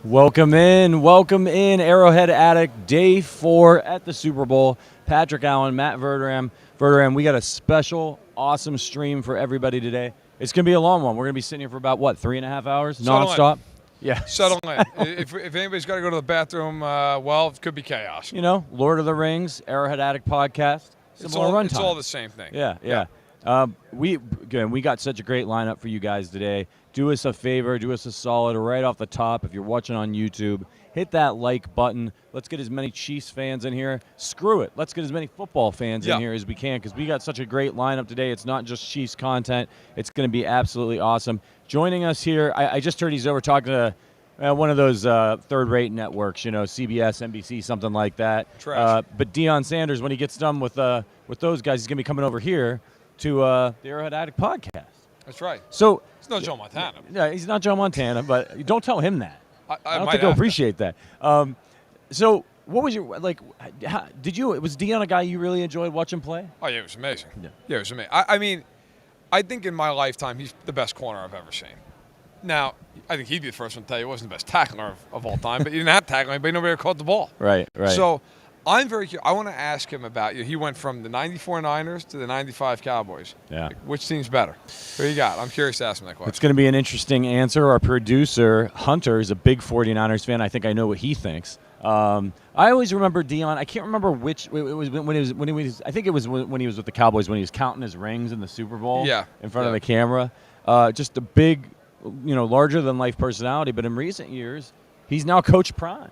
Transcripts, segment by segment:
Welcome in, Arrowhead Addict, day 4 at the Super Bowl. Patrick Allen, Matt Verderame, we got a special, awesome stream for everybody today. It's going to be a long one. We're going to be sitting here for about, 3.5 hours, nonstop? Yeah. Settle in. If anybody's got to go to the bathroom, it could be chaos. Lord of the Rings, Arrowhead Addict podcast. It's all the same thing. Yeah. We got such a great lineup for you guys today. Do us a favor, do us a solid right off the top. If you're watching on YouTube, hit that like button. Let's get as many Chiefs fans in here. Screw it. Let's get as many football fans in here as we can because we got such a great lineup today. It's not just Chiefs content. It's going to be absolutely awesome. Joining us here, I just heard he's over talking to one of those third-rate networks, CBS, NBC, something like that. But Deion Sanders, when he gets done with those guys, he's going to be coming over here to the Arrowhead Addict podcast. That's right. So it's not Joe Montana. Yeah, he's not Joe Montana, but don't tell him that. I don't think he'll appreciate that. So what was your was Deion a guy you really enjoyed watching play? Oh yeah, it was amazing. Yeah, it was amazing. I think in my lifetime he's the best corner I've ever seen. Now, I think he'd be the first one to tell you he wasn't the best tackler of all time, but he didn't have to tackle anybody. Nobody ever caught the ball. Right. So I'm very curious. I want to ask him about you. He went from the 94 Niners to the 95 Cowboys. Yeah. Which team's better? Who you got? I'm curious to ask him that question. It's going to be an interesting answer. Our producer, Hunter, is a big 49ers fan. I think I know what he thinks. I always remember Deion. I can't remember which. It was when he was. I think it was when he was with the Cowboys when he was counting his rings in the Super Bowl. Yeah. In front of the camera. Just a big, larger than life personality. But in recent years, he's now Coach Prime.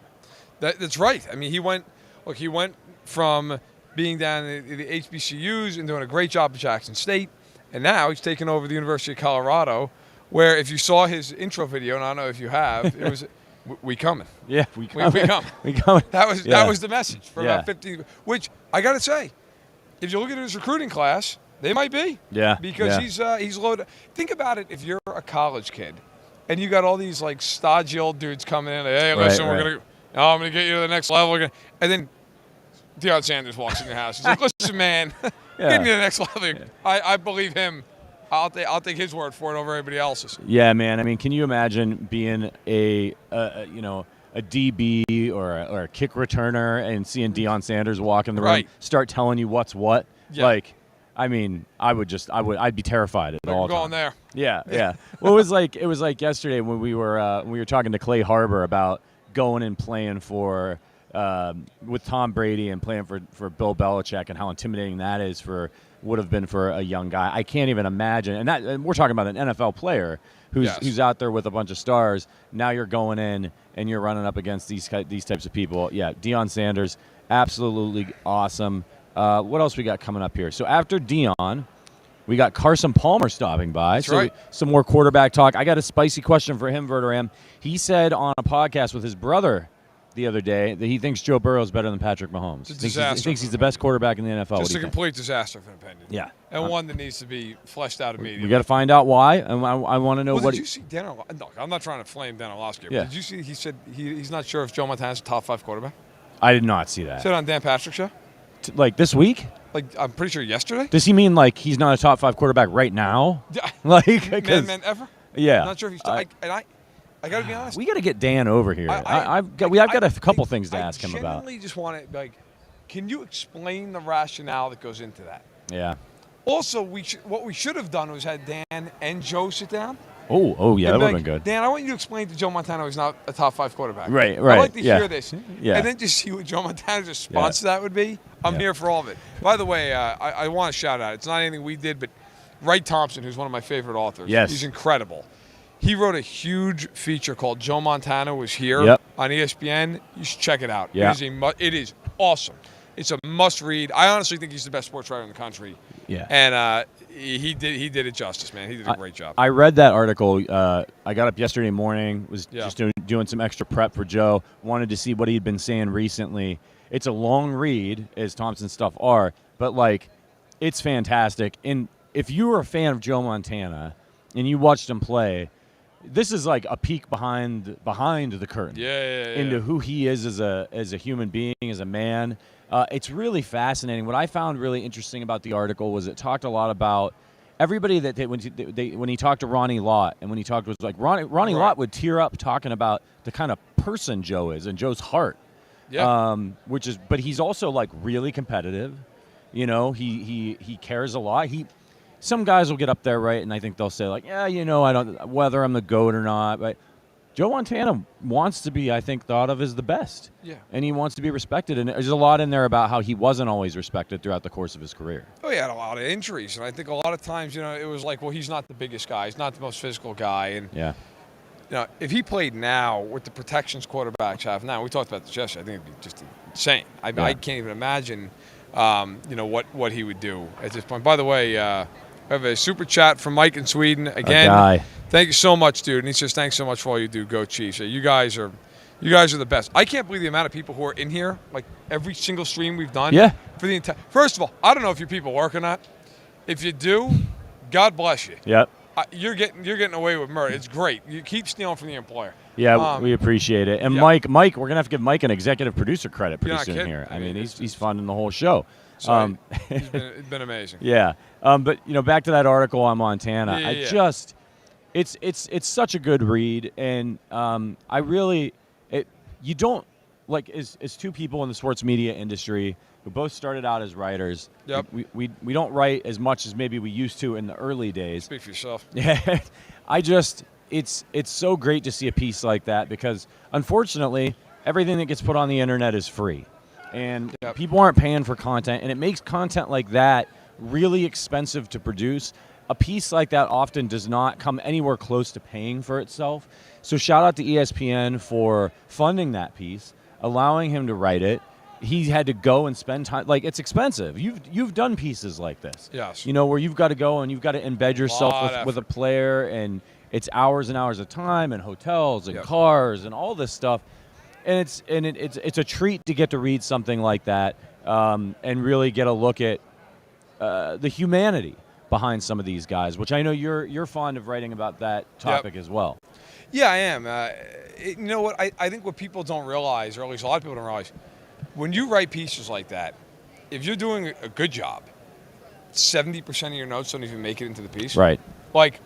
That's right. I mean, he went from being down in the HBCUs and doing a great job at Jackson State, and now he's taken over the University of Colorado, where if you saw his intro video, and I don't know if you have, it was we coming. Yeah, we coming. We coming. That was the message for about 50. Which I got to say, if you look at his recruiting class, they might be. Yeah. Because he's loaded. Think about it. If you're a college kid, and you got all these like stodgy old dudes coming in, like, hey, listen, I'm gonna get you to the next level, and then Deion Sanders walks in your house. He's like, listen, man, get me to the next level. Yeah. I believe him. I'll take his word for it over everybody else's. Yeah, man. I mean, can you imagine being a DB or a kick returner and seeing Deion Sanders walk in the room, start telling you what's what? Yeah. I'd be terrified at all. Going there. Yeah. Well, it was like yesterday when we were talking to Clay Harbor about going and playing for. With Tom Brady and playing for Bill Belichick and how intimidating that would have been for a young guy. I can't even imagine. And we're talking about an NFL player who's out there with a bunch of stars. Now you're going in and you're running up against these types of people. Yeah, Deion Sanders, absolutely awesome. What else we got coming up here? So after Deion, we got Carson Palmer stopping by. That's right. Some more quarterback talk. I got a spicy question for him, Verderame. He said on a podcast with his brother the other day that he thinks Joe Burrow is better than Patrick Mahomes. It's a disaster. He thinks he's the best quarterback in the NFL. Just a complete disaster of an opinion. Yeah. And one that needs to be fleshed out immediately. We got to find out why, and I want to know did you see Dan Orlovsky? No, I'm not trying to flame Dan Orlovsky. Yeah. Did you see he said he's not sure if Joe Montana's a top 5 quarterback? I did not see that. Said on Dan Patrick's show? Like this week? Like I'm pretty sure yesterday? Does he mean like he's not a top 5 quarterback right now? Like man ever? Yeah. I'm not sure if he's I got to be honest. We got to get Dan over here. I've got a couple things to ask him about. I genuinely just want to can you explain the rationale that goes into that? Yeah. Also, what we should have done was had Dan and Joe sit down. Oh yeah, that would have been good. Dan, I want you to explain to Joe Montana he's not a top 5 quarterback. Right. I'd like to hear this. Yeah. And then just see what Joe Montana's response to that would be. I'm here for all of it. By the way, I want to shout out. It's not anything we did, but Wright Thompson, who's one of my favorite authors. Yes. He's incredible. He wrote a huge feature called Joe Montana Was Here on ESPN. You should check it out. Yeah. It is awesome. It's a must-read. I honestly think he's the best sports writer in the country. Yeah. And he did it justice, man. He did a great job. I read that article. I got up yesterday morning, was just doing some extra prep for Joe, wanted to see what he'd been saying recently. It's a long read, as Thompson's stuff are, but, it's fantastic. And if you were a fan of Joe Montana and you watched him play, this is like a peek behind the curtain into who he is as a human being, as a man. It's really fascinating. What I found really interesting about the article was it talked a lot about everybody that when he talked to Ronnie Lott and when he talked was like Ronnie Lott would tear up talking about the kind of person Joe is and Joe's heart. Yeah. But he's also like really competitive. You know, he cares a lot. Some guys will get up there, right, and I think they'll say like, yeah, you know, I don't whether I'm the GOAT or not, but Joe Montana wants to be, I think, thought of as the best. Yeah. And he wants to be respected. And there's a lot in there about how he wasn't always respected throughout the course of his career. Oh, he had a lot of injuries. And I think a lot of times, you know, it was like, well, he's not the biggest guy. He's not the most physical guy. And, Yeah. you know, if he played now with the protections quarterbacks have now, we talked about this yesterday, I think it'd be just insane. I can't even imagine, you know, what he would do at this point. By the way, I have a super chat from Mike in Sweden. Again, thank you so much, dude. And he says, thanks so much for all you do. Go Chiefs. You guys are the best. I can't believe the amount of people who are in here, like every single stream we've done. Yeah. For the entire. First of all, I don't know if you people work or not. If you do, God bless you. Yep. You're getting away with murder. It's great. You keep stealing from the employer. Yeah, we appreciate it. And yeah. Mike, we're gonna have to give Mike an executive producer credit pretty soon kidding. here. I mean, he's funding the whole show. So it's been amazing. Yeah. But you know, back to that article on Montana. It's such a good read, and you don't like as two people in the sports media industry who both started out as writers. Yep. We don't write as much as maybe we used to in the early days. Speak for yourself. Yeah. It's so great to see a piece like that because unfortunately everything that gets put on the internet is free. And people aren't paying for content, and it makes content like that really expensive to produce. A piece like that often does not come anywhere close to paying for itself. So shout out to ESPN for funding that piece, allowing him to write it. He had to go and spend time. Like, it's expensive. You've done pieces like this. Yes. You know, where you've got to go and you've got to embed yourself with a player, and it's hours and hours of time and hotels and cars and all this stuff. And it's a treat to get to read something like that and really get a look at the humanity behind some of these guys, which I know you're fond of writing about that topic as well. Yeah, I am. You know what? I think what people don't realize, or at least a lot of people don't realize, when you write pieces like that, if you're doing a good job, 70% of your notes don't even make it into the piece. Right. Like,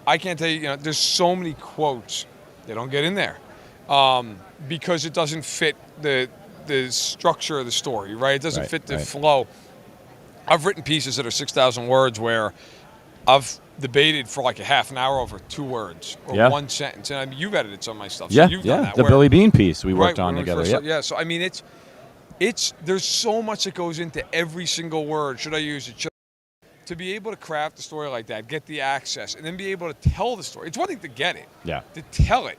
I can't tell you, you know, there's so many quotes that don't get in there. Because it doesn't fit the structure of the story, right? It doesn't fit the flow. I've written pieces that are 6,000 words where I've debated for like a half an hour over 2 words or 1 sentence. And I mean, you've edited some of my stuff. So you've done that. The Billy Bean piece we worked on together. Yeah, so I mean, there's so much that goes into every single word. Should I use it? To be able to craft a story like that, get the access, and then be able to tell the story. It's one thing to get it. Yeah. To tell it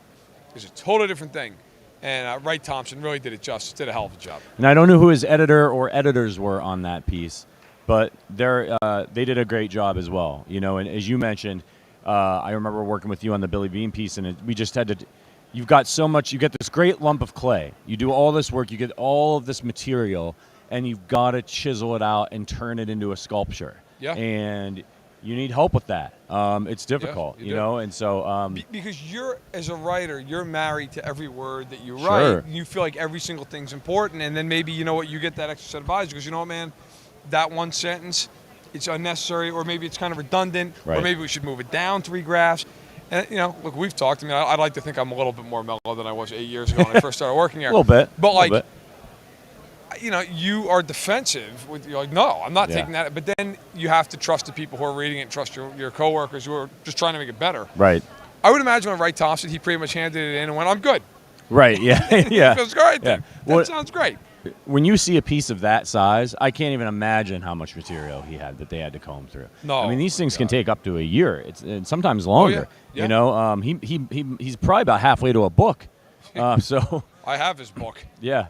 is a totally different thing. And Wright Thompson really did it justice, did a hell of a job. And I don't know who his editor or editors were on that piece, but they did a great job as well. You know, and as you mentioned, I remember working with you on the Billy Bean piece, and we just had to. You've got so much. You get this great lump of clay. You do all this work. You get all of this material, and you've got to chisel it out and turn it into a sculpture. Yeah. And you need help with that. It's difficult, you know, and so because as a writer, you're married to every word that you write. And you feel like every single thing's important, and then maybe, you know what, you get that extra set of eyes because, you know what, man, that one sentence, it's unnecessary, or maybe it's kind of redundant, or maybe we should move it down 3 graphs. And, you know, look, we've talked. I mean, I'd like to think I'm a little bit more mellow than I was 8 years ago when I first started working here. A little bit. But, like, you know, you are defensive. You're like, no, I'm not taking that. But then you have to trust the people who are reading it and trust your coworkers who are just trying to make it better. Right. I would imagine when Wright Thompson, he pretty much handed it in and went, I'm good. Right, yeah. Yeah. Feels great. Yeah. That sounds great. When you see a piece of that size, I can't even imagine how much material he had that they had to comb through. No. I mean, these things can take up to a year. It's sometimes longer. Yeah. You know, he's probably about halfway to a book. So I have his book. Yeah.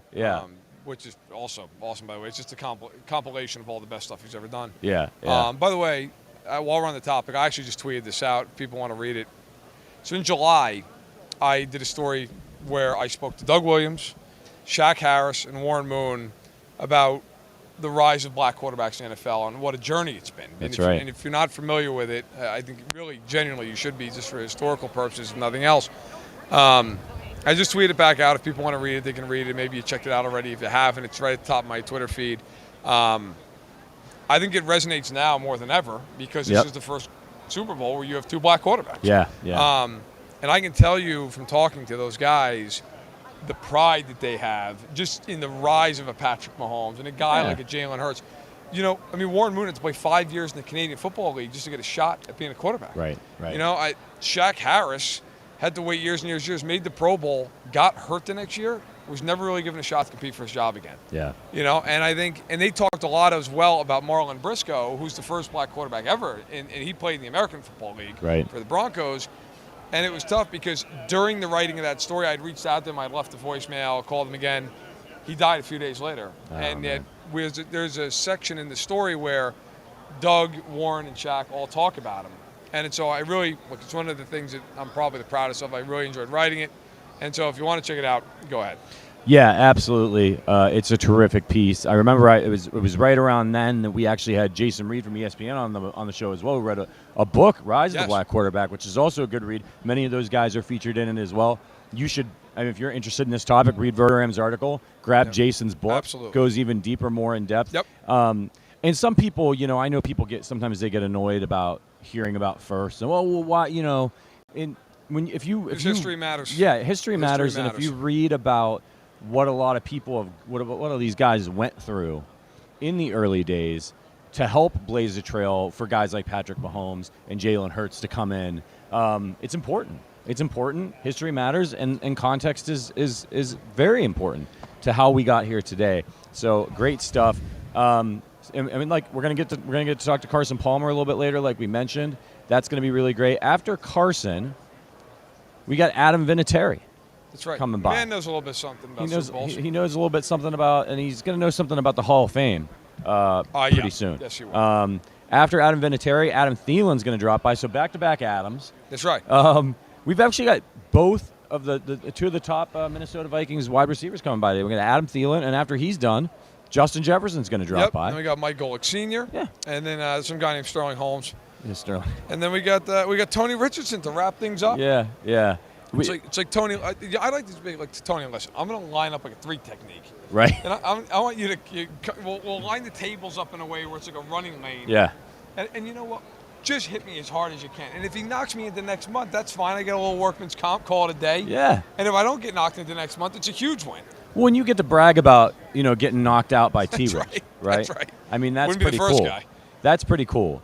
Which is also awesome, by the way. It's just a compilation of all the best stuff he's ever done. Yeah. By the way, while we're on the topic, I actually just tweeted this out. If people want to read it. So in July, I did a story where I spoke to Doug Williams, Shaq Harris, and Warren Moon about the rise of black quarterbacks in the NFL and what a journey it's been. That's right. And if you're not familiar with it, I think really, genuinely, you should be, just for historical purposes, if nothing else. I just tweeted it back out. If people want to read it, they can read it. Maybe you checked it out already. If you haven't, it's right at the top of my Twitter feed. I think it resonates now more than ever because this is the first Super Bowl where you have 2 black quarterbacks. Yeah. And I can tell you from talking to those guys, the pride that they have just in the rise of a Patrick Mahomes and a guy like a Jalen Hurts. You know, I mean, Warren Moon had to play 5 years in the Canadian Football League just to get a shot at being a quarterback. Right. You know, Shaq Harris had to wait years and years, made the Pro Bowl, got hurt the next year, was never really given a shot to compete for his job again. Yeah. You know, and I think, and they talked a lot as well about Marlon Briscoe, who's the first black quarterback ever, and he played in the American Football League for the Broncos. And it was tough because during the writing of that story, I'd reached out to him, I'd left a voicemail, called him again. He died a few days later. There's a section in the story where Doug, Warren, and Shaq all talk about him. And so I really, look, it's one of the things that I'm probably the proudest of. I really enjoyed writing it. And so if you want to check it out, go ahead. Yeah, absolutely. It's a terrific piece. I remember it was right around then that we actually had Jason Reed from ESPN on the show as well, who read a book, Rise of the Black Quarterback, which is also a good read. Many of those guys are featured in it as well. You should, I mean, if you're interested in this topic, read Verderame's article, grab Jason's book. Absolutely. Goes even deeper, more in depth. Yep. And some people, you know, I know people sometimes they get annoyed about hearing about first. And, well, why, you know, if history matters. Yeah, history matters. And if you read about what a lot of people what all these guys went through in the early days to help blaze a trail for guys like Patrick Mahomes and Jalen Hurts to come in, it's important. It's important. History matters, and context is very important to how we got here today. So great stuff. I mean, like we're gonna get to talk to Carson Palmer a little bit later, like we mentioned. That's gonna be really great. After Carson, we got Adam Vinatieri. That's right. Coming by. Man knows a little bit something about Super Bowls. He knows a little bit something about, and he's going to know something about the Hall of Fame pretty soon. Yes, he will. After Adam Vinatieri, Adam Thielen's going to drop by. So back-to-back Adams. That's right. We've actually got both of the two of the top Minnesota Vikings wide receivers coming by today. We're going to Adam Thielen, and after he's done, Justin Jefferson's going to drop by. And then we got Mike Golic Sr. Yeah. And then some guy named Sterling Holmes. Yeah, Sterling. And then we got Tony Richardson to wrap things up. Yeah. It's like Tony. I like to be like Tony. Listen, I'm going to line up like a 3 technique. Right. And I want you to. We'll line the tables up in a way where it's like a running lane. Yeah. And you know what? Just hit me as hard as you can. And if he knocks me into next month, that's fine. I get a little workman's comp, call it a day. Yeah. And if I don't get knocked into next month, it's a huge win. When you get to brag about getting knocked out by T-Rex, right? That's right. I mean, that's Wouldn't pretty be the first cool. Guy. That's pretty cool.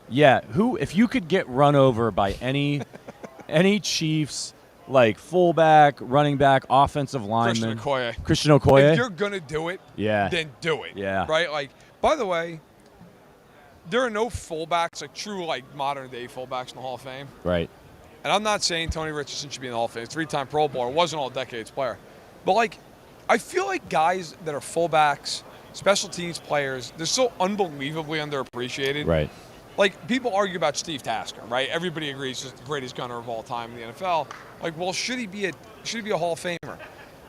Yeah. If you could get run over by any Chiefs, like fullback, running back, offensive lineman, Christian Okoye. If you're gonna do it, then do it. Yeah. Right. Like, by the way, there are no fullbacks, like true, like modern day fullbacks in the Hall of Fame. Right. And I'm not saying Tony Richardson should be in the Hall of Fame. 3-time Pro Bowler, wasn't all decades player, but like, I feel like guys that are fullbacks, special teams players, they're so unbelievably underappreciated. Right. Like, people argue about Steve Tasker, right? Everybody agrees he's the greatest gunner of all time in the NFL. Like, well, should he be a Hall of Famer?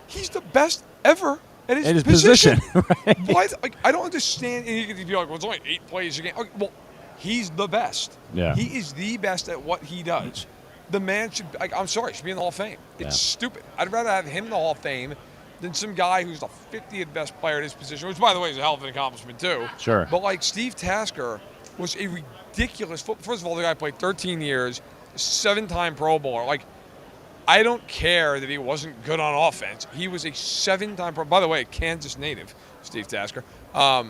He's the best ever at his position. Right. Why? Like, I don't understand. And you could be like, well, it's only 8 plays a game. Okay, well, he's the best. Yeah. He is the best at what he does. The man should, I'm sorry, should be in the Hall of Fame. It's stupid. I'd rather have him in the Hall of Fame than some guy who's the 50th best player at his position, which, by the way, is a hell of an accomplishment, too. Sure. But, like, Steve Tasker was a ridiculous First of all, the guy played 13 years, 7-time Pro Bowler. Like, I don't care that he wasn't good on offense. He was a 7-time Pro. By the way, Kansas native, Steve Tasker. I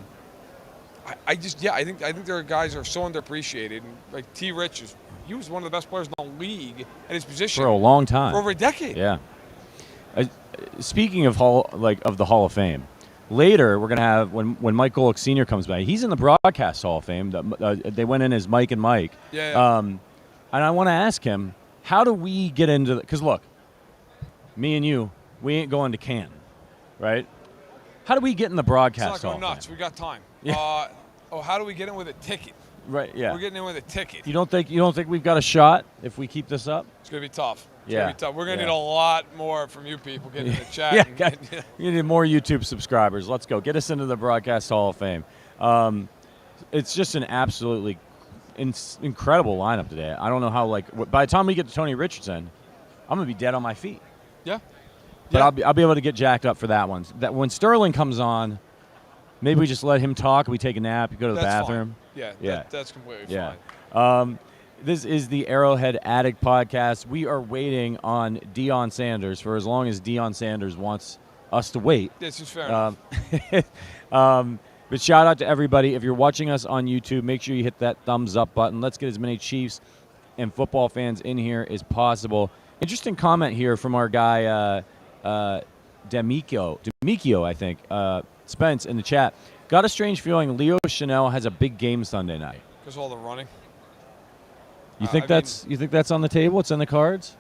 think there are guys that are so underappreciated. And like T-Rich he was one of the best players in the league at his position for a long time, for over a decade. Yeah. Speaking of the Hall of Fame, later we're gonna have when Mike Golic Sr. comes back. He's in the Broadcast Hall of Fame. They went in as Mike and Mike. Yeah. And I want to ask him, how do we get into because look, me and you, we ain't going to Canton, right? How do we get in the Broadcast Hall? It's not going nuts. We got time. Yeah. How do we get in with a ticket? Right. Yeah. We're getting in with a ticket. You don't think we've got a shot if we keep this up? It's gonna be tough. It's gonna gonna be tough. We're gonna need a lot more from you people getting in the chat. Yeah. You need more YouTube subscribers. Let's go. Get us into the Broadcast Hall of Fame. It's just an absolutely incredible lineup today. I don't know how. By the time we get to Tony Richardson, I'm gonna be dead on my feet. Yeah. But I'll be able to get jacked up for that one. That when Sterling comes on, maybe we just let him talk. We take a nap. You go to the bathroom. Fine. Yeah. That's completely fine. This is the Arrowhead Addict Podcast. We are waiting on Deion Sanders for as long as Deion Sanders wants us to wait. This is fair enough. But shout out to everybody. If you're watching us on YouTube, make sure you hit that thumbs up button. Let's get as many Chiefs and football fans in here as possible. Interesting comment here from our guy Demikio, I think. Spence in the chat. Got a strange feeling Leo Chanel has a big game Sunday night. Because all the running. You think you think that's on the table? It's in the cards?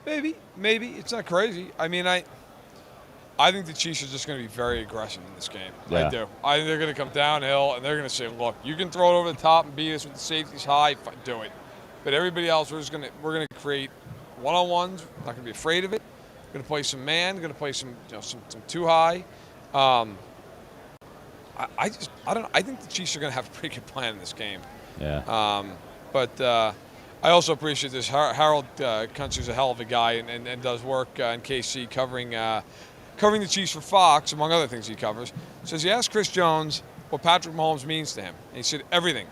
Maybe. It's not crazy. I mean, I think the Chiefs are just going to be very aggressive in this game. Yeah. I do. I think they're going to come downhill, and they're going to say, look, you can throw it over the top and beat us with the safeties high, do it. But everybody else, we're going to create one-on-ones. We're not going to be afraid of it. We're going to play some man. We're going to play some too high. I don't know. I think the Chiefs are going to have a pretty good plan in this game. Yeah. But I also appreciate this. Harold Kuntzer's a hell of a guy and does work in KC covering the Chiefs for Fox, among other things he covers. Says he asked Chris Jones what Patrick Mahomes means to him. And he said everything.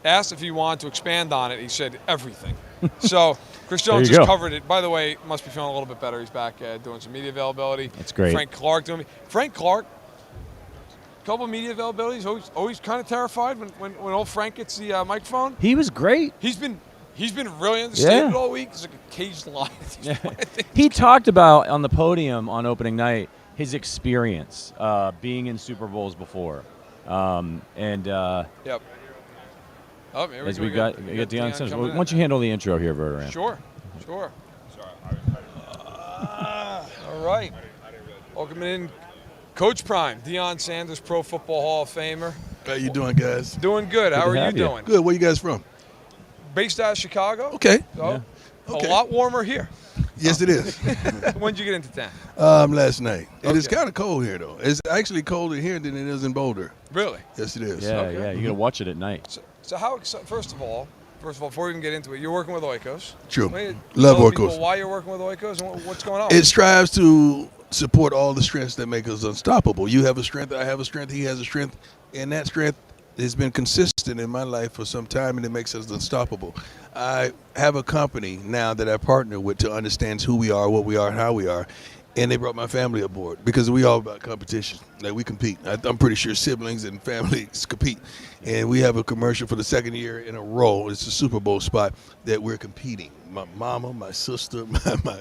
Asked if he wanted to expand on it. He said everything. So Chris Jones just covered it. By the way, must be feeling a little bit better. He's back doing some media availability. That's great. Frank Clark doing it. Frank Clark, couple of media availabilities. Always kind of terrified when old Frank gets the microphone. He was great. He's been really understated all week. He's like a caged lion. He talked about on the podium on opening night his experience being in Super Bowls before, Yep. Oh, here as we got Deion Sanders. Why don't you handle the intro here, Verderame? Sure. All right. Welcome in, Coach Prime, Deion Sanders, Pro Football Hall of Famer. How you doing, guys? Doing good. How are you doing? Good. Where you guys from? Based out of Chicago. Okay. So, a lot warmer here. Yes, it is. When did you get into town? Last night. Okay. It is kind of cold here, though. It's actually colder here than it is in Boulder. Really? Yes, it is. Yeah, yeah. You got to watch it at night. So how? First of all, before we even get into it, you're working with Oikos. True. Love Oikos. People why you're working with Oikos and what's going on? It strives to support all the strengths that make us unstoppable. You have a strength, I have a strength, he has a strength, and that strength has been consistent in my life for some time, and it makes us unstoppable. I have a company now that I partner with to understand who we are, what we are, and how we are, and they brought my family aboard because we all about competition. Like, we compete. I'm pretty sure siblings and families compete, and we have a commercial for the second year in a row. It's a Super Bowl spot that we're competing. My mama, my sister,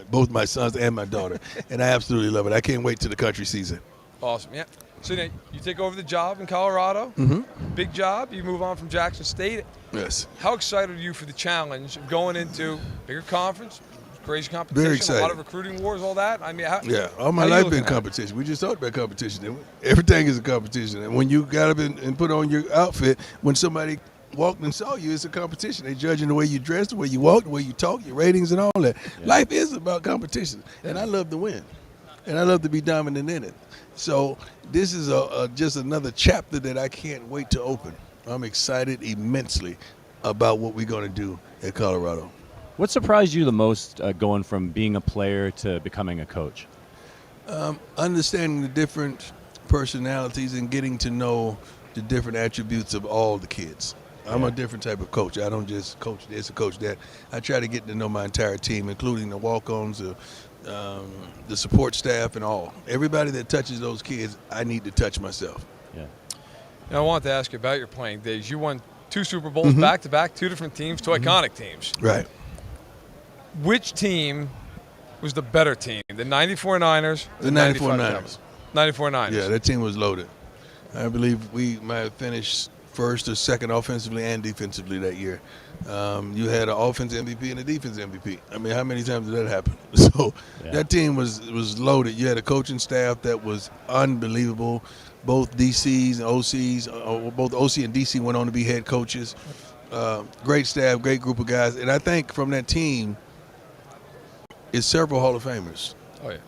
both my sons and my daughter, and I absolutely love it. I can't wait till the country season. Awesome, yeah. So then you take over the job in Colorado. Mm-hmm. Big job. You move on from Jackson State. Yes. How excited are you for the challenge of going into bigger conference, crazy competition, Very excited. a lot of recruiting wars, all that? I mean, all my life been competition. We just talked about competition. Everything is a competition. And when you got up and put on your outfit, when somebody walked and saw you, it's a competition. They judging the way you dress, the way you walk, the way you talk, your ratings and all that. Yeah. Life is about competition, and I love to win, and I love to be dominant in it. So this is just another chapter that I can't wait to open. I'm excited immensely about what we're going to do at Colorado. What surprised you the most going from being a player to becoming a coach? Understanding the different personalities and getting to know the different attributes of all the kids. I'm a different type of coach. I don't just coach this or coach that. I try to get to know my entire team, including the walk-ons, the support staff, and all. Everybody that touches those kids, I need to touch myself. Yeah. Now, I wanted to ask you about your playing days. You won 2 Super Bowls back-to-back, 2 different teams, 2 iconic teams. Right. Which team was the better team, the 94 Niners? The 94 Niners. 94 Niners. Yeah, that team was loaded. I believe we might have finished first or second offensively and defensively that year. You had an offense MVP and a defense MVP. I mean, how many times did that happen? So that team was loaded. You had a coaching staff that was unbelievable. Both DCs and OCs, both OC and DC went on to be head coaches. Great staff, great group of guys. And I think from that team is several Hall of Famers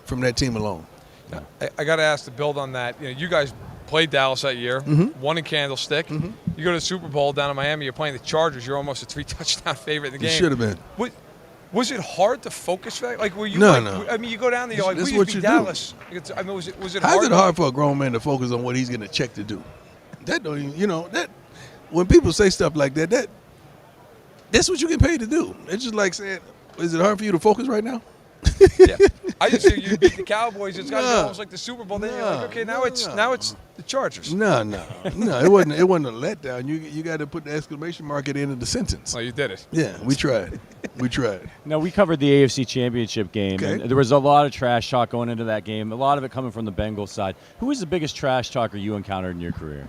from that team alone. I got to ask to build on that. You guys played Dallas that year, won in Candlestick. You go to the Super Bowl down in Miami, you're playing the Chargers. You're almost a 3-touchdown favorite in the game. You should have been. Was it hard to focus for that? Like, were you? No. I mean, you go down there, you're like, That's we what beat you Dallas. I mean, was it hard? How's it hard for a grown man to focus on what he's going to check to do? That don't even, that when people say stuff like that That's what you get paid to do. It's just like saying, is it hard for you to focus right now? Yeah. I just think you beat the Cowboys. It's got to be almost like the Super Bowl. Then you're like, okay, now it's the Chargers. No. It wasn't a letdown. You got to put the exclamation mark at the end of the sentence. Oh, you did it. Yeah, we tried. Now, we covered the AFC Championship game, Okay. and there was a lot of trash talk going into that game, a lot of it coming from the Bengals side. Who was the biggest trash talker you encountered in your career?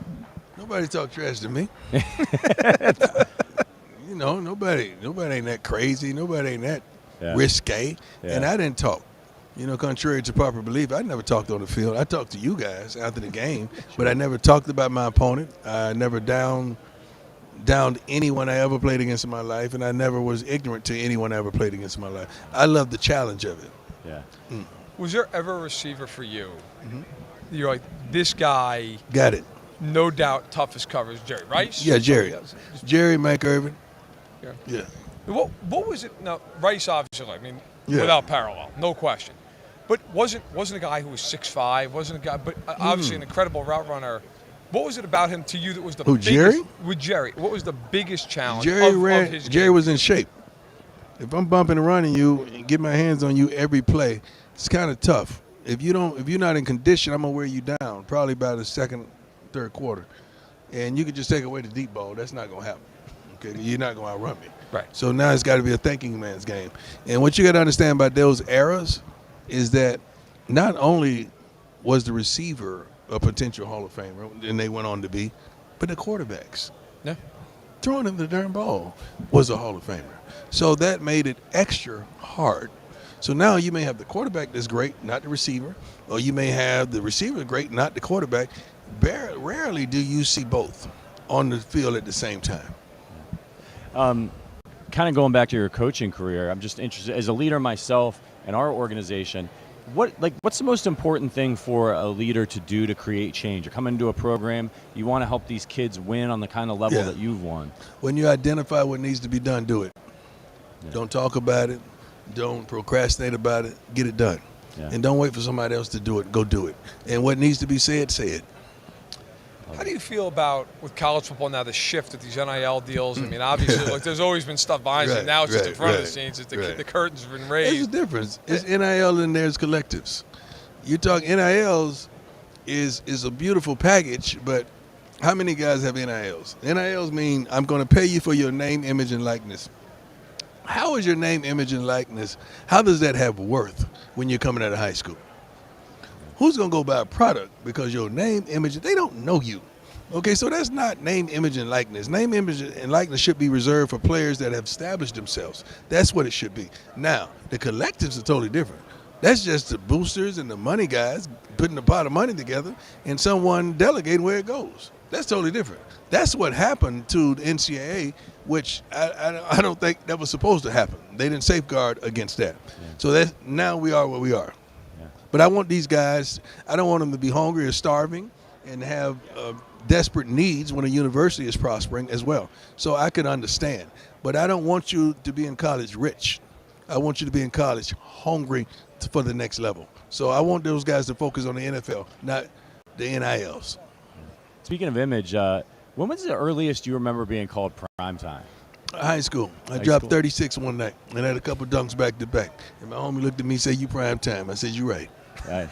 Nobody talk trash to me. Nobody ain't that crazy. Nobody ain't that risque. Yeah. And I didn't talk. Contrary to popular belief, I never talked on the field. I talked to you guys after the game, but I never talked about my opponent. I never downed anyone I ever played against in my life, and I never was ignorant to anyone I ever played against in my life. I love the challenge of it. Yeah. Was there ever a receiver for you? Mm-hmm. You're like, this guy. Got it. No doubt, toughest covers, Jerry Rice. Yeah, Jerry. Jerry, Mike Irvin. Yeah. What was it? Now, Rice, obviously, without parallel, no question. But wasn't a guy who was 6'5", wasn't a guy, but obviously an incredible route runner. What was it about him to you that was the biggest? Jerry? With Jerry, what was the biggest challenge Jerry of his Jerry game? was in shape. If I'm bumping and running you and get my hands on you every play, it's kind of tough. If you're not in condition, I'm gonna wear you down probably by the second, third quarter, and you could just take away the deep ball. That's not gonna happen. Okay, you're not gonna outrun me. Right. So now it's got to be a thinking man's game. And what you got to understand about those eras is that not only was the receiver a potential Hall of Famer, and they went on to be, but the quarterbacks. Yeah. Throwing him the darn ball was a Hall of Famer. So that made it extra hard. So now you may have the quarterback that's great, not the receiver, or you may have the receiver great, not the quarterback. Rarely do you see both on the field at the same time. Kind of going back to your coaching career, I'm just interested, as a leader myself and our organization, what's the most important thing for a leader to do to create change? You come into a program, you want to help these kids win on the kind of level that you've won. When you identify what needs to be done, do it. Yeah. Don't talk about it. Don't procrastinate about it. Get it done. Yeah. And don't wait for somebody else to do it. Go do it. And what needs to be said, say it. How do you feel about, with college football now, the shift with these NIL deals? Obviously, there's always been stuff behind it. Now it's just in front of the scenes. The curtains have been raised. There's a difference. It's NIL and there's collectives. You talk NILs is a beautiful package, but how many guys have NILs? NILs mean I'm going to pay you for your name, image, and likeness. How is your name, image, and likeness? How does that have worth when you're coming out of high school? Who's going to go buy a product because your name, image, they don't know you. Okay, so that's not name, image, and likeness. Name, image, and likeness should be reserved for players that have established themselves. That's what it should be. Now, the collectives are totally different. That's just the boosters and the money guys putting a pot of money together and someone delegating where it goes. That's totally different. That's what happened to the NCAA, which I don't think that was supposed to happen. They didn't safeguard against that. Yeah. So now we are where we are. But I want these guys, I don't want them to be hungry or starving and have desperate needs when a university is prospering as well. So I can understand. But I don't want you to be in college rich. I want you to be in college hungry for the next level. So I want those guys to focus on the NFL, not the NILs. Speaking of image, when was the earliest you remember being called prime time? High school. I dropped 36 one night and had a couple dunks back to back. And my homie looked at me and said, "You prime time." I said, "You're right." I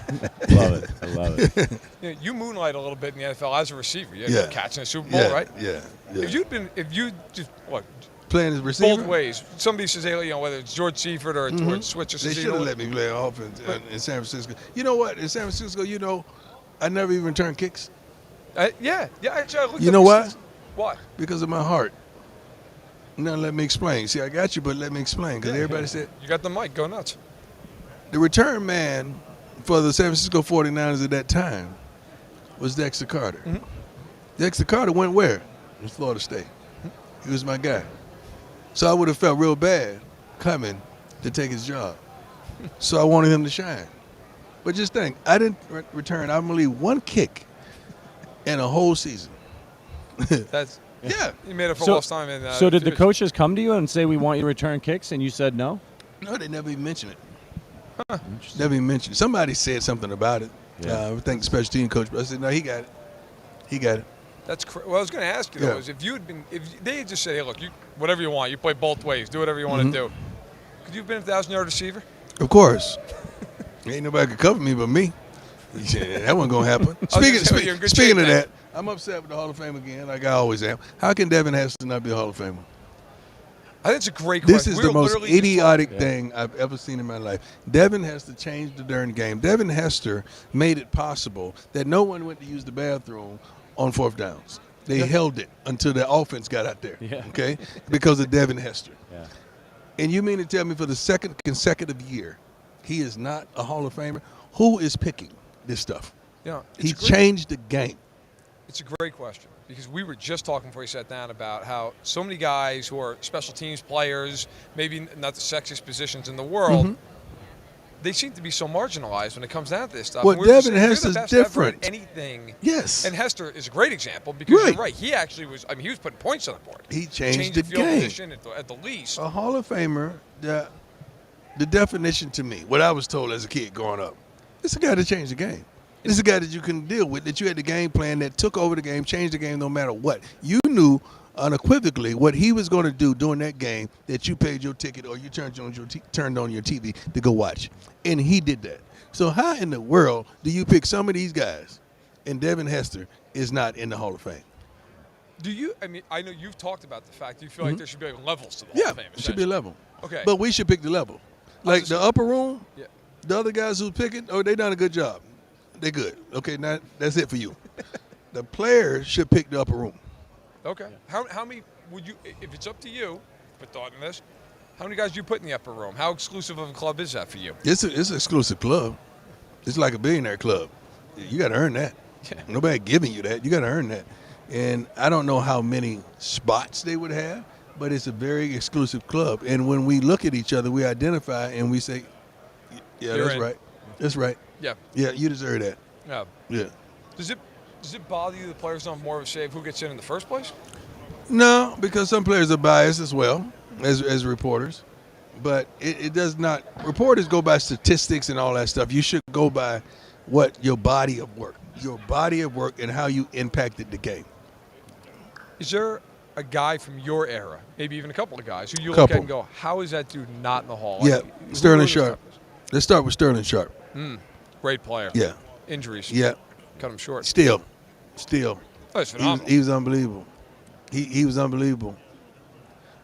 love it. I love it. You moonlight a little bit in the NFL as a receiver. You're catching a Super Bowl, right? Yeah. If you just playing as a receiver? Both ways. Somebody says, hey, whether it's George Seifert or it's Switcher. They should have let me play offense in San Francisco. You know what? In San Francisco, I never even returned kicks. Yeah. You know why? Why? Because of my heart. Now let me explain. See, I got you, but let me explain. Because everybody said. You got the mic. Go nuts. The return man for the San Francisco 49ers at that time was Dexter Carter. Mm-hmm. Dexter Carter went where? In Florida State. He was my guy. So I would have felt real bad coming to take his job. So I wanted him to shine. But just think, I didn't return, I believe, one kick in a whole season. That's You made it for lost time. So did the coaches come to you and say, we want you to return kicks, and you said no? No, they never even mentioned it. Huh. Never even mentioned it. Somebody said something about it. Yeah. I think the special team coach, but I said, no, he got it. He got it. Well, I was going to ask you though, is if they had just said, hey, look, whatever you want, you play both ways, do whatever you want to do. Could you have been a 1,000-yard receiver? Of course. Ain't nobody could cover me but me. Yeah, that wasn't gonna happen. Speaking of that, I'm upset with the Hall of Fame again, like I always am. How can Devin Hester not be a Hall of Famer? I think it's a great question. This is the most idiotic thing I've ever seen in my life. Devin Hester changed the darn game. Devin Hester made it possible that no one went to use the bathroom on fourth downs. They held it until the offense got out there, okay, because of Devin Hester. Yeah. And you mean to tell me for the second consecutive year he is not a Hall of Famer? Who is picking this stuff? Yeah, he changed the game. It's a great question because we were just talking before we sat down about how so many guys who are special teams players, maybe not the sexiest positions in the world, they seem to be so marginalized when it comes down to this stuff. Well, Devin Hester's different. Anything. Yes. And Hester is a great example because you're right. He actually was. I mean, he was putting points on the board. He changed the field game. Position at the least. A Hall of Famer. The definition to me, what I was told as a kid growing up, it's a guy that changed the game. This is a guy that you can deal with, that you had the game plan, that took over the game, changed the game no matter what. You knew unequivocally what he was going to do during that game, that you paid your ticket or you turned on your TV to go watch. And he did that. So how in the world do you pick some of these guys and Devin Hester is not in the Hall of Fame? I mean, I know you've talked about the fact that you feel like there should be levels to the Hall of Fame. Yeah, it should be a level. Okay. But we should pick the level. Like the upper room, the other guys who pick it, they done a good job. They're good. Okay, now that's it for you. The players should pick the upper room. Okay. How many would you, if it's up to you, put thought in this, how many guys do you put in the upper room? How exclusive of a club is that for you? It's an exclusive club. It's like a billionaire club. You got to earn that. Yeah. Nobody giving you that. You got to earn that. And I don't know how many spots they would have, but it's a very exclusive club. And when we look at each other, we identify and we say, yeah, that's right. That's right. Yeah. Yeah, you deserve that. Yeah. Yeah. Does it bother you that players don't have more of a say of who gets in the first place? No, because some players are biased as well as reporters. But it does not. Reporters go by statistics and all that stuff. You should go by what your body of work and how you impacted the game. Is there a guy from your era, maybe even a couple of guys, who you look at and go, how is that dude not in the Hall? Yeah, Sterling Sharp. Let's start with Sterling Sharp. Great player. Yeah. Injuries. Yeah. Cut him short. Still. Oh, he's phenomenal. He was unbelievable. He was unbelievable.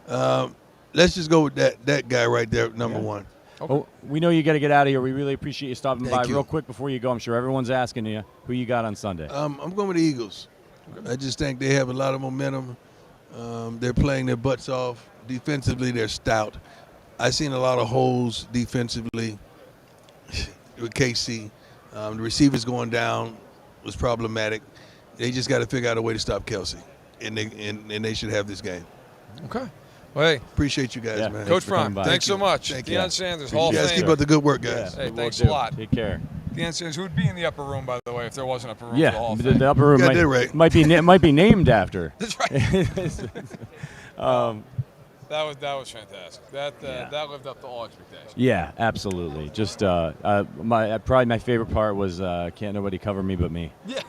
Let's just go with that guy right there, number one. Okay. Oh, we know you got to get out of here. We really appreciate you stopping by. Thank you. Real quick before you go, I'm sure everyone's asking you who you got on Sunday. I'm going with the Eagles. I just think they have a lot of momentum. They're playing their butts off. Defensively, they're stout. I've seen a lot of holes defensively with KC. The receivers going down was problematic. They just got to figure out a way to stop Kelsey, and they should have this game. Okay. Well, hey. Appreciate you guys, man. Coach Prime, thanks so much. Thank Deion Sanders, Hall of Fame. You guys keep up the good work, guys. Hey, thanks a lot. Take care. Deion Sanders, who would be in the upper room, by the way, if there was an upper room for the Hall of Yeah, Fame. the upper room might be named after. That's right. That was fantastic. That lived up to all expectations. Yeah, absolutely. Just probably my favorite part was can't nobody cover me but me. Yeah.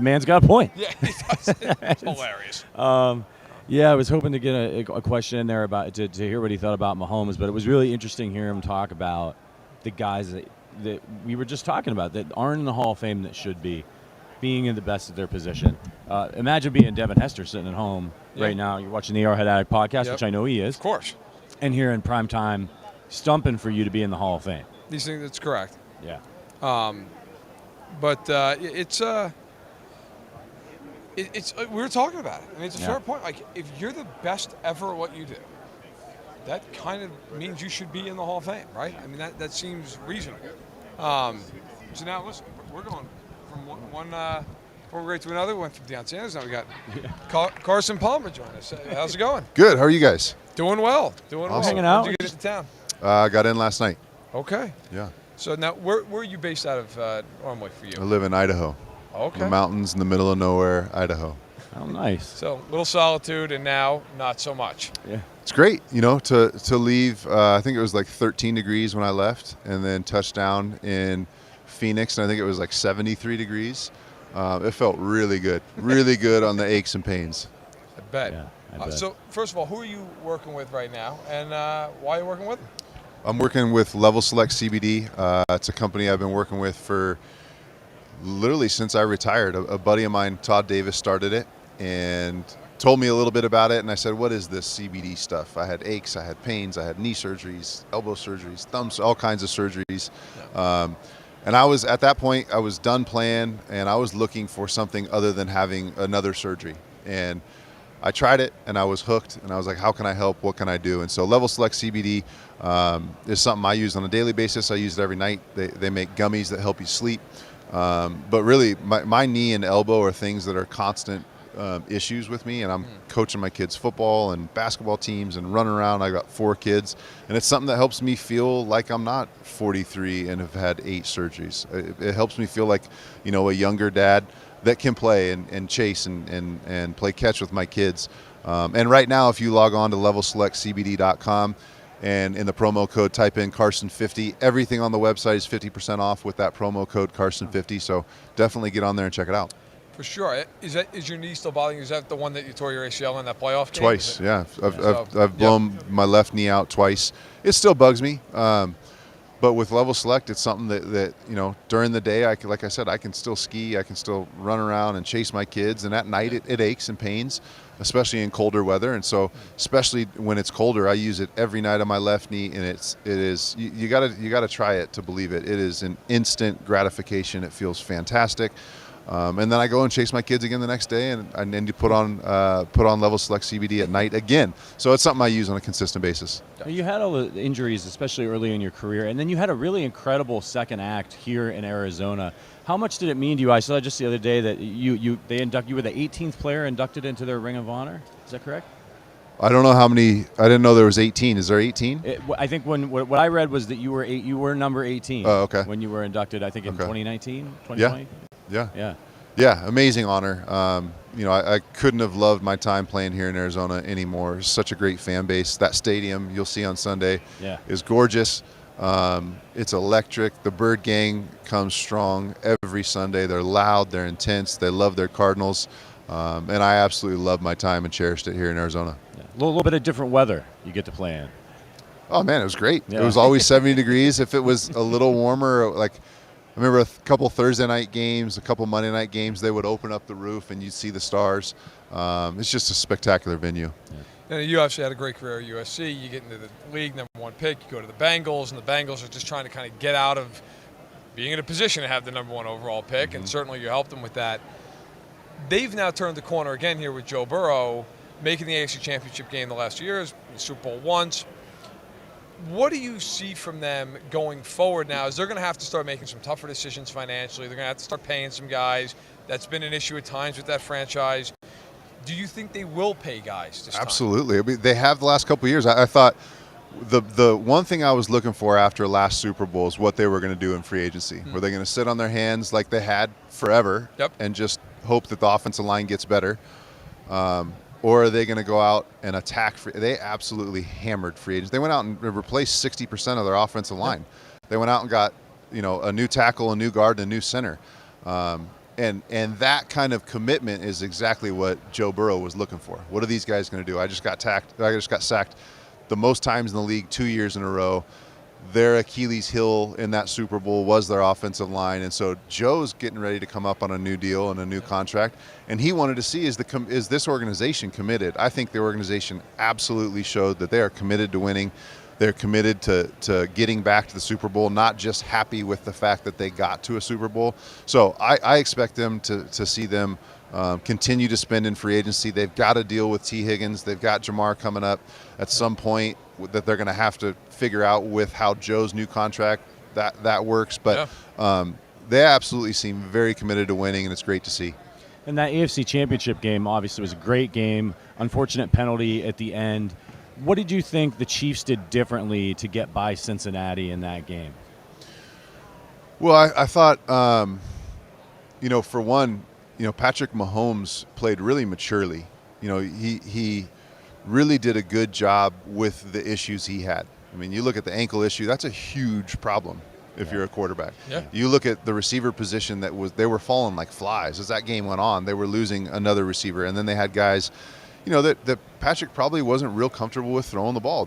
Man's got a point. Yeah, he does. It's hilarious. Yeah, I was hoping to get a question in there about to hear what he thought about Mahomes, but it was really interesting hearing him talk about the guys that we were just talking about that aren't in the Hall of Fame that should be, being in the best of their position. Imagine being Devin Hester sitting at home right now. You're watching the Arrowhead Addict podcast, which I know he is. Of course. And here in prime time, stumping for you to be in the Hall of Fame. These things, that's correct. Yeah. But it's we were talking about it. I mean, it's a fair point. Like, if you're the best ever at what you do, that kind of means you should be in the Hall of Fame, right? I mean, that seems reasonable. So now, listen, we're going from one grade to another. We went from Deion Sanders. Now we got Carson Palmer joining us. How's it going? Good. How are you guys? Doing well. Awesome. Hanging out. When did you get into town? I got in last night. Okay. Yeah. So now, where are you based out of normally for you? I live in Idaho. Okay. The mountains in the middle of nowhere, Idaho. Oh, nice. So little solitude, and now not so much. Yeah. It's great, to leave. I think it was like 13 degrees when I left, and then touch down in Phoenix, and I think it was like 73 degrees. It felt really good on the aches and pains. I bet. Yeah, I bet. So, first of all, who are you working with right now, and why are you working with them? I'm working with Level Select CBD. It's a company I've been working with for literally since I retired. A buddy of mine, Todd Davis, started it and told me a little bit about it. And I said, what is this CBD stuff? I had aches, I had pains, I had knee surgeries, elbow surgeries, thumbs, all kinds of surgeries. And I was, at that point, I was done playing and I was looking for something other than having another surgery. And I tried it and I was hooked and I was like, how can I help? What can I do? And so Level Select CBD is something I use on a daily basis. I use it every night. They make gummies that help you sleep. But really, my knee and elbow are things that are constant issues with me, and I'm coaching my kids' football and basketball teams and running around. I got 4 kids, and it's something that helps me feel like I'm not 43 and have had 8 surgeries. It helps me feel like, a younger dad that can play and chase and play catch with my kids. And right now, if you log on to levelselectcbd.com and in the promo code type in Carson50, everything on the website is 50% off with that promo code Carson50. So definitely get on there and check it out. For sure. Is your knee still bothering you? Is that the one that you tore your ACL in that playoff game? Twice, yeah. I've blown my left knee out twice. It still bugs me. But with Level Select, it's something that during the day, like I said, I can still ski, I can still run around and chase my kids, and at night it aches and pains, especially in colder weather. And so, especially when it's colder, I use it every night on my left knee, and it is you gotta try it to believe it. It is an instant gratification. It feels fantastic. And then I go and chase my kids again the next day, and then you put on Level Select CBD at night again. So it's something I use on a consistent basis. You had all the injuries, especially early in your career, and then you had a really incredible second act here in Arizona. How much did it mean to you? I saw just the other day that you were the 18th player inducted into their Ring of Honor. Is that correct? I don't know how many. I didn't know there was 18. Is there 18? I think what I read was that you were number 18. Oh, okay. When you were inducted, I think in 2019, 2020. Yeah, amazing honor. I couldn't have loved my time playing here in Arizona anymore. It's such a great fan base. That stadium you'll see on Sunday is gorgeous. It's electric. The Bird Gang comes strong every Sunday. They're loud. They're intense. They love their Cardinals. And I absolutely loved my time and cherished it here in Arizona. Yeah. A little bit of different weather you get to play in. Oh, man, it was great. Yeah. It was always 70 degrees. If it was a little warmer, I remember a couple Thursday night games, a couple Monday night games, they would open up the roof and you'd see the stars. It's just a spectacular venue. Yeah. And you obviously had a great career at USC. You get into the league, #1 pick. You go to the Bengals, and the Bengals are just trying to kind of get out of being in a position to have the #1 overall pick, and certainly you helped them with that. They've now turned the corner again here with Joe Burrow, making the AFC Championship game the last 2 years, the Super Bowl once. What do you see from them going forward now? Is they're going to have to start making some tougher decisions financially? They're going to have to start paying some guys. That's been an issue at times with that franchise. Do you think they will pay guys this time? Absolutely. I mean, they have the last couple of years. I thought the one thing I was looking for after last Super Bowl is what they were going to do in free agency. Were they going to sit on their hands like they had forever and just hope that the offensive line gets better? Or are they going to go out and attack? They absolutely hammered free agents. They went out and replaced 60% of their offensive line. They went out and got a new tackle, a new guard, and a new center. And that kind of commitment is exactly what Joe Burrow was looking for. What are these guys going to do? I just got sacked the most times in the league 2 years in a row. Their Achilles heel in that Super Bowl was their offensive line, and so Joe's getting ready to come up on a new deal and a new contract, and he wanted to see is this organization committed. I think the organization absolutely showed that they are committed to winning. They're committed to getting back to the Super Bowl, not just happy with the fact that they got to a Super Bowl. So I expect them to see them continue to spend in free agency. They've got to deal with T. Higgins. They've got Jamar coming up at some point that they're going to have to figure out with how Joe's new contract that works. But they absolutely seem very committed to winning, and it's great to see. And that AFC Championship game obviously was a great game. Unfortunate penalty at the end. What did you think the Chiefs did differently to get by Cincinnati in that game? Well, I thought, for one, Patrick Mahomes played really maturely. He really did a good job with the issues he had. I mean, you look at the ankle issue, that's a huge problem. if you're a quarterback. Yeah. You look at the receiver position they were falling like flies. As that game went on, they were losing another receiver. And then they had guys, that Patrick probably wasn't real comfortable with throwing the ball.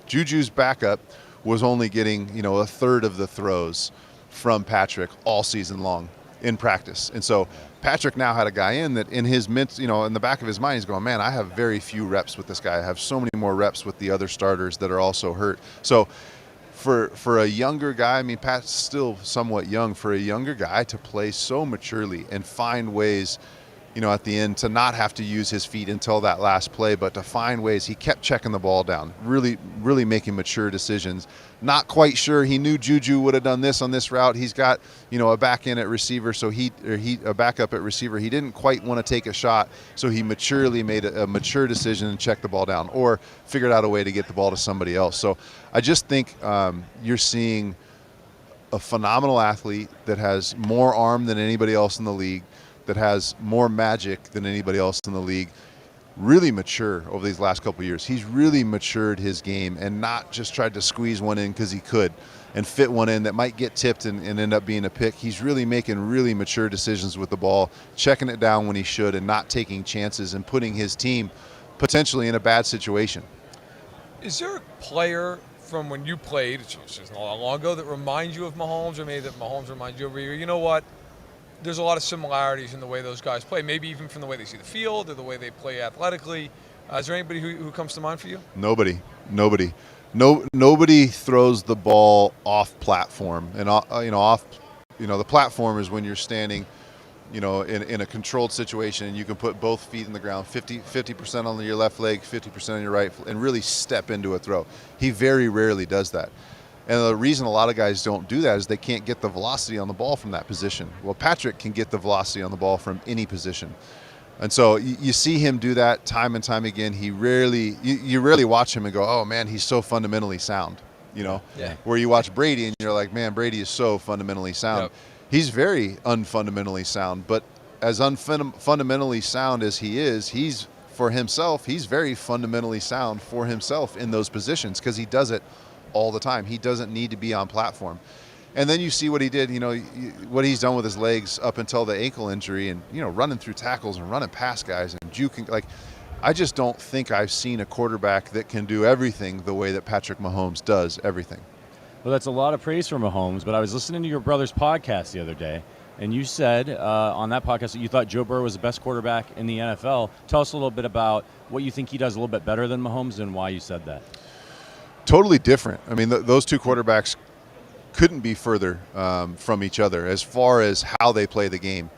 Juju's backup was only getting, a third of the throws from Patrick all season long in practice. And so Patrick now had a guy in that in his in the back of his mind, he's going, man, I have very few reps with this guy. I have so many more reps with the other starters that are also hurt. So for a younger guy, I mean, Pat's still somewhat young, for a younger guy to play so maturely and find ways, at the end to not have to use his feet until that last play, but to find ways. He kept checking the ball down, really, really making mature decisions. Not quite sure. He knew Juju would have done this on this route. He's got, a back end at receiver, so a backup at receiver. He didn't quite want to take a shot, so he maturely made a mature decision and checked the ball down, or figured out a way to get the ball to somebody else. So I just think you're seeing a phenomenal athlete that has more arm than anybody else in the league, that has more magic than anybody else in the league, really mature over these last couple of years. He's really matured his game and not just tried to squeeze one in because he could and fit one in that might get tipped and end up being a pick. He's really making really mature decisions with the ball, checking it down when he should and not taking chances and putting his team potentially in a bad situation. Is there a player from when you played, which is not long ago, that reminds you of Mahomes, or maybe that Mahomes reminds you of you? You know what? There's a lot of similarities in the way those guys play, maybe even from the way they see the field or the way they play athletically. Is there anybody who comes to mind for you? Nobody. Nobody throws the ball off platform. And, the platform is when you're standing, in a controlled situation and you can put both feet in the ground, 50% on your left leg, 50% on your right, and really step into a throw. He very rarely does that. And the reason a lot of guys don't do that is they can't get the velocity on the ball from that position. Well, Patrick can get the velocity on the ball from any position. And so you see him do that time and time again. You rarely watch him and go, oh, man, he's so fundamentally sound, Yeah. Where you watch Brady and you're like, man, Brady is so fundamentally sound. Yep. He's very unfundamentally sound. But as fundamentally sound as he is, he's very fundamentally sound for himself in those positions because he does it all the time. He doesn't need to be on platform. And then you see what he did, what he's done with his legs up until the ankle injury and, running through tackles and running past guys and juking. I just don't think I've seen a quarterback that can do everything the way that Patrick Mahomes does everything. Well, that's a lot of praise for Mahomes, but I was listening to your brother's podcast the other day, and you said on that podcast that you thought Joe Burrow was the best quarterback in the NFL. Tell us a little bit about what you think he does a little bit better than Mahomes and why you said that. Totally different. I mean, those two quarterbacks couldn't be further from each other as far as how they play the game.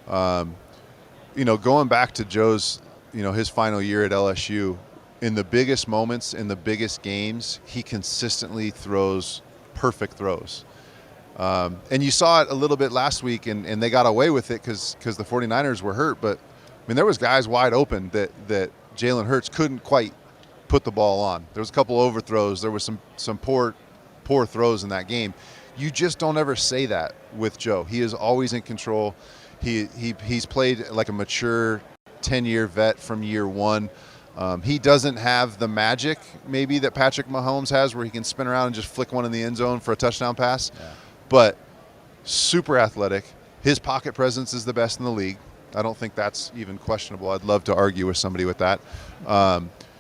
Going back to Joe's, his final year at LSU, in the biggest moments, in the biggest games, he consistently throws perfect throws. And you saw it a little bit last week, and they got away with it because the 49ers were hurt. But, there was guys wide open that Jalen Hurts couldn't quite put the ball on. There was a couple overthrows. There was some poor throws in that game. You just don't ever say that with Joe. He is always in control. He's played like a mature 10-year vet from year one. He doesn't have the magic maybe that Patrick Mahomes has where he can spin around and just flick one in the end zone for a touchdown pass. Yeah. But super athletic. His pocket presence is the best in the league. I don't think that's even questionable. I'd love to argue with somebody with that.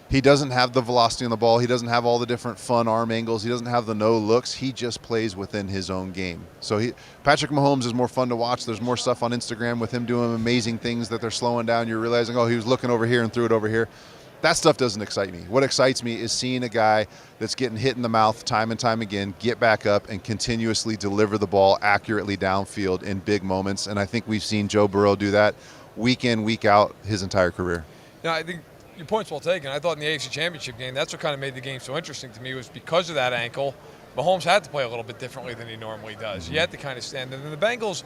He doesn't have the velocity on the ball. He doesn't have all the different fun arm angles. He doesn't have the no looks. He just plays within his own game. So Patrick Mahomes is more fun to watch. There's more stuff on Instagram with him doing amazing things that they're slowing down. You're realizing, he was looking over here and threw it over here. That stuff doesn't excite me. What excites me is seeing a guy that's getting hit in the mouth time and time again, get back up and continuously deliver the ball accurately downfield in big moments. And I think we've seen Joe Burrow do that week in, week out his entire career. Yeah, I think your point's well taken. I thought in the AFC Championship game, that's what kind of made the game so interesting to me was because of that ankle. Mahomes had to play a little bit differently than he normally does. He had to kind of stand. And then the Bengals,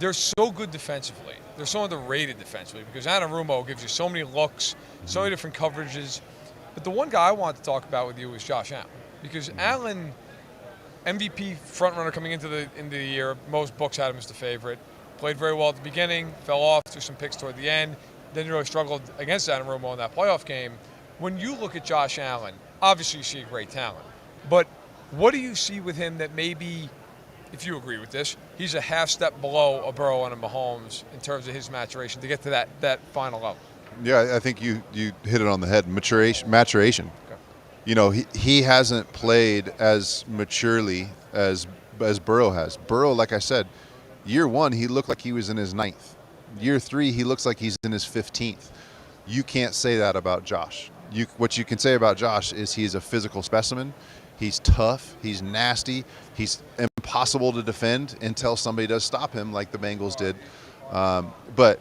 they're so good defensively. They're so underrated defensively because Anarumo gives you so many looks, so many different coverages. But the one guy I wanted to talk about with you is Josh Allen because Allen, MVP frontrunner coming into the year, most books had him as the favorite. Played very well at the beginning, fell off, threw some picks toward the end. Then really struggled against Anarumo in that playoff game. When you look at Josh Allen, obviously you see a great talent. But What do you see with him that maybe, if you agree with this, he's a half step below a Burrow and a Mahomes in terms of his maturation to get to that final level? Yeah, I think you hit it on the head. Maturation. Okay. You know, he hasn't played as maturely as Burrow has. Burrow, like I said, year 1 he looked like he was in his 9th. Year 3 he looks like he's in his 15th. You can't say that about Josh. What you can say about Josh is he's a physical specimen. He's tough. He's nasty. He's impossible to defend until somebody does stop him, like the Bengals did. But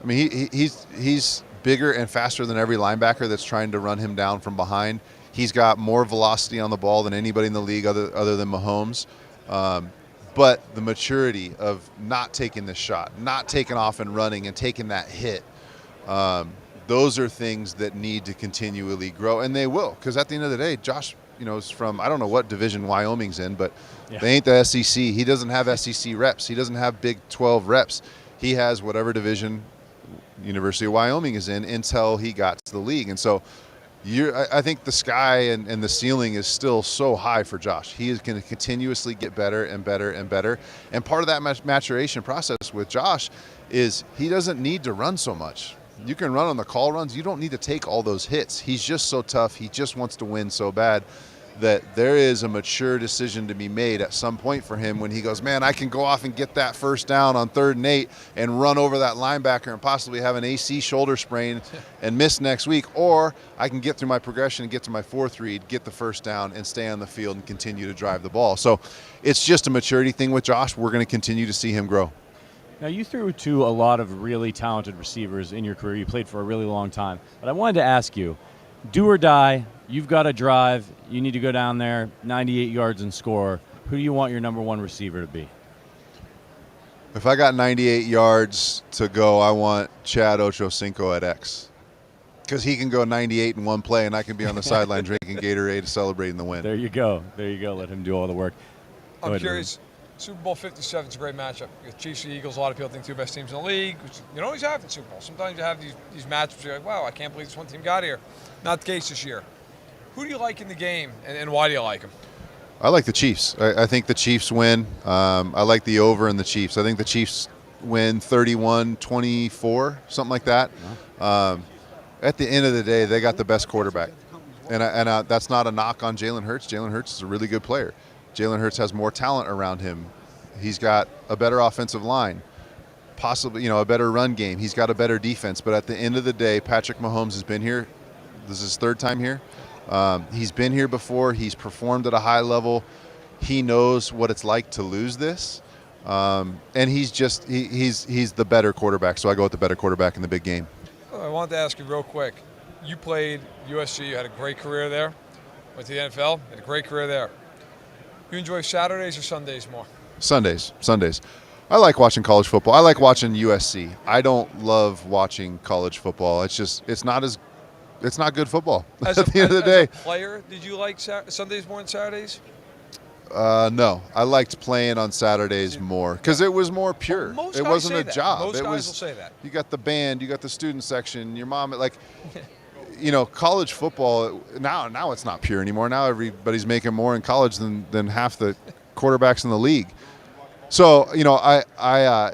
I mean, he's bigger and faster than every linebacker that's trying to run him down from behind. He's got more velocity on the ball than anybody in the league other than Mahomes. But the maturity of not taking the shot, not taking off and running and taking that hit, those are things that need to continually grow, and they will. Because at the end of the day, Josh, is from, I don't know what division Wyoming's in, but they ain't the SEC. He doesn't have SEC reps. He doesn't have Big 12 reps. He has whatever division University of Wyoming is in until he got to the league. And so I think the sky and the ceiling is still so high for Josh. He is going to continuously get better and better and better. And part of that maturation process with Josh is he doesn't need to run so much. You can run on the call runs. You don't need to take all those hits. He's just so tough. He just wants to win so bad that there is a mature decision to be made at some point for him when he goes, man, I can go off and get that first down on 3rd and 8 and run over that linebacker and possibly have an AC shoulder sprain and miss next week. Or I can get through my progression and get to my 4th read, get the first down, and stay on the field and continue to drive the ball. So it's just a maturity thing with Josh. We're going to continue to see him grow. Now, you threw to a lot of really talented receivers in your career. You played for a really long time. But I wanted to ask you, do or die, you've got to drive. You need to go down there, 98 yards and score. Who do you want your number 1 receiver to be? If I got 98 yards to go, I want Chad Ochocinco at X. Because he can go 98 in one play, and I can be on the sideline drinking Gatorade celebrating the win. There you go. There you go. Let him do all the work. I'm curious. Super Bowl 57 is a great matchup. You got Chiefs and Eagles. A lot of people think 2 best teams in the league. Which you don't always have in Super Bowl. Sometimes you have these matchups where you're like, wow, I can't believe this one team got here. Not the case this year. Who do you like in the game, and why do you like them? I like the Chiefs. I think the Chiefs win. I like the over in the Chiefs. I think the Chiefs win 31-24, something like that. At the end of the day, they got the best quarterback. And that's not a knock on Jalen Hurts. Jalen Hurts is a really good player. Jalen Hurts has more talent around him. He's got a better offensive line, possibly, a better run game. He's got a better defense. But at the end of the day, Patrick Mahomes has been here. This is his 3rd time here. He's been here before. He's performed at a high level. He knows what it's like to lose this. And he's the better quarterback. So I go with the better quarterback in the big game. I wanted to ask you real quick. You played USC. You had a great career there. Went to the NFL. Had a great career there. You enjoy Saturdays or Sundays more? Sundays. I like watching college football. I like watching USC. I don't love watching college football. It's not good football at the end of the day. As a player, did you like Sundays more than Saturdays? No, I liked playing on Saturdays more because it was more pure. Well, it wasn't a job. Most guys will say that. You got the band, you got the student section, your mom, college football, now it's not pure anymore. Now everybody's making more in college than half the quarterbacks in the league. So, the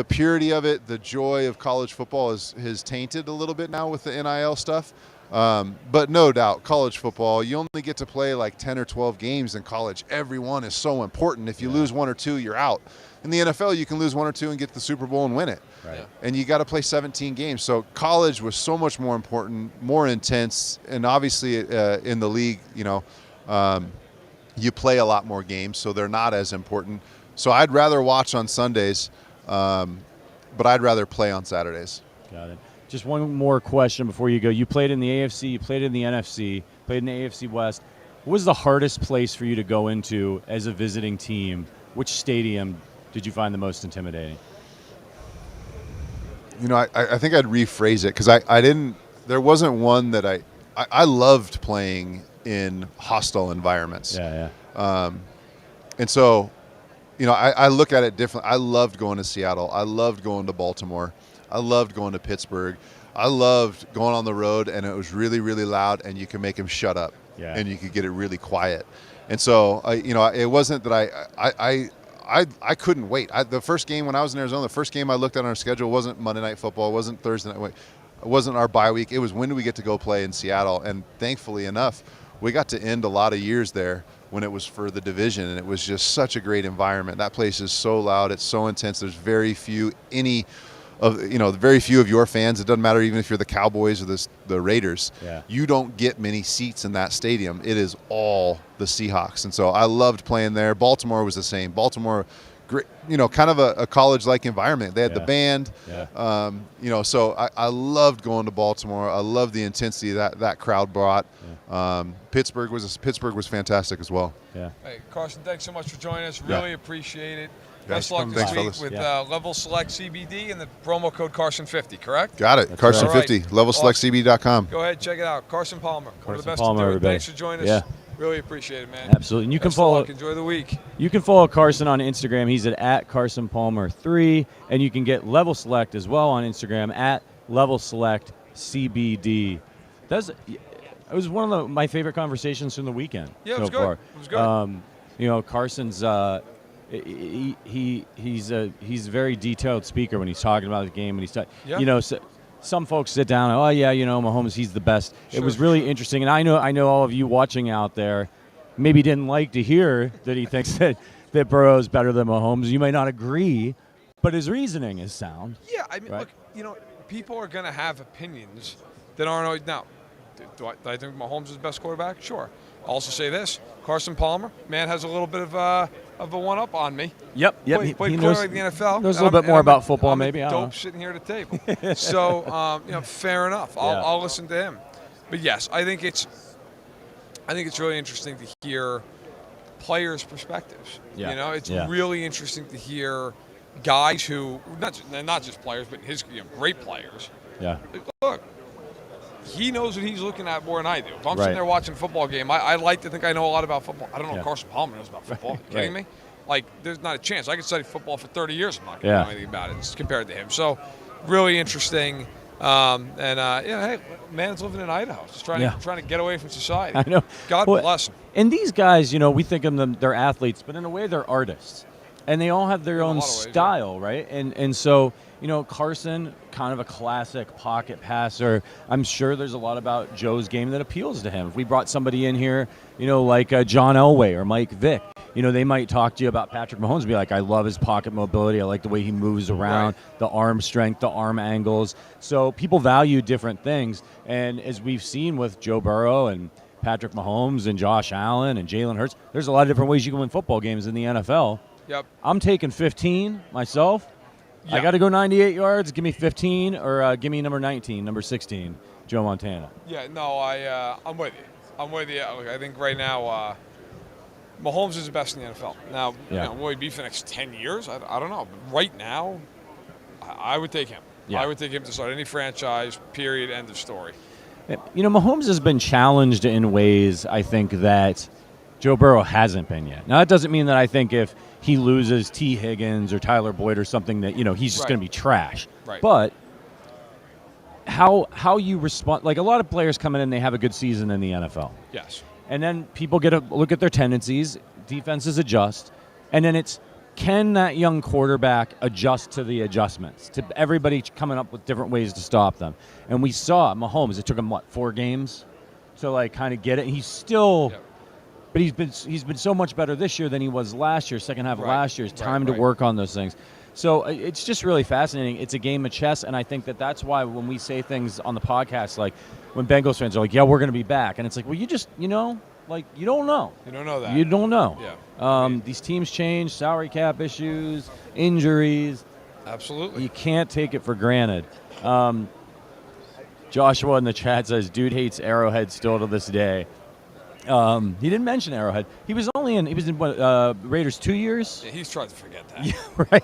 purity of it, the joy of college football has tainted a little bit now with the NIL stuff. But no doubt, college football, you only get to play like 10 or 12 games in college. Every one is so important. If you lose 1 or 2, you're out. In the NFL, you can lose 1 or 2 and get the Super Bowl and win it. Right. And you got to play 17 games. So college was so much more important, more intense, and obviously in the league, you play a lot more games, so they're not as important. So I'd rather watch on Sundays, but I'd rather play on Saturdays. Got it. Just one more question before you go. You played in the AFC, you played in the NFC, played in the AFC West. What was the hardest place for you to go into as a visiting team? Which stadium did you find the most intimidating? I think I'd rephrase it because there wasn't one that I loved playing in hostile environments. Yeah. And so, I look at it differently. I loved going to Seattle. I loved going to Baltimore. I loved going to Pittsburgh. I loved going on the road, and it was really, really loud, and you could make them shut up, and you could get it really quiet. And so, it wasn't that I couldn't wait. The first game when I was in Arizona, the first game I looked at on our schedule wasn't Monday Night Football, it wasn't Thursday night, it wasn't our bye week. It was when do we get to go play in Seattle? And thankfully enough, we got to end a lot of years there when it was for the division, and it was just such a great environment. That place is so loud, it's so intense. There's very few of your fans. It doesn't matter even if you're the Cowboys or the Raiders. Yeah. You don't get many seats in that stadium. It is all the Seahawks. And so I loved playing there. Baltimore was the same. Baltimore, great, kind of a college-like environment. They had the band. Yeah. So I loved going to Baltimore. I loved the intensity that crowd brought. Yeah. Pittsburgh was fantastic as well. Yeah. Hey, Carson, thanks so much for joining us. Really appreciate it. Guys, Best luck this thanks, week fellas. with Level Select CBD and the promo code Carson50, correct? Got it. That's Carson right. 50, levelselectcb.com. Go ahead, check it out. Carson Palmer, one of the Carson best Palmer, to do it. everybody. Thanks for joining us. Yeah. Really appreciate it, man. Absolutely. And you can Best of follow. luck. Enjoy the week. You can follow Carson on Instagram. He's at Carson Palmer 3, and you can get Level Select as well on Instagram at Level Select CBD. It was one of my favorite conversations from the weekend. Yeah, it so was good. far. It was good. Carson's he's a very detailed speaker when he's talking about the game, and some folks sit down and, Mahomes, he's the best. Sure, it was really interesting, and I know all of you watching out there maybe didn't like to hear that he thinks that Burrow's better than Mahomes. You may not agree, but his reasoning is sound. Yeah, I mean, right? look, people are going to have opinions that aren't always. Now, do I think Mahomes is the best quarterback? Sure. I'll also say this: Carson Palmer, man, has a little bit of a one-up on me. Yep. Played quarterback in the NFL. Knows a little bit more about football, maybe. I'm I don't know. dope sitting here at the table. So, fair enough. I'll listen to him. But yes, I think it's really interesting to hear players' perspectives. Yeah. It's really interesting to hear guys who not just players, but his great players. Yeah. Look, he knows what he's looking at more than I do. If I'm Right. sitting there watching a football game, I like to think I know a lot about football. I don't know Yeah. what Carson Palmer knows about football. Are you kidding me? Like, there's not a chance. I could study football for 30 years. I'm not going to know anything about it compared to him. So, really interesting. Hey, man's living in Idaho. Just trying to get away from society. I know. God bless him. And these guys, we think of them, they're athletes, but in a way they're artists. And they all have their own style, right? And so, Carson, kind of a classic pocket passer. I'm sure there's a lot about Joe's game that appeals to him. If we brought somebody in here, like John Elway or Mike Vick, they might talk to you about Patrick Mahomes and be like, I love his pocket mobility. I like the way he moves around, the arm strength, the arm angles. So people value different things. And as we've seen with Joe Burrow and Patrick Mahomes and Josh Allen and Jalen Hurts, there's a lot of different ways you can win football games in the NFL. Yep. I'm taking 15 myself. Yeah. I got to go 98 yards. Give me 15 or give me number 19, number 16, Joe Montana. Yeah, no, I'm with you. I think right now Mahomes is the best in the NFL. Now, will he be for the next 10 years? I don't know. But right now, I would take him. Yeah. I would take him to start any franchise, period, end of story. Mahomes has been challenged in ways, I think, that Joe Burrow hasn't been yet. Now, that doesn't mean that I think if he loses T. Higgins or Tyler Boyd or something that, he's just going to be trash. Right. But how you respond, like a lot of players come in and they have a good season in the NFL. Yes. And then people get a look at their tendencies, defenses adjust, and then it's, can that young quarterback adjust to the adjustments, to everybody coming up with different ways to stop them? And we saw Mahomes, it took him, 4 games to kind of get it. And he's still, but he's been so much better this year than he was last year, second half of last year. It's time to work on those things. So it's just really fascinating. It's a game of chess, and I think that's why when we say things on the podcast, like when Bengals fans are like, yeah, we're going to be back. And it's like, well, you just, you don't know. You don't know that. You don't know. Yeah. These teams change, salary cap issues, injuries. Absolutely. You can't take it for granted. Joshua in the chat says, dude hates Arrowhead still to this day. He didn't mention Arrowhead. He was in Raiders 2 years? Yeah, he's trying to forget that. Yeah, right.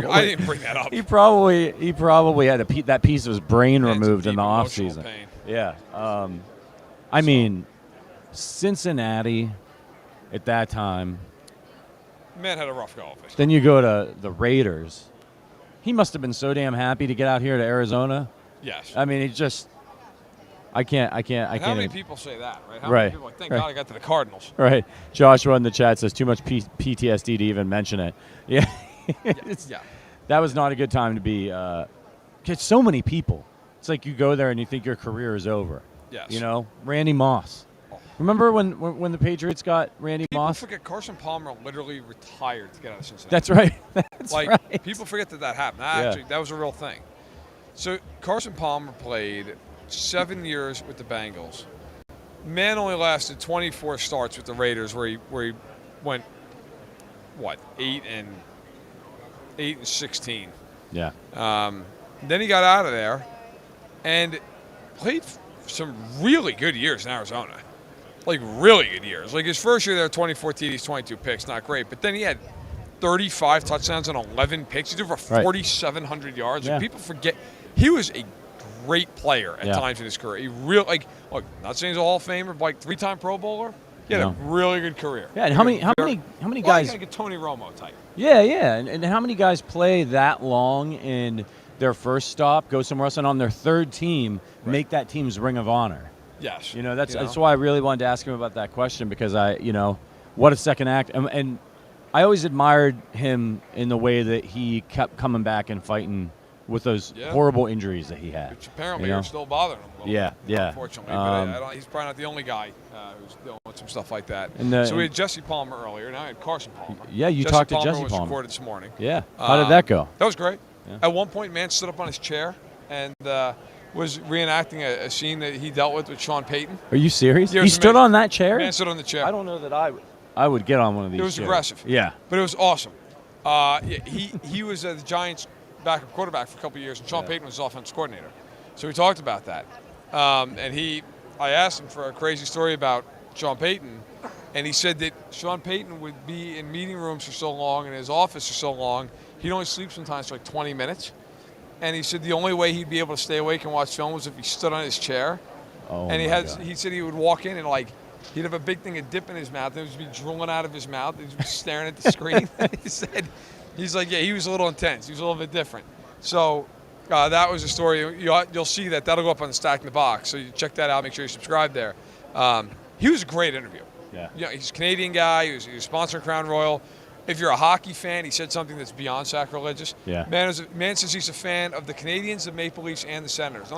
I didn't bring that up. He probably had that piece of his brain removed in the offseason. Yeah. I mean, Cincinnati at that time. Man had a rough go of it. Then you go to the Raiders. He must have been so damn happy to get out here to Arizona. Yes. I mean, I can't. How many Even. people say that, right? How Right. many people are like, thank God I got to the Cardinals. Right. Joshua in the chat says too much PTSD to even mention it. Yeah. Yeah. That was not a good time to be. It's so many people. It's like you go there and you think your career is over. Yes. You know, Randy Moss. Remember when the Patriots got Randy Moss? People forget Carson Palmer literally retired to get out of Cincinnati. That's right. That's like right. people forget that happened. Actually, that was a real thing. So Carson Palmer played 7 years with the Bengals. Man only lasted 24 starts with the Raiders, where he went 8 and 16. Yeah. Then he got out of there and played some really good years in Arizona. Like, really good years. Like, his first year there, 24 TDs, 22 picks, not great. But then he had 35 touchdowns and 11 picks. He did over 4,700 yards. Yeah. And people forget, he was a great player at times in his career. He really, like, look, not saying he's a Hall of Famer, but like 3-time Pro Bowler. He had a really good career. Yeah, and how many guys? Like a Tony Romo type. Yeah, and how many guys play that long in their first stop, go somewhere else, and on their third team make that team's Ring of Honor? Yes. You know, that's why I really wanted to ask him about that question, because what a second act. And I always admired him in the way that he kept coming back and fighting with those horrible injuries that he had. Which apparently are still bothering him a little bit, unfortunately. But he's probably not the only guy who's dealing with some stuff like that. So we had Jesse Palmer earlier. Now we had Carson Palmer. Yeah, you talked to Jesse Palmer. Was recorded this morning. Yeah. How did that go? That was great. Yeah. At one point, man stood up on his chair and was reenacting a scene that he dealt with Sean Payton. Are you serious? Yeah, he stood on that chair? Man stood on the chair. I don't know that I would get on one of these. It was chairs. aggressive. Yeah. But it was awesome. He was the Giants' backup quarterback for a couple of years, and Sean Payton was his offensive coordinator. So we talked about that. I asked him for a crazy story about Sean Payton, and he said that Sean Payton would be in meeting rooms for so long, in his office for so long, he'd only sleep sometimes for like 20 minutes. And he said the only way he'd be able to stay awake and watch film was if he stood on his chair. Oh, and he said he would walk in and he'd have a big thing of dip in his mouth, and it would be drooling out of his mouth. He'd be staring at the screen. He's like, he was a little intense. He was a little bit different. So that was a story. You'll see that. That'll go up on the Stack in the Box. So you check that out. Make sure you subscribe there. He was a great interview. Yeah. He's a Canadian guy. He was sponsoring Crown Royal. If you're a hockey fan, he said something that's beyond sacrilegious. Yeah. Man says he's a fan of the Canadians, the Maple Leafs, and the Senators.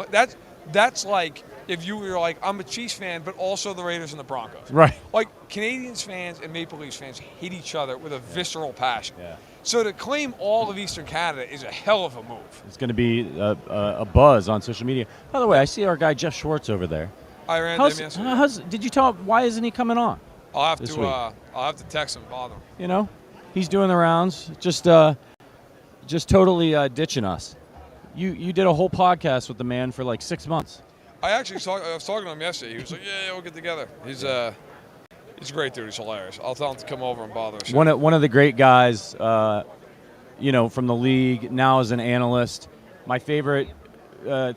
That's like if you were like, I'm a Chiefs fan, but also the Raiders and the Broncos. Right. Like, Canadians fans and Maple Leafs fans hate each other with a visceral passion. Yeah. So to claim all of Eastern Canada is a hell of a move. It's going to be a buzz on social media. By the way, I see our guy Jeff Schwartz over there. I ran into him yesterday. Did you tell him, why isn't he coming on? I'll have to text him, bother him. You know, he's doing the rounds, just totally ditching us. You did a whole podcast with the man for like 6 months. I was talking to him yesterday. He was like, "Yeah, we'll get together." He's a great dude. He's hilarious. I'll tell him to come over and bother us. One of the great guys, from the league. Now as an analyst, my favorite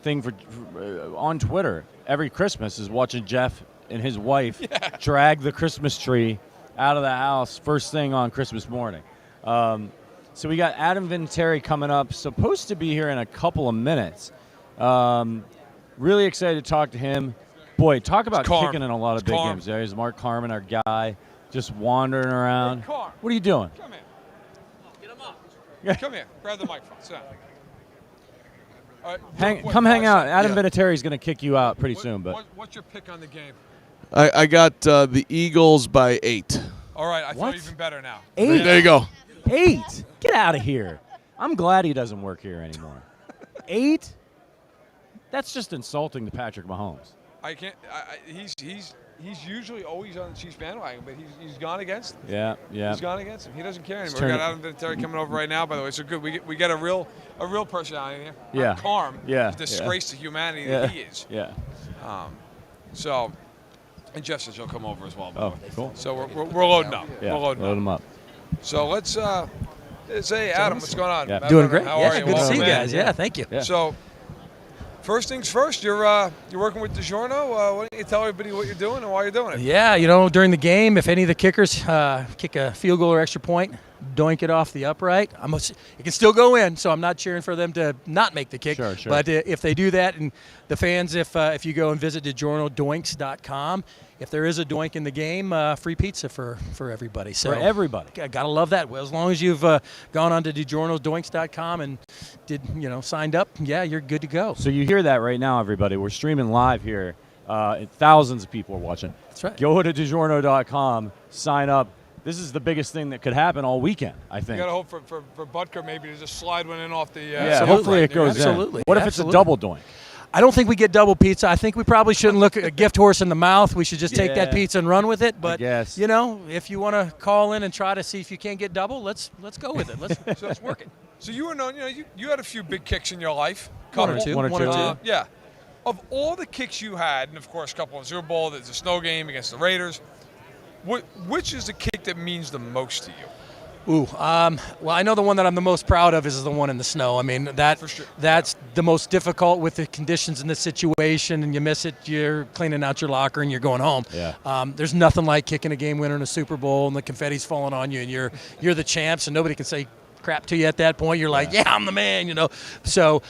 thing for on Twitter every Christmas is watching Jeff and his wife drag the Christmas tree out of the house first thing on Christmas morning. So we got Adam Vinatieri coming up, supposed to be here in a couple of minutes. Really excited to talk to him. Boy, talk about kicking in a lot of big games. There's Mark Carmen, our guy, just wandering around. Hey, Carm. What are you doing? Come here. Get him up. Come here. Grab the microphone. Sit down. All right, Come hang out. Adam Vinatieri's going to kick you out pretty soon. But what's your pick on the game? I got the Eagles by 8. All right, I feel even better now. 8? There you go. 8? Get out of here. I'm glad he doesn't work here anymore. 8? That's just insulting to Patrick Mahomes. I can't. He's usually always on the Chiefs bandwagon, but he's gone against him. Yeah. He's gone against him. He doesn't care anymore. We got Adam Vinatieri coming over right now, by the way. So good. We get a real personality here. Yeah. Carm. Yeah. Disgrace to humanity that he is. Yeah. And Jeff says he'll come over as well. Oh, cool. So we're loading up. Yeah. We're loading him up. So let's say, Adam, what's going on? Yeah. Matt Doing Verderame, great. How are you? Good to Welcome, see you man. guys. Yeah, thank you. Yeah. So, first things first, you're working with DiGiorno. Why don't you tell everybody what you're doing and why you're doing it? Yeah, during the game, if any of the kickers kick a field goal or extra point, doink it off the upright. It can still go in, so I'm not cheering for them to not make the kick. Sure. But if they do that, and the fans, if you go and visit DiGiornoDoinks.com, if there is a doink in the game, free pizza for everybody. So For everybody. Gotta love that. Well, as long as you've gone on to DiGiornoDoinks.com and signed up, yeah, you're good to go. So you hear that right now, everybody. We're streaming live here. Thousands of people are watching. That's right. Go to DiGiorno.com, sign up. This is the biggest thing that could happen all weekend, I think. You got to hope for Butker maybe to just slide one in off the. Yeah, hopefully it goes Absolutely. in. What if it's a double doink? I don't think we get double pizza. I think we probably shouldn't look at a gift horse in the mouth. We should just take that Yeah. pizza and run with it. But guess. if you want to call in and try to see if you can't get double, let's go with it. Let's work it. So you were known, you had a few big kicks in your life. One or Couple. two. One or two. Yeah. Of all the kicks you had, and of course, a couple in Super Bowl, there's a snow game against the Raiders. Which is the kick that means the most to you? Well, I know the one that I'm the most proud of is the one in the snow. I mean, For sure. that's the most difficult with the conditions in the situation, and you miss it, you're cleaning out your locker and you're going home. Yeah. There's nothing like kicking a game winner in a Super Bowl and the confetti's falling on you and you're the champs and nobody can say crap to you at that point. You're like, yeah, I'm the man, So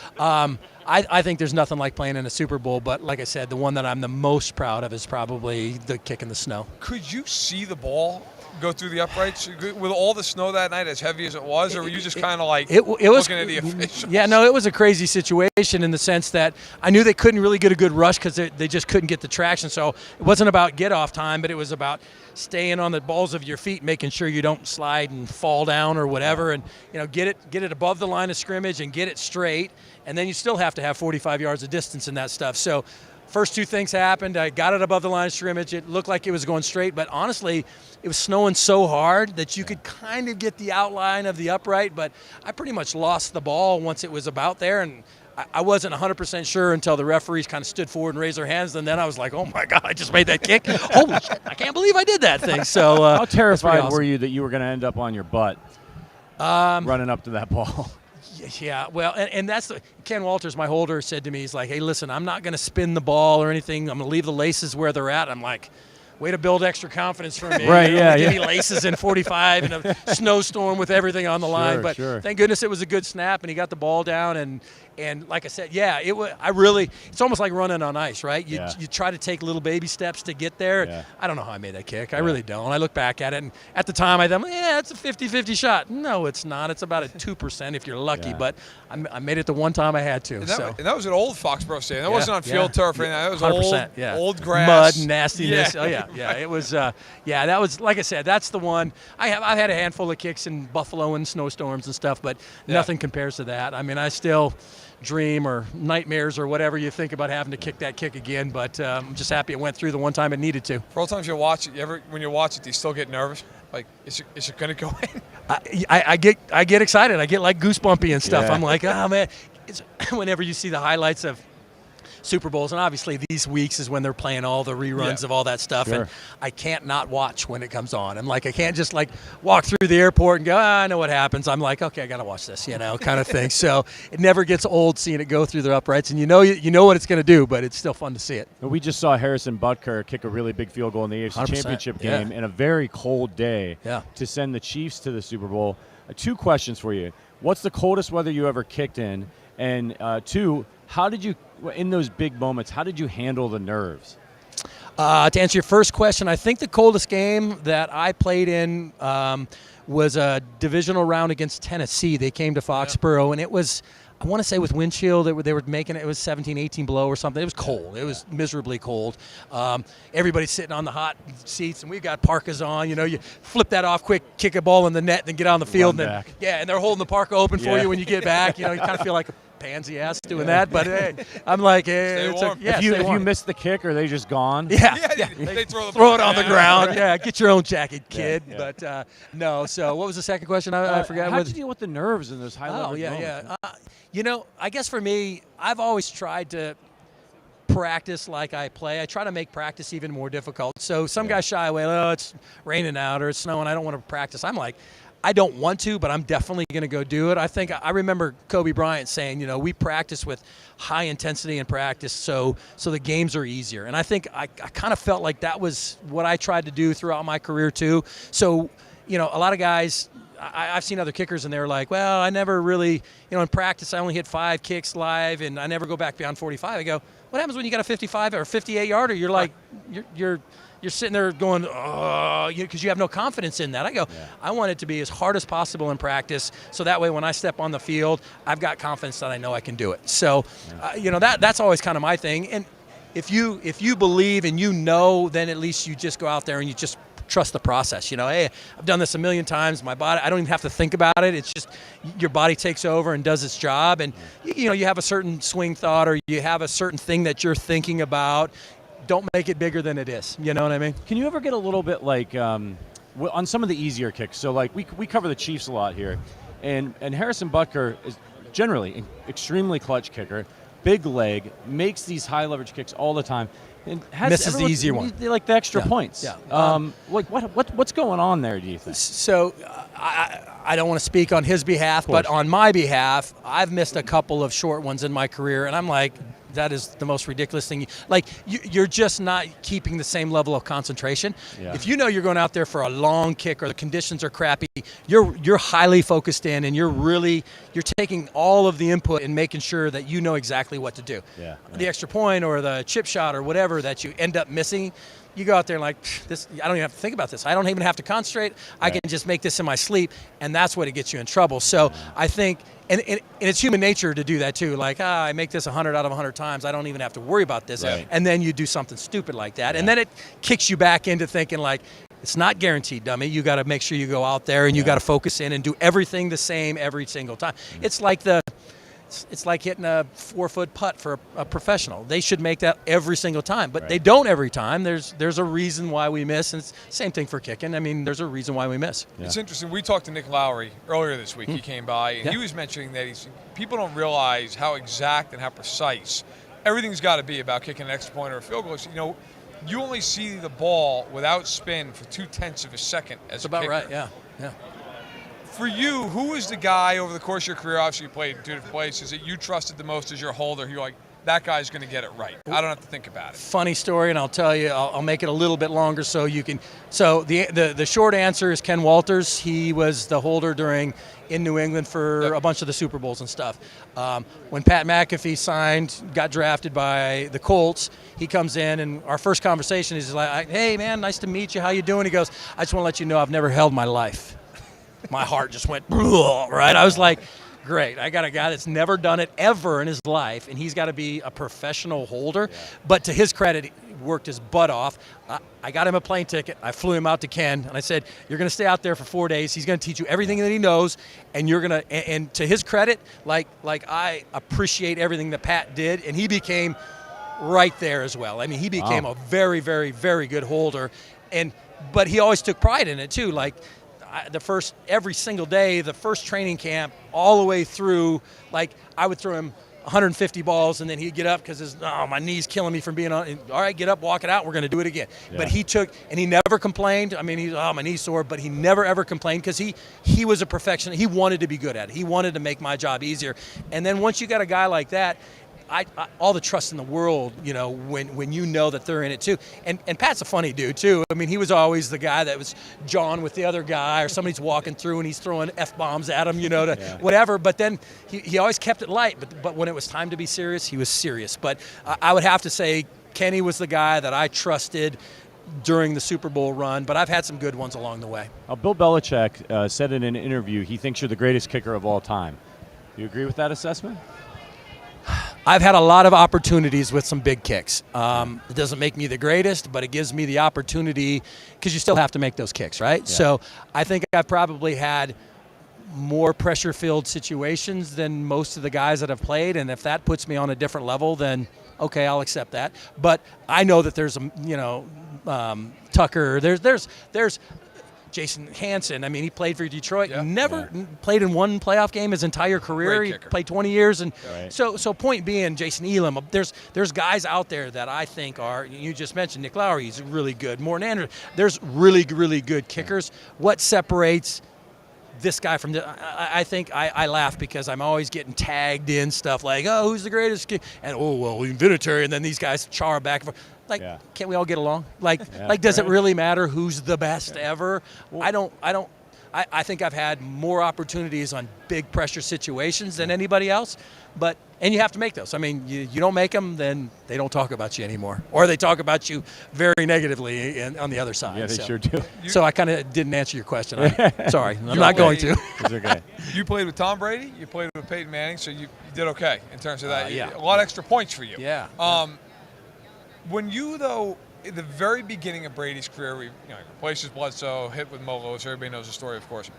I think there's nothing like playing in a Super Bowl, but like I said, the one that I'm the most proud of is probably the kick in the snow. Could you see the ball go through the uprights with all the snow that night, as heavy as it was, or were you just kind of like it was looking at the officials? Yeah, no, it was a crazy situation in the sense that I knew they couldn't really get a good rush because they just couldn't get the traction. So it wasn't about get off time, but it was about staying on the balls of your feet, making sure you don't slide and fall down or whatever, and get it above the line of scrimmage and get it straight. And then you still have to have 45 yards of distance in that stuff. So first two things happened. I got it above the line of scrimmage. It looked like it was going straight, but honestly, it was snowing so hard that you could kind of get the outline of the upright, but I pretty much lost the ball once it was about there, and I wasn't 100% sure until the referees kind of stood forward and raised their hands, and then I was like, oh, my God, I just made that kick. Holy shit, I can't believe I did that thing. So How terrified awesome. were you that you were going to end up on your butt running up to that ball? Yeah, well, and that's Ken Walters, my holder, said to me, he's like, hey, listen, I'm not going to spin the ball or anything. I'm going to leave the laces where they're at. I'm like, way to build extra confidence for me. Right, yeah. Give me laces in 45 in a snowstorm with everything on the line. But thank goodness it was a good snap, and he got the ball down. And like I said, yeah, it was. It's almost like running on ice, right? You try to take little baby steps to get there. Yeah. I don't know how I made that kick. I really don't. I look back at it, and at the time I thought, yeah, it's a 50-50 shot. No, it's not. It's about a 2% if you're lucky. Yeah. But I made it the one time I had to. And so. that was an old Foxborough Stadium. That wasn't on field turf or anything. That was 100%, old grass. Mud and nastiness. Yeah. Oh, yeah. It was, that was, like I said, that's the one. I've had a handful of kicks in Buffalo and snowstorms and stuff, but nothing compares to that. I mean, I still dream or nightmares or whatever you think about having to kick that kick again, but I'm just happy it went through the one time it needed to. For all times you watch it, when you watch it, do you still get nervous? Like, is it going to go in? I get excited. I get like goosebumpy and stuff. Yeah. I'm like, oh, man. It's, whenever you see the highlights of Super Bowls, and obviously these weeks is when they're playing all the reruns of all that stuff, and I can't not watch when it comes on. I'm like, I can't just like walk through the airport and go, I know what happens. I'm like, okay, I got to watch this, kind of thing. So it never gets old seeing it go through the uprights, and you know what it's going to do, but it's still fun to see it. We just saw Harrison Butker kick a really big field goal in the AFC 100%, Championship game in a very cold day Yeah. to send the Chiefs to the Super Bowl. Two questions for you. What's the coldest weather you ever kicked in? And two, how did you, in those big moments, how did you handle the nerves? To answer your first question, I think the coldest game that I played in was a divisional round against Tennessee. They came to Foxborough, and it was, I want to say with wind chill, they were making it was 17, 18 below or something. It was cold. It was miserably cold. Everybody's sitting on the hot seats, and we've got parkas on. You flip that off quick, kick a ball in the net, then get on the field. Run and back. then, and they're holding the parka open for you when you get back. You kind of feel like a pansy ass doing that, but hey, I'm like, hey, Stay warm. If you miss the kick, are they just gone? Yeah. They throw it on the ground. Yeah, get your own jacket, kid. Yeah. But no. So what was the second question? I forgot. How did you deal with the nerves in those high leverage moments? I guess for me, I've always tried to practice like I play. I try to make practice even more difficult. So some guys shy away. Oh, it's raining out or it's snowing. I don't want to practice. I'm like, I don't want to, but I'm definitely going to go do it. I remember Kobe Bryant saying, we practice with high intensity in practice, so the games are easier. And I think I kind of felt like that was what I tried to do throughout my career too. So, a lot of guys I've seen other kickers, and they're like, well, I never really, in practice, I only hit 5 kicks live, and I never go back beyond 45. I go, what happens when you got a 55 or 58 yarder? You're like, you're sitting there going, oh, because you have no confidence in that. I go, I want it to be as hard as possible in practice, so that way when I step on the field, I've got confidence that I know I can do it. So, that's always kind of my thing. And if you believe and then at least you just go out there and you just trust the process. Hey, I've done this a million times. My body, I don't even have to think about it. It's just your body takes over and does its job. And, you have a certain swing thought, or you have a certain thing that you're thinking about. Don't make it bigger than it is. You know what I mean? Can you ever get a little bit like on some of the easier kicks? So like we cover the Chiefs a lot here, and Harrison Butker is generally an extremely clutch kicker, big leg, makes these high leverage kicks all the time. And misses the easier one. They like the extra points. Yeah. What's going on there, do you think? So I don't want to speak on his behalf, but on my behalf, I've missed a couple of short ones in my career, and I'm like, that is the most ridiculous thing. Like, you're just not keeping the same level of concentration. Yeah. If you're going out there for a long kick or the conditions are crappy, you're highly focused in, and you're taking all of the input and making sure that you know exactly what to do. Yeah. The extra point or the chip shot or whatever that you end up missing, you go out there and like, this, I don't even have to think about this. I don't even have to concentrate. I can just make this in my sleep, and that's what it gets you in trouble. So I think, and it's human nature to do that too. Like, I make this 100 out of 100 times. I don't even have to worry about this. Right. And then you do something stupid like that. And then it kicks you back into thinking like, it's not guaranteed, dummy. You got to make sure you go out there and you got to focus in and do everything the same every single time. It's like it's like hitting a 4-foot putt for a professional. They should make that every single time, but they don't every time. There's a reason why we miss, and it's the same thing for kicking. I mean, there's a reason why we miss. Yeah. It's interesting. We talked to Nick Lowry earlier this week. He came by, and he was mentioning that people don't realize how exact and how precise everything's got to be about kicking an extra point or a field goal. You only see the ball without spin for 0.2 of a second as a kicker. That's about right, yeah. For you, who was the guy over the course of your career, obviously you played in 2 different places, that you trusted the most as your holder? You're like, that guy's going to get it right. I don't have to think about it. Funny story, and I'll tell you, I'll make it a little bit longer so you can. So the short answer is Ken Walters. He was the holder in New England for a bunch of the Super Bowls and stuff. When Pat McAfee got drafted by the Colts, he comes in, and our first conversation is like, hey, man, nice to meet you. How you doing? He goes, I just want to let you know I've never held my life. My heart just went, right? I was like, great. I got a guy that's never done it ever in his life, and he's got to be a professional holder. Yeah. But to his credit, he worked his butt off. I got him a plane ticket. I flew him out to Ken, and I said, you're going to stay out there for 4 days. He's going to teach you everything that he knows, and you're going to – and to his credit, like I appreciate everything that Pat did, and he became right there as well. I mean, he became a very, very, very good holder, but he always took pride in it too. Like – every single day, the first training camp, all the way through, like I would throw him 150 balls, and then he'd get up because my knee's killing me from being on. All right, get up, walk it out. We're going to do it again. Yeah. But he never complained. I mean, my knee's sore, but he never ever complained because he was a perfectionist. He wanted to be good at it. He wanted to make my job easier. And then once you got a guy like that, I all the trust in the world, when you know that they're in it too. And Pat's a funny dude too. I mean, he was always the guy that was jawing with the other guy, or somebody's walking through and he's throwing F-bombs at him, whatever. But then he always kept it light. But when it was time to be serious, he was serious. But I would have to say Kenny was the guy that I trusted during the Super Bowl run, but I've had some good ones along the way. Bill Belichick said in an interview he thinks you're the greatest kicker of all time. Do you agree with that assessment? I've had a lot of opportunities with some big kicks. It doesn't make me the greatest, but it gives me the opportunity because you still have to make those kicks, right? Yeah. So I think I've probably had more pressure-filled situations than most of the guys that have played, and if that puts me on a different level, then okay, I'll accept that. But I know that there's Tucker, there's Jason Hansen. I mean, he played for Detroit. Never played in one playoff game his entire career. He played 20 years, and so point being, Jason Elam. There's guys out there that I think are. You just mentioned Nick Lowry. He's really good. Morton Anderson. There's really, really good kickers. What separates this guy from I think I laugh because I'm always getting tagged in stuff like, oh, who's the greatest kicker? And Vinatieri, and then these guys char back and forth. Like, can't we all get along? Like, does it really matter who's the best ever? Well, I I think I've had more opportunities on big pressure situations than anybody else. And you have to make those. I mean, you don't make them, then they don't talk about you anymore. Or they talk about you very negatively on the other side. Yeah, they sure do. So I kind of didn't answer your question. Sorry, I'm not going to. It's okay. You played with Tom Brady. You played with Peyton Manning, so you did okay in terms of that. Yeah. A lot of extra points for you. Yeah. When you, though, at the very beginning of Brady's career, he replaces Bledsoe, hit with Mo Lewis. Everybody knows the story, of course.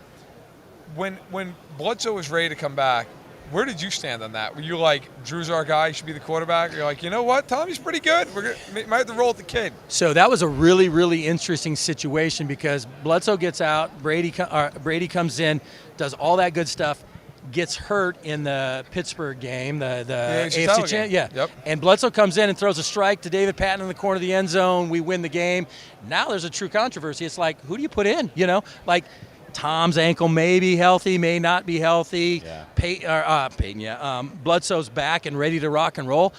When Bledsoe was ready to come back, where did you stand on that? Were you like, Drew's our guy, he should be the quarterback? Or you're like, you know what, Tommy's pretty good. We might have to roll with the kid. So that was a really, really interesting situation because Bledsoe gets out, Brady comes in, does all that good stuff, gets hurt in the Pittsburgh game, the AFC champ. Yeah. Yep. And Bledsoe comes in and throws a strike to David Patton in the corner of the end zone. We win the game. Now there's a true controversy. It's like, who do you put in? Like Tom's ankle may be healthy, may not be healthy. Yeah. Peyton, Bledsoe's back and ready to rock and roll.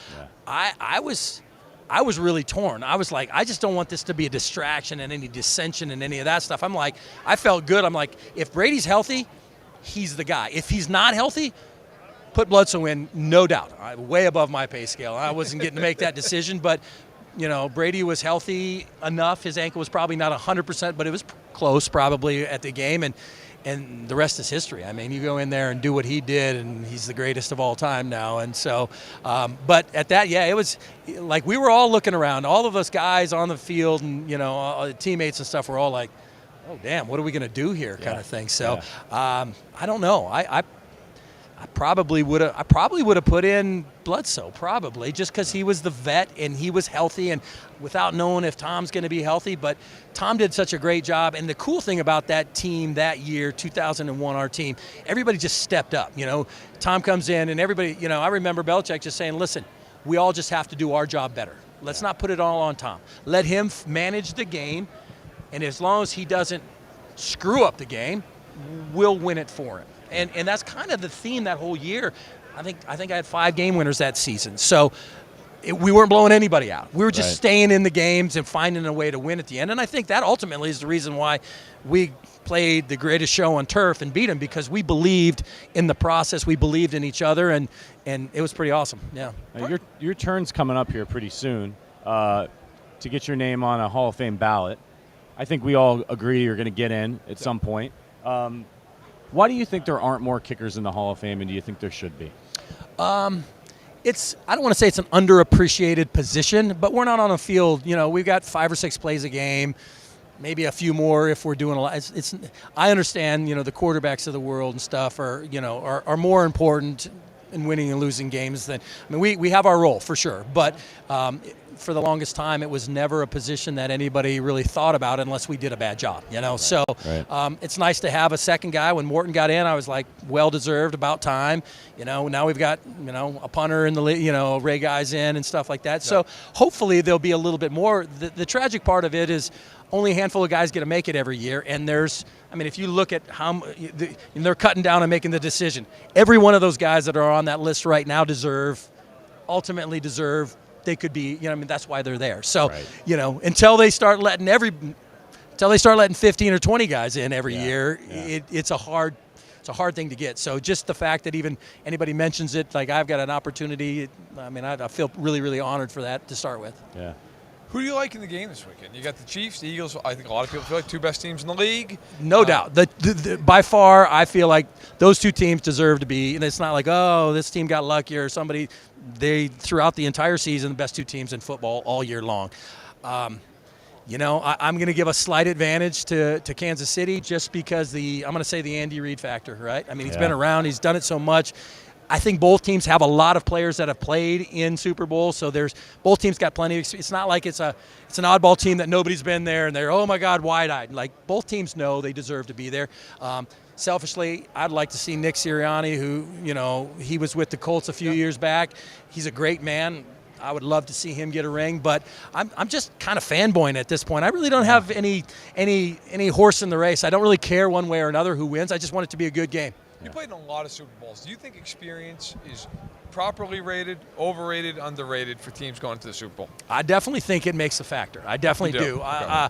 Yeah. I was really torn. I was like, I just don't want this to be a distraction and any dissension and any of that stuff. I'm like, I felt good. I'm like, if Brady's healthy, he's the guy. If he's not healthy, put Bledsoe in, no doubt. Way above my pay scale. I wasn't getting to make that decision, but Brady was healthy enough. His ankle was probably not 100%, but it was close probably at the game, and the rest is history. I mean, you go in there and do what he did, and he's the greatest of all time now. And so, but at that, yeah, it was like we were all looking around. All of us guys on the field and, teammates and stuff were all like, oh, damn, what are we going to do here kind of thing. So I don't know. I probably would have put in Bledsoe, probably, just because he was the vet and he was healthy and without knowing if Tom's going to be healthy. But Tom did such a great job. And the cool thing about that team that year, 2001, our team, everybody just stepped up. Tom comes in and everybody, I remember Belichick just saying, listen, we all just have to do our job better. Let's not put it all on Tom. Let him manage the game. And as long as he doesn't screw up the game, we'll win it for him. And that's kind of the theme that whole year. I think I had 5 game winners that season. So we weren't blowing anybody out. We were just staying in the games and finding a way to win at the end. And I think that ultimately is the reason why we played the greatest show on turf and beat them, because we believed in the process. We believed in each other, and it was pretty awesome. Yeah. Your turn's coming up here pretty soon to get your name on a Hall of Fame ballot. I think we all agree you're going to get in at some point. Why do you think there aren't more kickers in the Hall of Fame, and do you think there should be? I don't want to say it's an underappreciated position, but we're not on a field. We've got 5 or 6 plays a game, maybe a few more if we're doing a lot. I understand, the quarterbacks of the world and stuff are more important in winning and losing games than. I mean, we have our role for sure, but for the longest time, it was never a position that anybody really thought about unless we did a bad job, So it's nice to have a second guy. When Morton got in, I was like, well-deserved, about time. Now we've got, a punter in the, Ray Guy's in and stuff like that. So hopefully there'll be a little bit more. The tragic part of it is only a handful of guys get to make it every year. And if you look at how they're cutting down and making the decision, every one of those guys that are on that list right now ultimately deserve. They could be, that's why they're there. So, until they start letting 15 or 20 guys in every year, it's a hard thing to get. So just the fact that even anybody mentions it, like I've got an opportunity, I feel really, really honored for that to start with. Yeah. Who do you like in the game this weekend? You got the Chiefs, the Eagles. I think a lot of people feel like 2 best teams in the league. No doubt. By far, I feel like those 2 teams deserve to be. And it's not like, oh, this team got lucky or somebody. They, throughout the entire season, the best 2 teams in football all year long. I'm going to give a slight advantage to Kansas City just because I'm going to say the Andy Reid factor, right? He's been around. He's done it so much. I think both teams have a lot of players that have played in Super Bowl, so both teams got plenty of experience. It's not like it's an oddball team that nobody's been there and they're, oh my God, wide-eyed. Like, both teams know they deserve to be there. Selfishly, I'd like to see Nick Sirianni, who, he was with the Colts a few years back. He's a great man. I would love to see him get a ring, but I'm just kind of fanboying at this point. I really don't have any horse in the race. I don't really care one way or another who wins. I just want it to be a good game. You played in a lot of Super Bowls. Do you think experience is properly rated, overrated, underrated for teams going to the Super Bowl? I definitely think it makes a factor. I definitely do. Okay.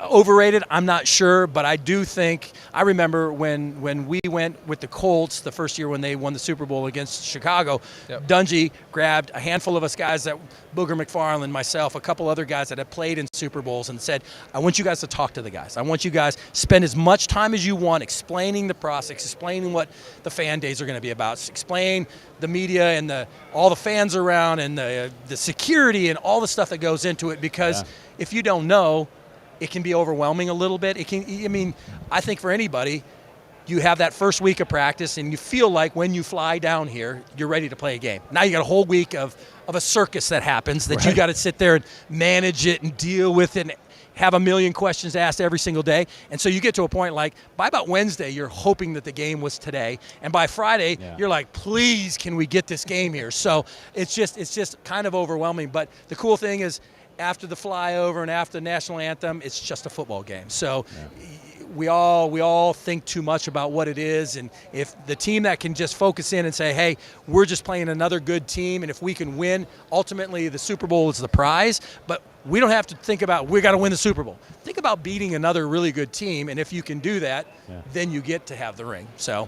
Overrated, I'm not sure, but I do think – I remember when we went with the Colts the first year when they won the Super Bowl against Chicago, Dungy grabbed a handful of us guys, that Booger McFarland, myself, a couple other guys that had played in Super Bowls, and said, I want you guys to talk to the guys. I want you guys spend as much time as you want explaining the process, explaining what the fan days are going to be about, explain the media and all the fans around and the security and all the stuff that goes into it, because if you don't know, it can be overwhelming a little bit. I think for anybody, you have that first week of practice and you feel like when you fly down here, you're ready to play a game. Now you got a whole week of a circus that happens that you got to sit there and manage it and deal with it and have a million questions asked every single day. And so you get to a point like by about Wednesday, you're hoping that the game was today. And by Friday, you're like, please, can we get this game here? So it's just kind of overwhelming. But the cool thing is after the flyover and after the national anthem, it's just a football game. So we all think too much about what it is. And if the team that can just focus in and say, hey, we're just playing another good team, and if we can win, ultimately the Super Bowl is the prize. But we don't have to think about we got to win the Super Bowl. Think about beating another really good team, and if you can do that, then you get to have the ring. So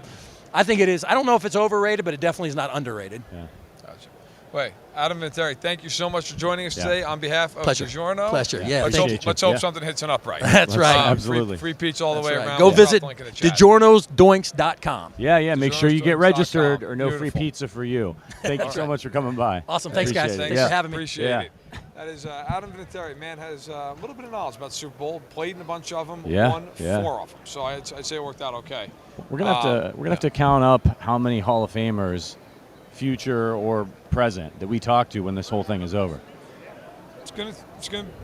I think it is. I don't know if it's overrated, but it definitely is not underrated. Yeah. Gotcha. Wait, Adam Vinatieri, thank you so much for joining us today on behalf of DiGiorno. Pleasure. Yeah. Let's hope something hits an upright. That's right. Absolutely. Free pizza all the way around. Go visit DiGiornosDoinks.com. Yeah. Make sure you get registered or no free pizza for you. Thank you so much for coming by. Awesome. Thanks, guys. Appreciate it. Thanks for having me. Appreciate it. That is Adam Vinatieri. Man has a little bit of knowledge about the Super Bowl. Played in a bunch of them. Won 4 of them. So I'd say it worked out okay. We're gonna have to count up how many Hall of Famers, future or present, that we talk to when this whole thing is over. It's gonna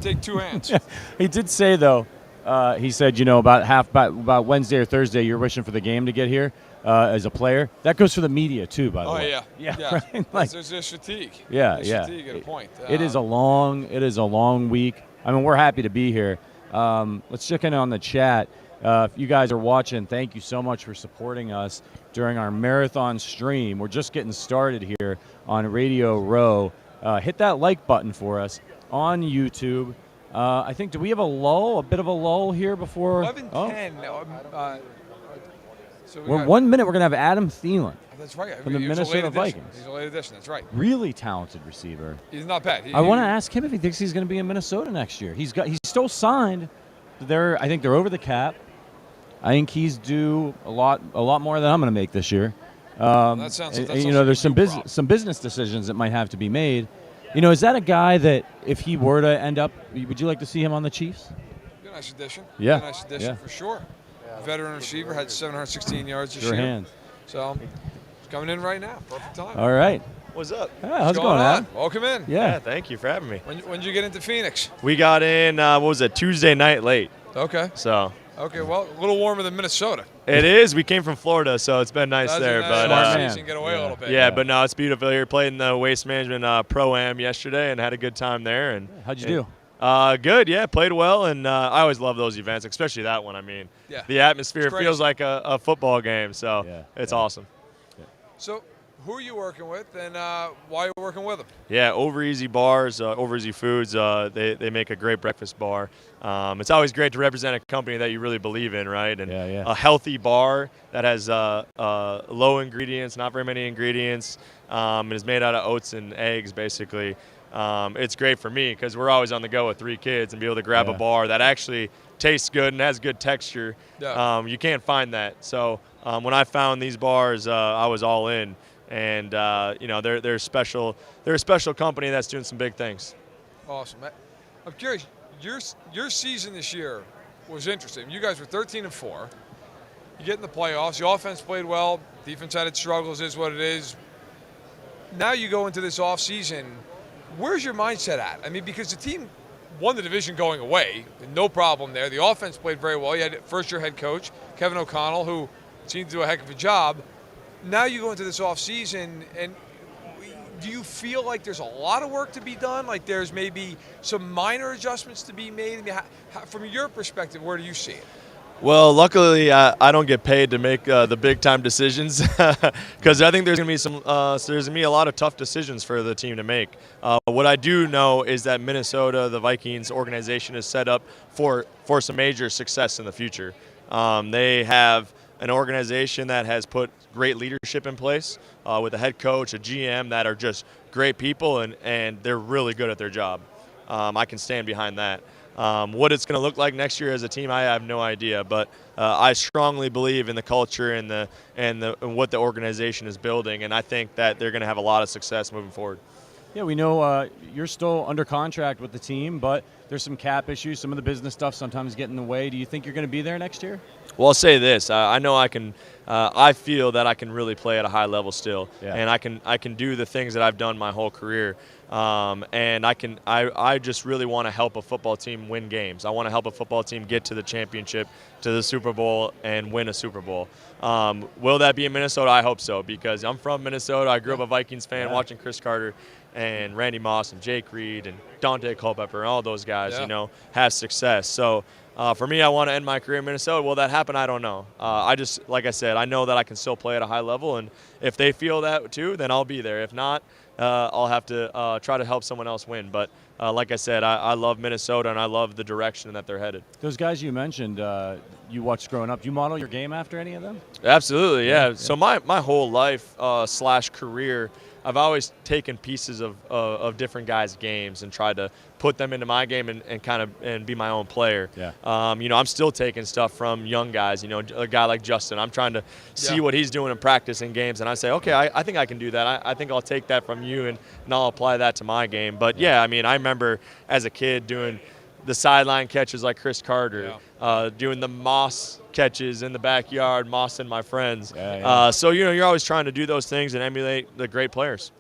take 2 hands. He did say though. He said, about Wednesday or Thursday, you're wishing for the game to get here as a player. That goes for the media too, by the way. Yeah. Right? There's fatigue. Fatigue at a point. It is a long week. I mean, we're happy to be here. Let's check in on the chat. If you guys are watching, thank you so much for supporting us during our marathon stream. We're just getting started here on Radio Row. Hit that like button for us on YouTube. I think, do we have a bit of a lull here before? 11:10. So we're 1 minute. We're going to have Adam Thielen. That's right. From the Minnesota Vikings. He's a late addition. That's right. Really talented receiver. He's not bad. I want to ask him if he thinks he's going to be in Minnesota next year. He's still signed. I think they're over the cap. I think he's due a lot more than I'm going to make this year. That sounds there's some business decisions that might have to be made. Is that a guy that if he were to end up, would you like to see him on the Chiefs? Be a nice addition. Yeah. Be a nice addition for sure. Veteran receiver, had 716 yards this year. Hands. So he's coming in right now. Perfect time. All right. What's up? How's it going, Adam? Welcome in. Yeah, thank you for having me. When did you get into Phoenix? We got in, Tuesday night late. Okay. Okay, well, a little warmer than Minnesota. It is. We came from Florida, so it's been nice there. But get away a little bit. Yeah, but no, it's beautiful here. Played in the Waste Management Pro-Am yesterday and had a good time there. And how'd you do? Good, yeah. Played well, and I always love those events, especially that one. I mean, the atmosphere feels like a football game, so it's awesome. Yeah. So who are you working with, and why are you working with them? Yeah, Over Easy Bars, Over Easy Foods, they make a great breakfast bar. It's always great to represent a company that you really believe in, right? And a healthy bar that has low ingredients, not very many ingredients, and is made out of oats and eggs, basically. It's great for me because we're always on the go with 3 kids and be able to grab a bar that actually tastes good and has good texture. You can't find that. So when I found these bars, I was all in. And they're special. They're a special company that's doing some big things. Awesome. I'm curious. Your season this year was interesting. You guys were 13-4. You get in the playoffs. The offense played well. Defense had its struggles. Is what it is. Now you go into this off season. Where's your mindset at? I mean, because the team won the division going away, no problem there. The offense played very well. You had first-year head coach Kevin O'Connell, who seemed to do a heck of a job. Now you go into this offseason, and do you feel like there's a lot of work to be done? Like there's maybe some minor adjustments to be made? I mean, from your perspective, where do you see it? Well, luckily, I don't get paid to make the big time decisions because I think there's gonna be a lot of tough decisions for the team to make. What I do know is that Minnesota, the Vikings organization, is set up for some major success in the future. They have an organization that has put great leadership in place with a head coach, a GM that are just great people, and they're really good at their job. I can stand behind that. What it's going to look like next year as a team, I have no idea. But I strongly believe in the culture and what the organization is building, and I think that they're going to have a lot of success moving forward. Yeah, we know you're still under contract with the team, but there's some cap issues. Some of the business stuff sometimes get in the way. Do you think you're going to be there next year? Well, I'll say this: I know I can. I feel that I can really play at a high level still, and I can do the things that I've done my whole career. And I just really want to help a football team win games. I want to help a football team get to the championship, to the Super Bowl, and win a Super Bowl. Will that be in Minnesota? I hope so, because I'm from Minnesota. I grew up a Vikings fan, watching Chris Carter and Randy Moss and Jake Reed and Dante Culpepper and all those guys, have success. So for me, I want to end my career in Minnesota. Will that happen? I don't know. Like I said, I know that I can still play at a high level, and if they feel that too, then I'll be there. If not, I'll have to try to help someone else win. But like I said, I love Minnesota, and I love the direction that they're headed. Those guys you mentioned, you watched growing up, do you model your game after any of them? Absolutely, yeah. So my whole life / career, I've always taken pieces of different guys' games and tried to put them into my game and be my own player. Yeah. I'm still taking stuff from young guys. A guy like Justin. I'm trying to see what he's doing in practice in games, and I say, okay, I think I can do that. I think I'll take that from you and I'll apply that to my game. But I remember as a kid doing the sideline catches like Chris Carter, doing the Moss catches in the backyard, Moss and my friends. So you're always trying to do those things and emulate the great players.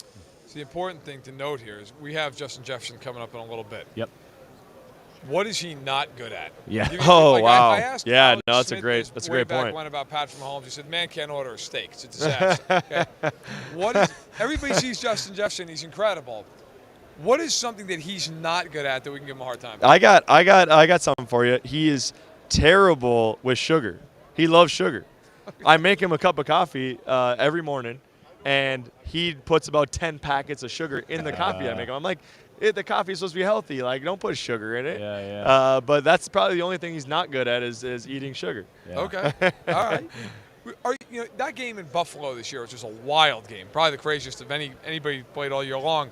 So the important thing to note here is we have Justin Jefferson coming up in a little bit. Yep. What is he not good at? Yeah. Wow. I asked That's Smith a great point. When about Patrick Mahomes, he said, "Man can't order a steak. It's a disaster." Okay? Everybody sees Justin Jefferson. He's incredible. What is something that he's not good at that we can give him a hard time? I got something for you. He is terrible with sugar. He loves sugar. I make him a cup of coffee every morning, and he puts about 10 packets of sugar in the coffee I make him. I'm like, the coffee is supposed to be healthy. Like, don't put sugar in it. But that's probably the only thing he's not good at is eating sugar. Yeah. Okay. All right. That game in Buffalo this year was just a wild game, probably the craziest of anybody played all year long.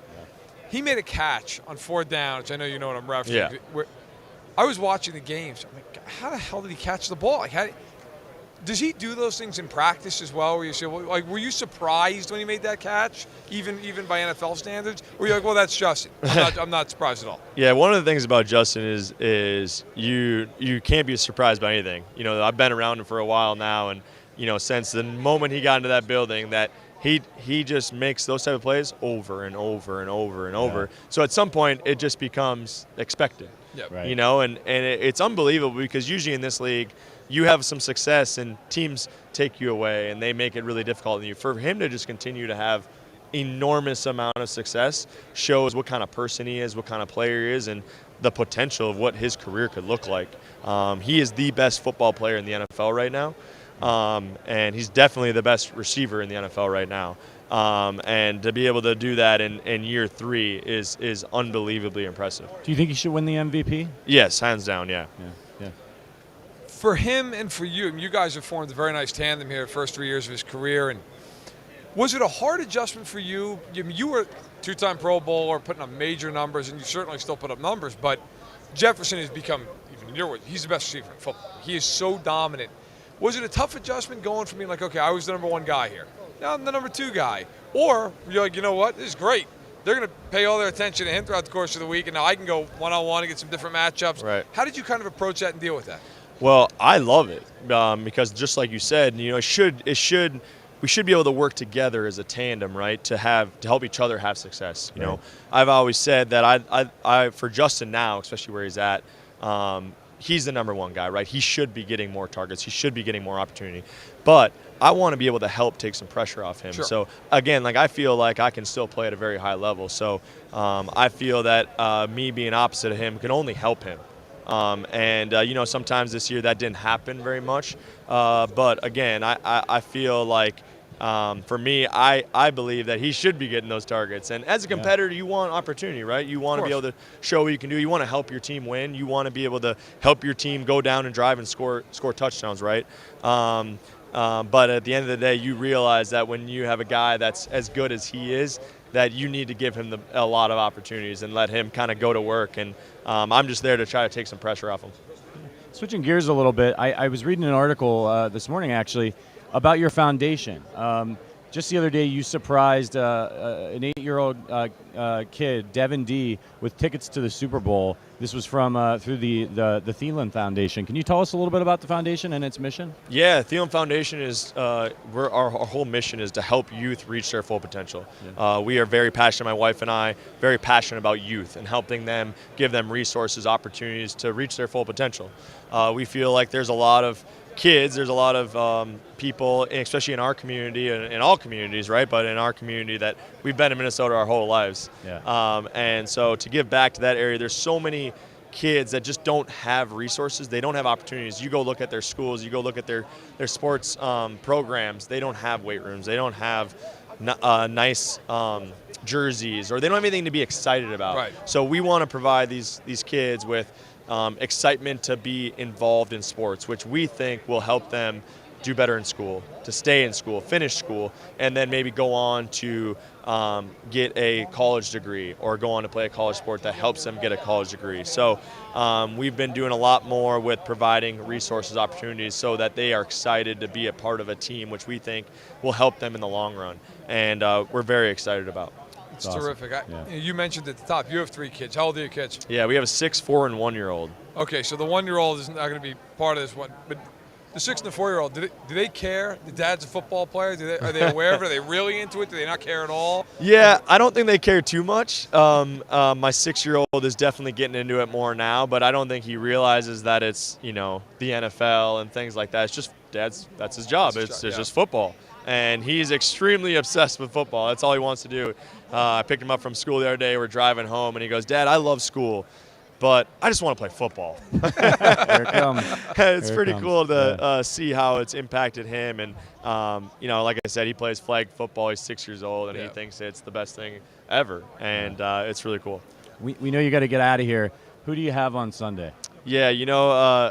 He made a catch on 4th down, which I know you know what I'm referencing. Yeah. I was watching the games. I'm like, how the hell did he catch the ball? Does he do those things in practice as well? Where you say, were you surprised when he made that catch, even by NFL standards? Or you're like, well, that's Justin. I'm not surprised at all. Yeah, one of the things about Justin is you can't be surprised by anything. I've been around him for a while now, and since the moment he got into that building, that he just makes those type of plays over and over and over and over. So at some point, it just becomes expected. Yep. Right. And it's unbelievable because usually in this league, you have some success and teams take you away and they make it really difficult on you. For him to just continue to have enormous amount of success shows what kind of person he is, what kind of player he is, and the potential of what his career could look like. He is the best football player in the NFL right now. And he's definitely the best receiver in the NFL right now. And to be able to do that in year 3 is unbelievably impressive. Do you think he should win the MVP? Yes, hands down, yeah. For him and for you, you guys have formed a very nice tandem here the first 3 years of his career. And was it a hard adjustment for you? You were a 2-time Pro Bowler, putting up major numbers, and you certainly still put up numbers, but Jefferson has become, even in your words, he's the best receiver in football. He is so dominant. Was it a tough adjustment going from being like, okay, I was the number 1 guy here. Now I'm the number 2 guy. Or you're like, you know what, this is great. They're going to pay all their attention to him throughout the course of the week, and now I can go one-on-one and get some different matchups. Right. How did you kind of approach that and deal with that? Well, I love it because just like you said, we should be able to work together as a tandem, right? To help each other have success. You know, I've always said that I for Justin now, especially where he's at, he's the number 1 guy, right? He should be getting more targets. He should be getting more opportunity. But I want to be able to help take some pressure off him. Sure. So, again, I feel like I can still play at a very high level. So I feel that me being opposite of him can only help him. And sometimes this year that didn't happen very much. But again, I feel like for me, I believe that he should be getting those targets. And as a competitor, you want opportunity, right? You want to be able to show what you can do. You want to help your team win. You want to be able to help your team go down and drive and score touchdowns, right? But at the end of the day, you realize that when you have a guy that's as good as he is, that you need to give him a lot of opportunities and let him kind of go to work. And I'm just there to try to take some pressure off him. Switching gears a little bit, I was reading an article this morning, actually, about your foundation. Just the other day, you surprised an 8-year-old kid, Devin D, with tickets to the Super Bowl. This was from through the Thielen Foundation. Can you tell us a little bit about the foundation and its mission? Yeah, Thielen Foundation is our whole mission is to help youth reach their full potential. Yeah. We are very passionate, my wife and I, very passionate about youth and helping them, give them resources, opportunities to reach their full potential. We feel like there's a lot of kids, there's a lot of people, especially in our community and in all communities, right? But in our community that we've been in Minnesota our whole lives. Yeah. And so to give back to that area, there's so many kids that just don't have resources. They don't have opportunities. You go look at their schools, you go look at their sports programs. They don't have weight rooms. They don't have nice jerseys, or they don't have anything to be excited about. Right. So we want to provide these kids with excitement to be involved in sports, which we think will help them do better in school, to stay in school, finish school, and then maybe go on to get a college degree or go on to play a college sport that helps them get a college degree. So we've been doing a lot more with providing resources, opportunities, so that they are excited to be a part of a team, which we think will help them in the long run. And we're very excited about. It's awesome. Terrific. You mentioned at the top, you have 3 kids. How old are your kids? Yeah, we have a 6, 4, and 1-year-old. Okay, so the 1-year-old is not going to be part of this one. But the 6 and the 4-year-old, do they care? The dad's a football player. Are they aware of it? Are they really into it? Do they not care at all? Yeah, I don't think they care too much. My 6-year-old is definitely getting into it more now, but I don't think he realizes that it's, the NFL and things like that. It's just that's his job. It's just football. And he's extremely obsessed with football. That's all he wants to do. I picked him up from school the other day. We're driving home, and he goes, "Dad, I love school, but I just want to play football." Here it comes. It's pretty cool to see how it's impacted him. And, like I said, he plays flag football. He's 6 years old, and he thinks it's the best thing ever. And it's really cool. We know you got to get out of here. Who do you have on Sunday? Yeah,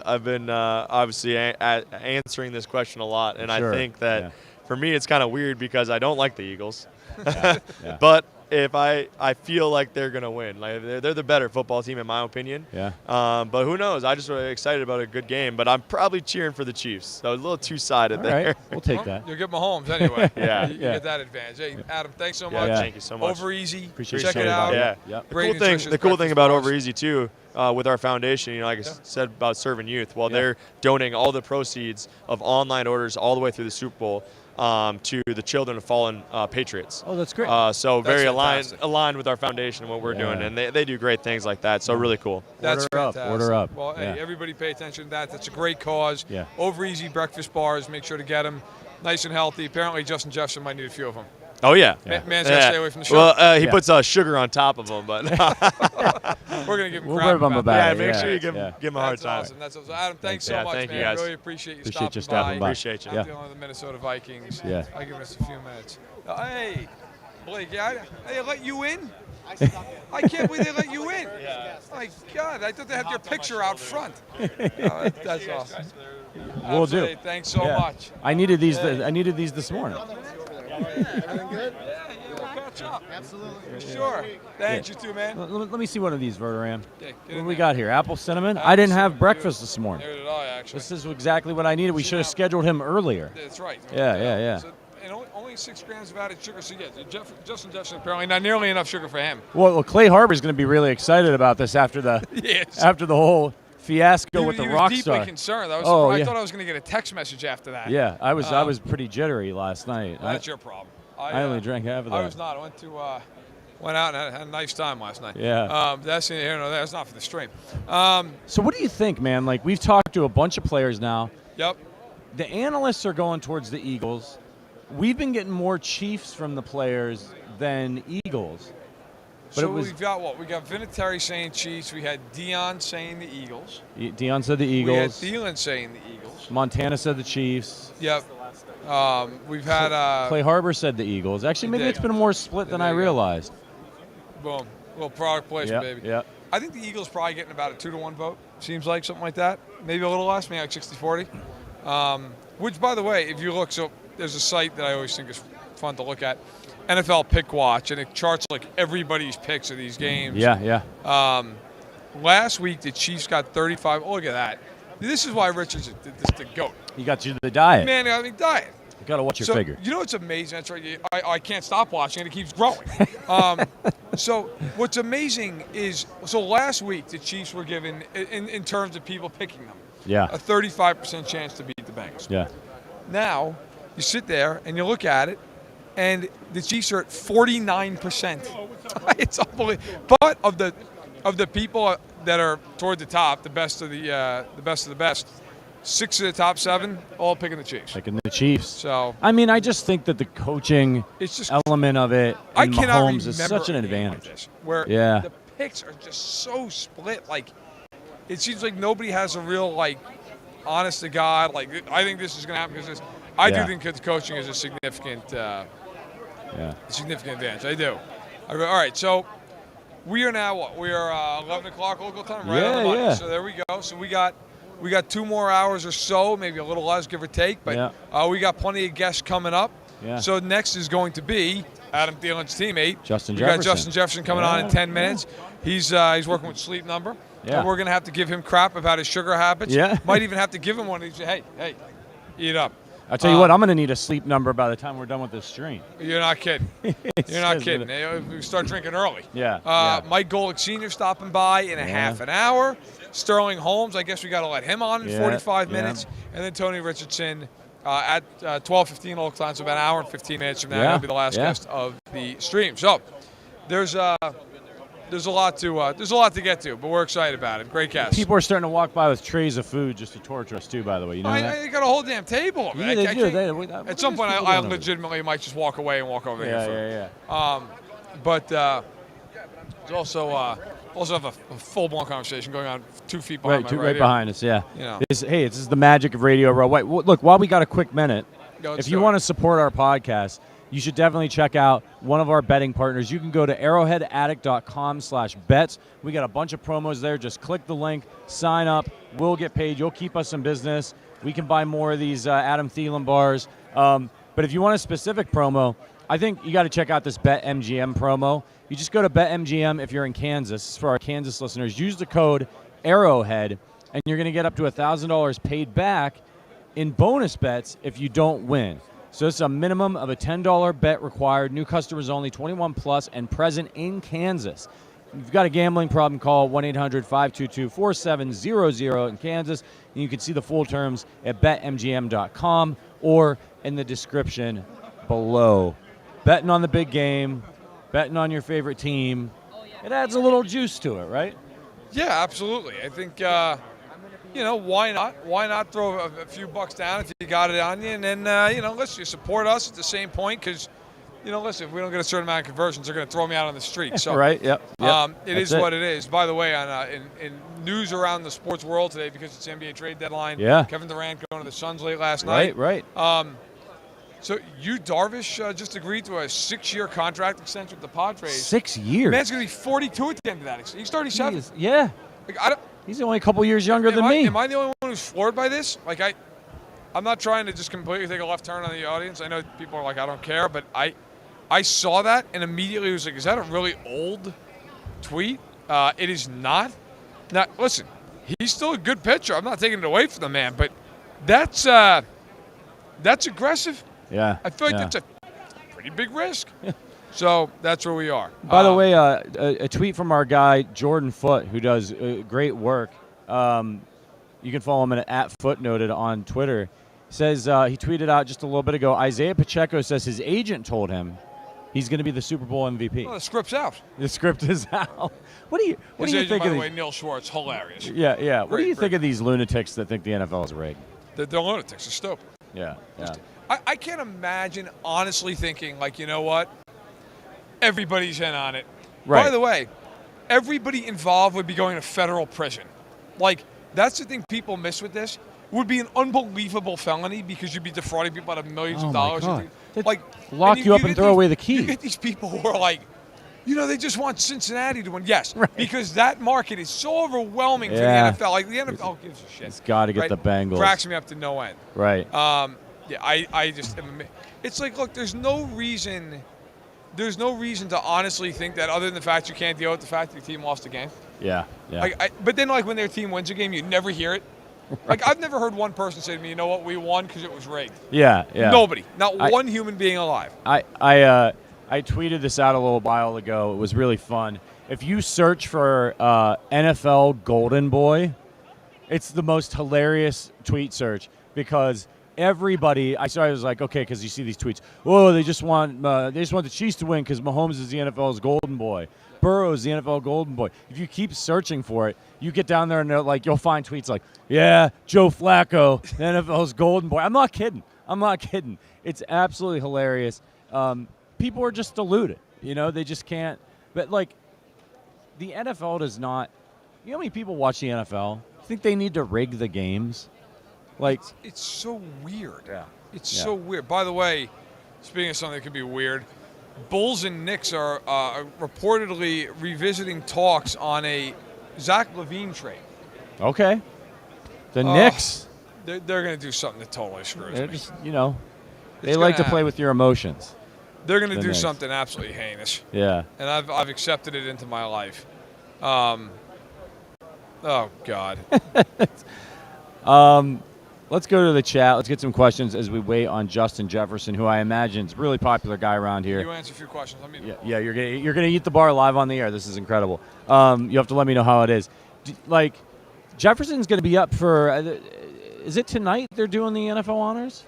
I've been obviously answering this question a lot, and I think that for me it's kind of weird because I don't like the Eagles. But if I feel like they're going to win. Like they're the better football team in my opinion. Yeah. But who knows? I just really excited about a good game, but I'm probably cheering for the Chiefs. So a little two-sided there. Right. We'll take that. You'll get Mahomes anyway. You get that advantage. Hey, Adam, thanks so much. Thank you so much. Over Easy. Appreciate Check it out. Yeah. The cool thing about Over Easy too, with our foundation, like I said about serving youth, they're donating all the proceeds of online orders all the way through the Super Bowl to the children of fallen patriots. Oh, that's great. So very aligned with our foundation and what we're doing, and they do great things like that. So really cool. That's fantastic. Order up. Well, hey, everybody pay attention to that. That's a great cause. Yeah. Over Easy breakfast bars. Make sure to get them nice and healthy. Apparently, Justin Jefferson might need a few of them. Oh, yeah. Man's got to stay away from the show. Well, he puts sugar on top of them, but we're going to give him crap about that. Make sure you give him a hard time. That's awesome. Adam, thanks so much, thank man. you guys. Really appreciate you stopping by. Appreciate you. I'm dealing with the Minnesota Vikings. Yeah. I'll give us a few minutes. Hey, Blake, they let you in? I can't believe they let you in. My God, I thought they had your picture out front. That's awesome. We'll do. Thanks so much. I needed these. I needed these this morning. Everything good? Yeah, you'll catch up. Absolutely. Sure. Thanks, you too, man. Let me see one of these, Verderame. Yeah, what do we got here? Apple cinnamon? I didn't have breakfast this morning. Neither did I, actually. This is exactly what I needed. We should have scheduled him earlier. That's right. Yeah. So, and only 6 grams of added sugar. So, Justin Jefferson, apparently not nearly enough sugar for him. Well, Clay Harbor's going to be really excited about this after the after the whole fiasco with the rock star. He was deeply concerned. I thought I was going to get a text message after that. Yeah, I was pretty jittery last night. Well, that's your problem. I only drank half of that. I was not. I went out and had a nice time last night. Yeah. That's not for the stream. So what do you think, man? Like, we've talked to a bunch of players now. Yep. The analysts are going towards the Eagles. We've been getting more Chiefs from the players than Eagles. But so we've got what? We got Vinatieri saying Chiefs. We had Deion saying the Eagles. Deion said the Eagles. We had Thielen saying the Eagles. Montana said the Chiefs. Yep. We've had Clay Harbor said the Eagles. Actually, maybe it's been more split than I realized. Boom. Little product placement, baby. Yeah. I think the Eagles probably getting about a 2-1 vote. Seems like something like that. Maybe a little less, maybe like 60-40. Which, by the way, if you look, so there's a site that I always think is fun to look at, NFL Pick Watch, and it charts like everybody's picks of these games. Yeah. Last week, the Chiefs got 35. Oh, look at that. This is why Richard's the GOAT. He got you the diet. Man, I mean, diet. You got to watch your figure. You know what's amazing? That's right. I can't stop watching it. It keeps growing. So what's amazing is, so last week the Chiefs were given, in terms of people picking them, a 35% chance to beat the Bengals. Yeah. Now, you sit there and you look at it, and the Chiefs are at 49%. It's unbelievable. But of the people that are toward the top, the best of the best, 6 of the top 7 all picking the Chiefs. Picking the Chiefs. So I mean, I just think that the coaching element of it in Mahomes is such an advantage. Where the picks are just so split. Like, it seems like nobody has a real, like, honest to God, like, I think this is going to happen because this. I do think that coaching is a significant advantage. I do. All right, so we are now what? We are 11 o'clock local time, right on the money. So there we go. So we got 2 more hours or so, maybe a little less, give or take. But we got plenty of guests coming up. Yeah. So next is going to be Adam Thielen's teammate. Jefferson. We got Justin Jefferson coming on in 10 minutes. He's working with Sleep Number. Yeah. And we're going to have to give him crap about his sugar habits. Yeah. Might even have to give him one of these. Hey, eat up. I'll tell you what, I'm going to need a Sleep Number by the time we're done with this stream. You're not kidding. You're not kidding. We start drinking early. Yeah. Mike Golic Sr. stopping by in a half an hour. Sterling Holmes, I guess we got to let him on in 45 minutes. And then Tony Richardson at 12:15 local time, so about an hour and 15 minutes from now. He'll be the last guest of the stream. So there's a lot to get to, but we're excited about it. Great guest. People are starting to walk by with trays of food just to torture us too. By the way, you know that? I got a whole damn table. Yeah, they do. At some point, I legitimately might just walk away and walk over here. But there's also have a full-blown conversation going on 2 feet behind me. Right behind us. Yeah. You know. This is the magic of Radio Row. Wait, look, while we got a quick minute, if you want to support our podcast, you should definitely check out one of our betting partners. You can go to arrowheadaddict.com/bets. We got a bunch of promos there. Just click the link, sign up. We'll get paid. You'll keep us in business. We can buy more of these Adam Thielen bars. But if you want a specific promo, I think you got to check out this BetMGM promo. You just go to BetMGM if you're in Kansas. This is for our Kansas listeners. Use the code Arrowhead, and you're going to get up to $1,000 paid back in bonus bets if you don't win. So it's a minimum of a $10 bet required. New customers only, 21 plus, and present in Kansas. If you've got a gambling problem, call 1-800-522-4700 in Kansas. And you can see the full terms at betmgm.com or in the description below. Betting on the big game, betting on your favorite team, it adds a little juice to it, right? Yeah, absolutely. I think, why not? Why not throw a few bucks down if you got it on you? And then, listen, you support us at the same point because, listen, if we don't get a certain amount of conversions, they're going to throw me out on the street. So, right, yep. It is what it is. By the way, in news around the sports world today, because it's the NBA trade deadline, Kevin Durant going to the Suns late last night. Right. So Darvish just agreed to a 6-year contract extension with the Padres. 6 years? Man's going to be 42 at the end of that. He's 37. Yeah. He's only a couple years younger than me. Am I the only one who's floored by this? Like, I'm not trying to just completely take a left turn on the audience. I know people are like, I don't care, but I saw that and immediately was like, is that a really old tweet? It is not. Now, listen, he's still a good pitcher. I'm not taking it away from the man, but that's aggressive. Yeah. I feel like that's a pretty big risk. So that's where we are. By the way, a tweet from our guy, Jordan Foote, who does great work. You can follow him at Footnoted on Twitter. Says he tweeted out just a little bit ago, Isaiah Pacheco says his agent told him he's going to be the Super Bowl MVP. Well, the script's out. The script is out. What do you think by of the way, Neil Schwartz, hilarious. Yeah. What do you think of these lunatics that think the NFL is rigged? They're lunatics. They're stupid. Yeah. I can't imagine honestly thinking, like, you know what? Everybody's in on it. Right. By the way, everybody involved would be going to federal prison. Like, that's the thing people miss with this. It would be an unbelievable felony because you'd be defrauding people out of millions of dollars. Like, lock you up and throw away the key. You get these people who are like, they just want Cincinnati to win. Yes, because that market is so overwhelming for the NFL. Like, the NFL gives a shit. It's got to get the Bengals. Cracks me up to no end. Right. I just am amazed. It's like, look, there's no reason to honestly think that other than the fact you can't deal with the fact that your team lost a game. Yeah. But then, like, when their team wins a game, you never hear it. Like, I've never heard one person say to me, you know what, we won because it was rigged. Yeah. Nobody. Not one human being alive. I tweeted this out a little while ago. It was really fun. If you search for NFL Golden Boy, it's the most hilarious tweet search because everybody. I was like, okay, because you see these tweets. Oh, they just want the Chiefs to win because Mahomes is the NFL's Golden Boy. Burrow's the NFL Golden Boy. If you keep searching for it, you get down there and you'll find tweets like, yeah, Joe Flacco, the NFL's Golden Boy. I'm not kidding. It's absolutely hilarious. People are just deluded. They just can't. But, like, the NFL does not. You know how many people watch the NFL? You think they need to rig the games? Like, it's so weird. Yeah. It's so weird. By the way, speaking of something that could be weird, Bulls and Knicks are reportedly revisiting talks on a Zach LaVine trade. Okay. The Knicks. They're going to do something that totally screws me. Just, they like to play with your emotions. They're going to do something absolutely heinous. Yeah. And I've accepted it into my life. Oh, God. Let's go to the chat. Let's get some questions as we wait on Justin Jefferson, who I imagine is a really popular guy around here. You answer a few questions. Yeah, you're gonna eat the bar live on the air. This is incredible. You have to let me know how it is. Jefferson's going to be up for. Is it tonight? They're doing the NFL honors.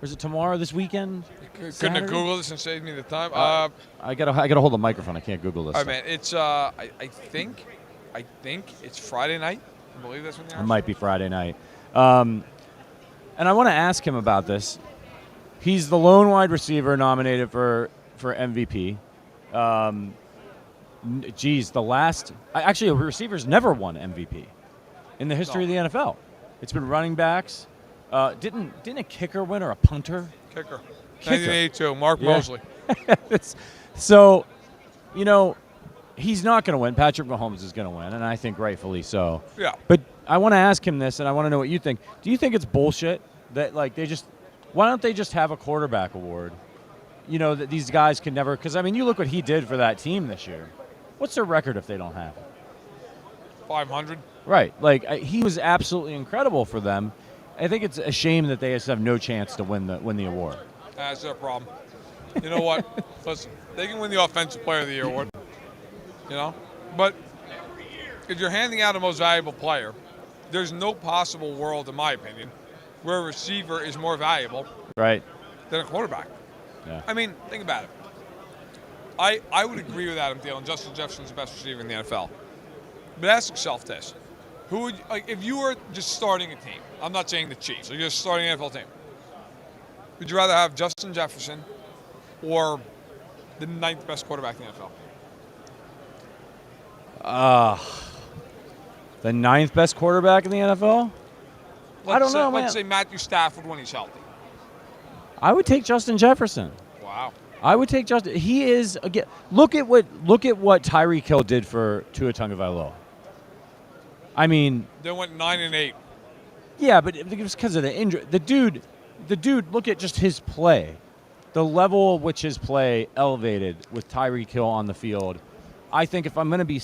Or is it tomorrow? This weekend? Couldn't have Googled this and saved me the time. I gotta hold the microphone. I can't Google this. All right, man. It's I think it's Friday night. I believe that's when they are. It might be Friday night. And I want to ask him about this. He's the lone wide receiver nominated for MVP. Actually, a receiver's never won MVP in the history of the NFL. It's been running backs. Didn't a kicker win or a punter? Kicker. 1982, Mark Mosley. So, he's not going to win. Patrick Mahomes is going to win, and I think rightfully so. Yeah. But I want to ask him this, and I want to know what you think. Do you think it's bullshit that why don't they just have a quarterback award? That these guys can never, because you look what he did for that team this year. What's their record if they don't have it? 500. Right. He was absolutely incredible for them. I think it's a shame that they just have no chance to win the award. That's their problem. You know what? Listen, they can win the Offensive Player of the Year award. But if you're handing out a most valuable player, there's no possible world, in my opinion, where a receiver is more valuable than a quarterback. Yeah. Think about it. I would agree with Adam Thielen. Justin Jefferson's the best receiver in the NFL. But ask yourself this. Who would, if you were just starting a team, I'm not saying the Chiefs, you're just starting an NFL team, would you rather have Justin Jefferson or the 9th best quarterback in the NFL? The 9th best quarterback in the NFL? I don't know, man. Let's say Matthew Stafford when he's healthy. I would take Justin Jefferson. Wow. I would take Justin. He is again. Look at what Tyreek Hill did for Tua Tagovailoa. They went 9-8. Yeah, but it was because of the injury. The dude. Look at just his play, the level at which his play elevated with Tyreek Hill on the field. I think if I'm going to be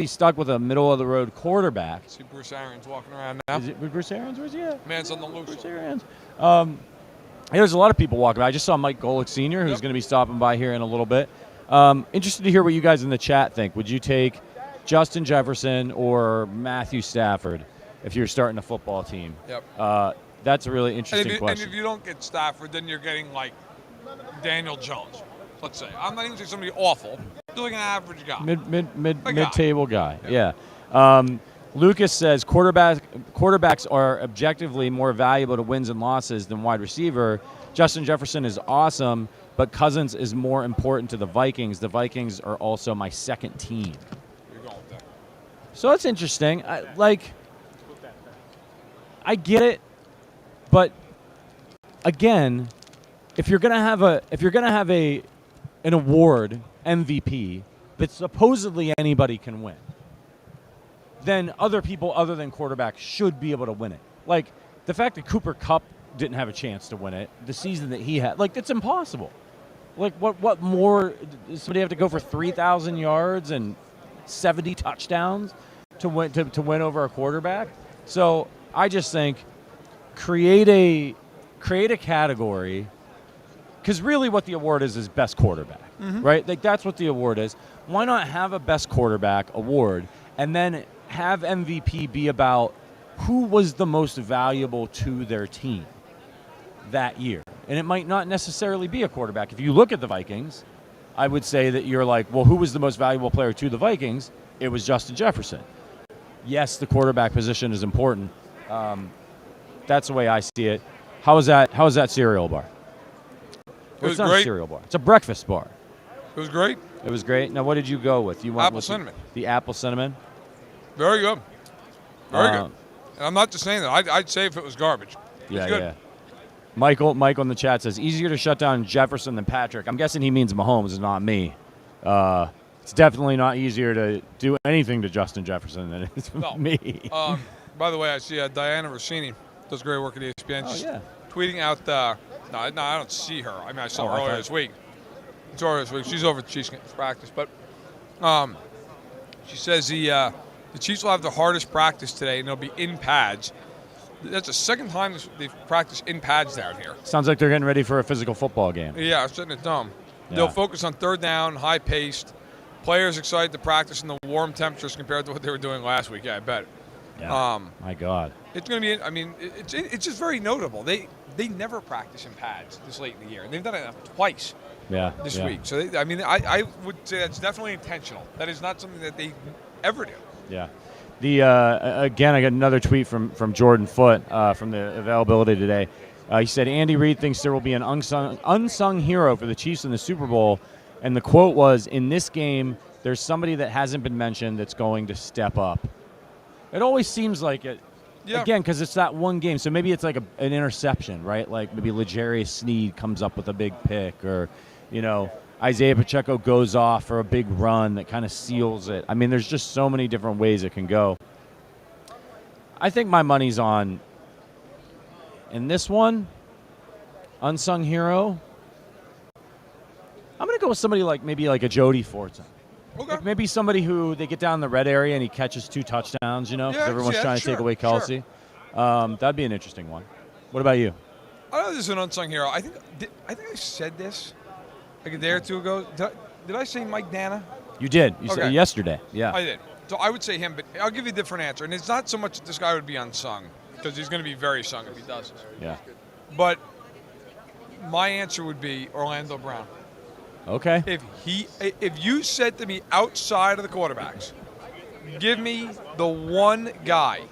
stuck with a middle of the road quarterback. See Bruce Arians walking around now. Is it Bruce Arians? Where's he at? Man's on the loose. Bruce Arians. There's a lot of people walking by. I just saw Mike Golic Sr., who's going to be stopping by here in a little bit. Interested to hear what you guys in the chat think. Would you take Justin Jefferson or Matthew Stafford if you're starting a football team? Yep. That's a really interesting question. And if you don't get Stafford, then you're getting like Daniel Jones, let's say. I'm not even saying somebody awful. You're like an average guy. Mid-table guy. Yeah. Lucas says quarterbacks are objectively more valuable to wins and losses than wide receiver. Justin Jefferson is awesome, but Cousins is more important to the Vikings. The Vikings are also my second team. You're going with that. So that's interesting. I get it, but again, if you're gonna have an award MVP that supposedly anybody can win, then other people other than quarterbacks should be able to win it. Like the fact that Cooper Kupp didn't have a chance to win it, the season that he had, like it's impossible. Like what more does somebody have to go for 3,000 yards and 70 touchdowns to win over a quarterback? So I just think create a category, because really what the award is best quarterback, right? Like that's what the award is. Why not have a best quarterback award and then have MVP be about who was the most valuable to their team that year? And it might not necessarily be a quarterback. If you look at the Vikings, I would say that you're like, well, who was the most valuable player to the Vikings? It was Justin Jefferson. Yes, the quarterback position is important. That's the way I see it. How is that cereal bar? It's not great. a cereal bar. It's a breakfast bar. It was great. It was great. Now, what did you go with? You went Apple with cinnamon. The apple cinnamon? Very good. Very good. And I'm not just saying that. I'd say if it was garbage. Yeah, good. yeah. Michael in the chat says, easier to shut down Jefferson than Patrick. I'm guessing he means Mahomes, not me. It's definitely not easier to do anything to Justin Jefferson than it is me. By the way, I see Diana Rossini does great work at ESPN. Oh, She's yeah. tweeting out no, I don't see her. I mean, I saw her earlier this week. She's over at Chiefs practice. But she says the Chiefs will have the hardest practice today, and they'll be in pads. That's the second time they've practiced in pads down here. Sounds like they're getting ready for a physical football game. Yeah, it's sitting at dome. Yeah. They'll focus on third down, high-paced. Players excited to practice in the warm temperatures compared to what they were doing last week. Yeah, I bet. Yeah. My God. It's going to be. I mean, it's just very notable. They never practice in pads this late in the year, and they've done it twice. This week. So I would say that's definitely intentional. That is not something that they ever do. Yeah. Again, I got another tweet from Jordan Foote from the availability today. He said, Andy Reid thinks there will be an unsung hero for the Chiefs in the Super Bowl. And the quote was, in this game, there's somebody that hasn't been mentioned that's going to step up. It always seems like it. Yeah. Again, because it's that one game. So maybe it's like an interception, right? Like maybe L'Jarius Sneed comes up with a big pick, or, Isaiah Pacheco goes off for a big run that kind of seals it. I mean, there's just so many different ways it can go. I think my money's on, in this one, unsung hero, I'm going to go with somebody maybe like a Jody Fortson. Okay. Like maybe somebody who they get down in the red area and he catches 2 touchdowns, because everyone's trying to take away Kelsey. Sure. That'd be an interesting one. What about you? I know this is an unsung hero. I think I said this like a day or two ago. Did I say Mike Dana? You did. You said yesterday. Yeah. I did. So I would say him, but I'll give you a different answer. And it's not so much that this guy would be unsung, because he's going to be very sung if he does this. Yeah. But my answer would be Orlando Brown. Okay. If you said to me outside of the quarterbacks, give me the one guy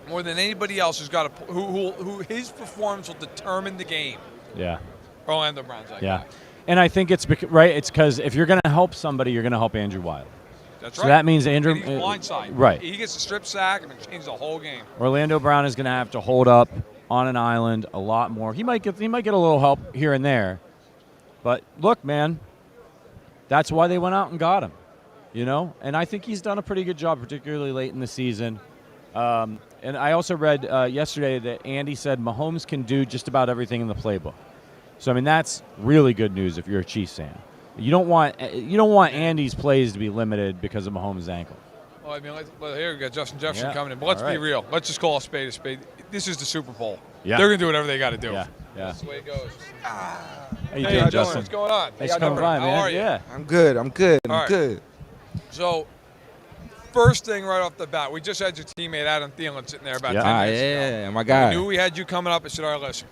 more than anybody else who his performance will determine the game. Yeah. Orlando Brown's that guy. And I think it's right. It's because if you're going to help somebody, you're going to help Andrew Wiley. That's so right. So that means Andrew. And he's blindside. Right. He gets a strip sack and it changes the whole game. Orlando Brown is going to have to hold up on an island a lot more. He might get a little help here and there. But look, man, that's why they went out and got him, And I think he's done a pretty good job, particularly late in the season. And I also read yesterday that Andy said Mahomes can do just about everything in the playbook. So I mean, that's really good news if you're a Chiefs fan. You don't want Andy's plays to be limited because of Mahomes' ankle. Well, I mean, here we got Justin Jefferson coming in. But let's be real. Let's just call a spade a spade. This is the Super Bowl. Yeah. They're going to do whatever they got to do. Yeah. That's the way it goes. How you doing, Justin? What's going on? Thanks for coming by, man. How are you? Yeah. I'm good. I'm good. So, first thing right off the bat, we just had your teammate Adam Thielen sitting there about 10 minutes ago. Yeah, my guy. We knew we had you coming up. I said, all right, listen.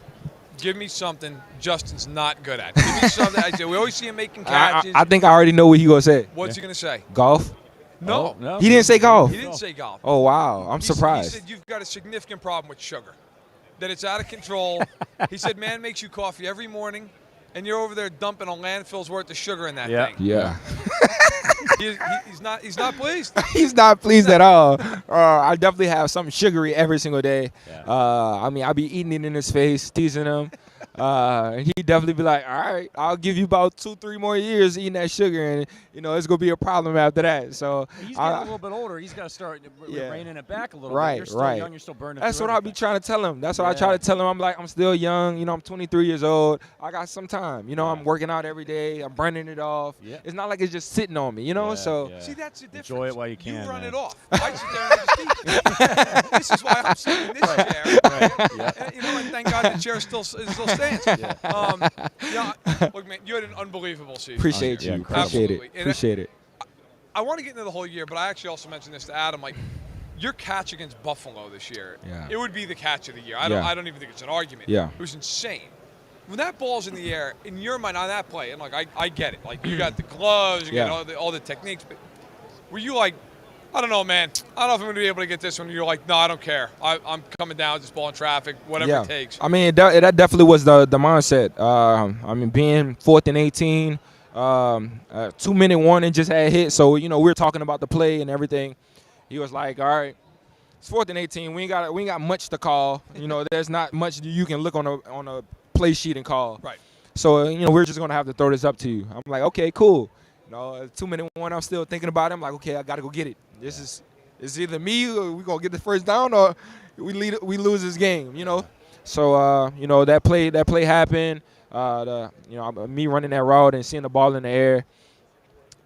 Give me something Justin's not good at. Give me something. I said, we always see him making catches. I think I already know what he gonna say. What's he gonna say? Golf. No. He didn't say golf. He didn't say golf. Oh wow, I'm surprised. He said you've got a significant problem with sugar, that it's out of control. He said man makes you coffee every morning, and you're over there dumping a landfill's worth of sugar in that thing. Yeah. He's not pleased. He's not pleased at all. I definitely have something sugary every single day. I mean, I'll be eating it in his face, teasing him. And he'd definitely be like, all right, I'll give you about 2-3 more years eating that sugar, and, it's going to be a problem after that. So he's getting a little bit older. He's got to start reining it back a little bit. You're still young. You're still burning That's through what I'll be trying to tell him. That's what I try to tell him. I'm like, I'm still young. I'm 23 years old. I got some time. I'm working out every day. I'm burning it off. Yeah. It's not like it's just sitting on me, So see, that's the difference. Enjoy it while you can. You run it off. I sit there and just eat. This is why I'm sitting in this chair. Right. And thank God the chair still stands. Look, man, you had an unbelievable season. Appreciate you. Appreciate it. I want to get into the whole year, but I actually also mentioned this to Adam. Like, your catch against Buffalo this year, it would be the catch of the year. I don't even think it's an argument. Yeah. It was insane. When that ball's in the air, in your mind on that play, and like I get it. Like, you got the gloves, you got all the techniques, but were you like, I don't know, man. I don't know if I'm going to be able to get this one. You're like, no, I don't care. I'm coming down with this ball in traffic, whatever it takes. I mean, that definitely was the mindset. I mean, being 4th and 18, 2-minute warning just had hit. So, we were talking about the play and everything. He was like, all right, it's 4th and 18. We ain't got much to call. There's not much you can look on a play sheet and call. Right. So, we're just going to have to throw this up to you. I'm like, okay, cool. 2-minute warning, I'm still thinking about it. I'm like, okay, I got to go get it. It's either me or we're going to get the first down or we lose this game, So, that play happened. Me running that route and seeing the ball in the air,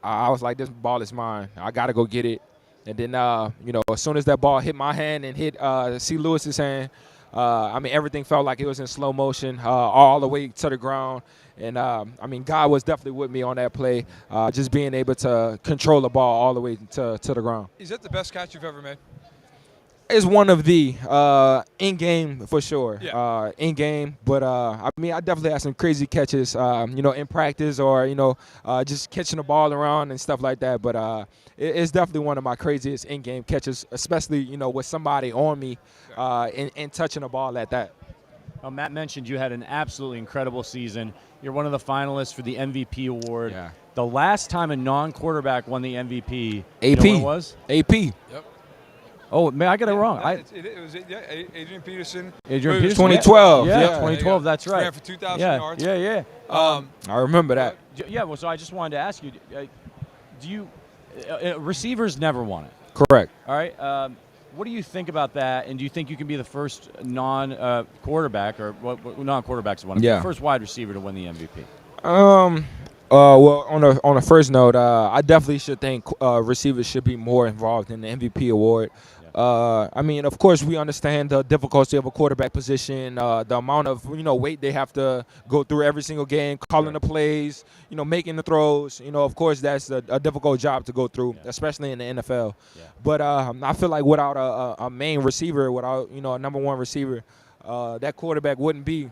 I was like, this ball is mine. I got to go get it. And then, as soon as that ball hit my hand and hit C. Lewis's hand, everything felt like it was in slow motion all the way to the ground. And, God was definitely with me on that play, just being able to control the ball all the way to the ground. Is that the best catch you've ever made? It's one of the in-game for sure. Yeah. In-game. But, I definitely had some crazy catches, in practice or, just catching the ball around and stuff like that. But it's definitely one of my craziest in-game catches, especially, with somebody on me and touching the ball at that. Matt mentioned you had an absolutely incredible season. You're one of the finalists for the MVP award. Yeah. The last time a non-quarterback won the MVP, AP. you know what it was? AP. Yep. Oh, man, I got it wrong. It was Adrian Peterson. Adrian Peterson. 2012. Yeah, 2012, that's right. Ran for 2,000 yards. Yeah. I remember that. Yeah, well, so I just wanted to ask you, do you receivers never won it? Correct. All right. What do you think about that? And do you think you can be the first non-quarterback or non-quarterbacks to win it? Yeah. The first wide receiver to win the MVP? Well, on a first note, I definitely should think receivers should be more involved in the MVP award. Of course, we understand the difficulty of a quarterback position, the amount of weight they have to go through every single game, calling the plays, making the throws. Of course, that's a difficult job to go through, especially in the NFL. Yeah. But I feel like without a main receiver, without a number one receiver, that quarterback wouldn't be,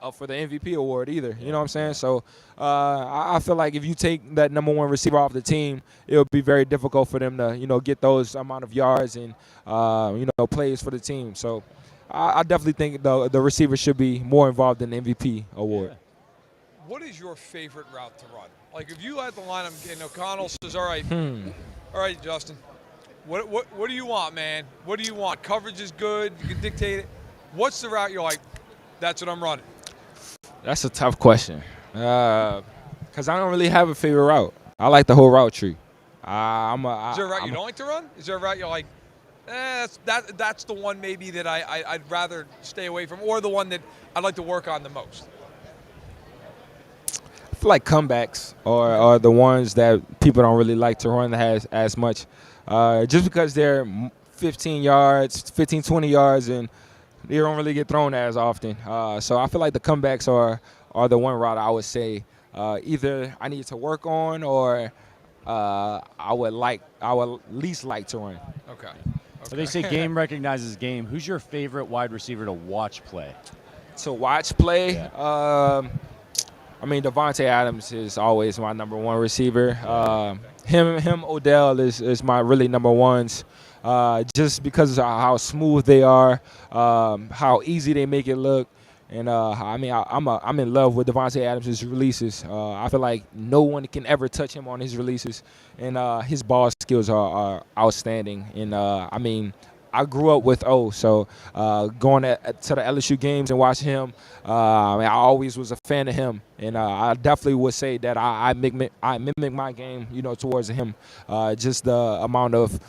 up for the MVP award either. You know what I'm saying? So I feel like if you take that number one receiver off the team, it'll be very difficult for them to, get those amount of yards and, plays for the team. So I definitely think the receiver should be more involved in the MVP award. Yeah. What is your favorite route to run? Like, if you had the lineup and O'Connell says, all right, Justin, what do you want, man? What do you want? Coverage is good. You can dictate it. What's the route you're like, that's what I'm running? That's a tough question because I don't really have a favorite route. I like the whole route tree. Is there a route you don't like to run? Is there a route you're like, that's the one maybe that I'd rather stay away from, or the one that I'd like to work on the most? I feel like comebacks are the ones that people don't really like to run as much just because they're 15 yards, 15, 20 yards, and they don't really get thrown as often. So I feel like the comebacks are the one route I would say either I need to work on or I would least like to run. Okay. So they say game recognizes game. Who's your favorite wide receiver to watch play? To watch play? Yeah. Davante Adams is always my number one receiver. Him, Odell is my really number ones. Just because of how smooth they are, how easy they make it look, And I'm in love with Davante Adams' releases. I feel like no one can ever touch him on his releases, and his ball skills are outstanding. And I grew up with O, so going to the LSU games and watching him, I always was a fan of him, and I definitely would say that I mimic my game, towards him. Just the amount of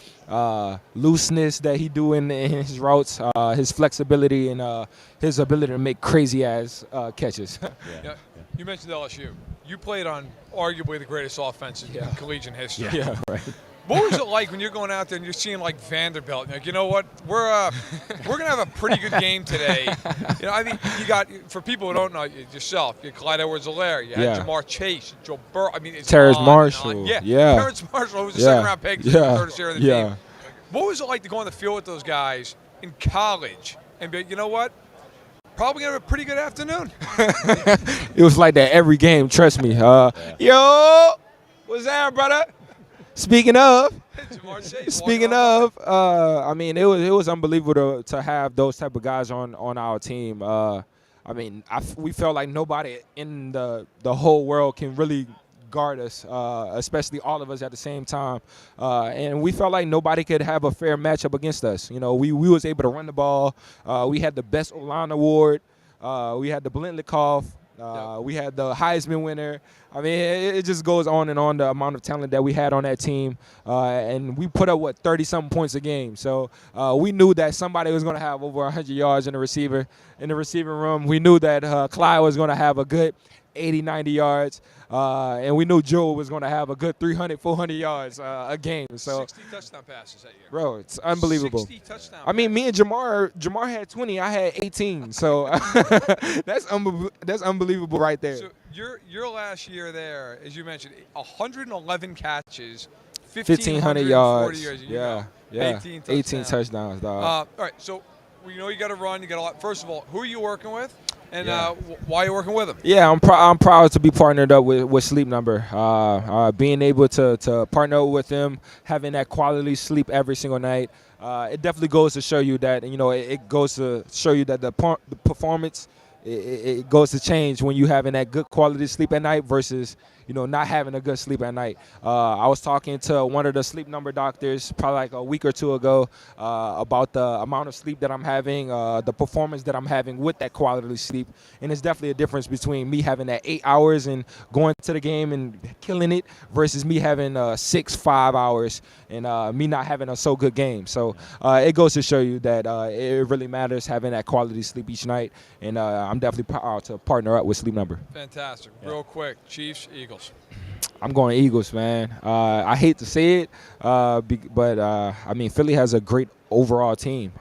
looseness that he do in his routes, his flexibility, and his ability to make crazy ass catches. Yeah. You mentioned LSU. You played on arguably the greatest offense in collegiate history. Yeah, right. What was it like when you're going out there and you're seeing like Vanderbilt? Like, you know what? We're gonna have a pretty good game today. You got, for people who don't know yourself, you had Clyde Edwards-Helaire, you had Jamar Chase, Joe Burrow. It's Terrace on Marshall. and on. Yeah. Terrace Marshall, who was a second-round pick, third year of the team. What was it like to go on the field with those guys in college and be, you know what? Probably gonna have a pretty good afternoon. It was like that every game. Trust me. Yo, what's that, brother? Speaking of, it was unbelievable to have those type of guys on our team. We felt like nobody in the whole world can really guard us, especially all of us at the same time. And we felt like nobody could have a fair matchup against us. We was able to run the ball. We had the best O-line award. We had the Blintlikov. We had the Heisman winner. It just goes on and on, the amount of talent that we had on that team. And we put up, 30-something points a game. So we knew that somebody was going to have over 100 yards in the receiving room. We knew that Clyde was going to have a good 80, 90 yards. And we knew Joe was going to have a good 300, 400 yards a game. So 60 touchdown passes that year. Bro, it's unbelievable. 60 touchdown passes. Me and Jamar had 20. I had 18. So that's unbelievable right there. So your last year there, as you mentioned, 111 catches, 1,500 yards. Yeah. 18 touchdowns, dog. All right, so you got to run. You got a lot. First of all, who are you working with? And why are you working with them? Yeah, I'm proud to be partnered up with Sleep Number. Being able to partner with them, having that quality sleep every single night, it definitely goes to show you that, it goes to show you that the performance, it goes to change when you having that good quality sleep at night versus not having a good sleep at night. I was talking to one of the Sleep Number doctors probably like a week or two ago about the amount of sleep that I'm having, the performance that I'm having with that quality sleep. And it's definitely a difference between me having that 8 hours and going to the game and killing it versus me having 5 hours and me not having a so good game. So it goes to show you that it really matters having that quality sleep each night. And I'm definitely proud to partner up with Sleep Number. Fantastic. Real quick, Chiefs, Eagles. I'm going Eagles, man. I hate to say it, but Philly has a great overall team.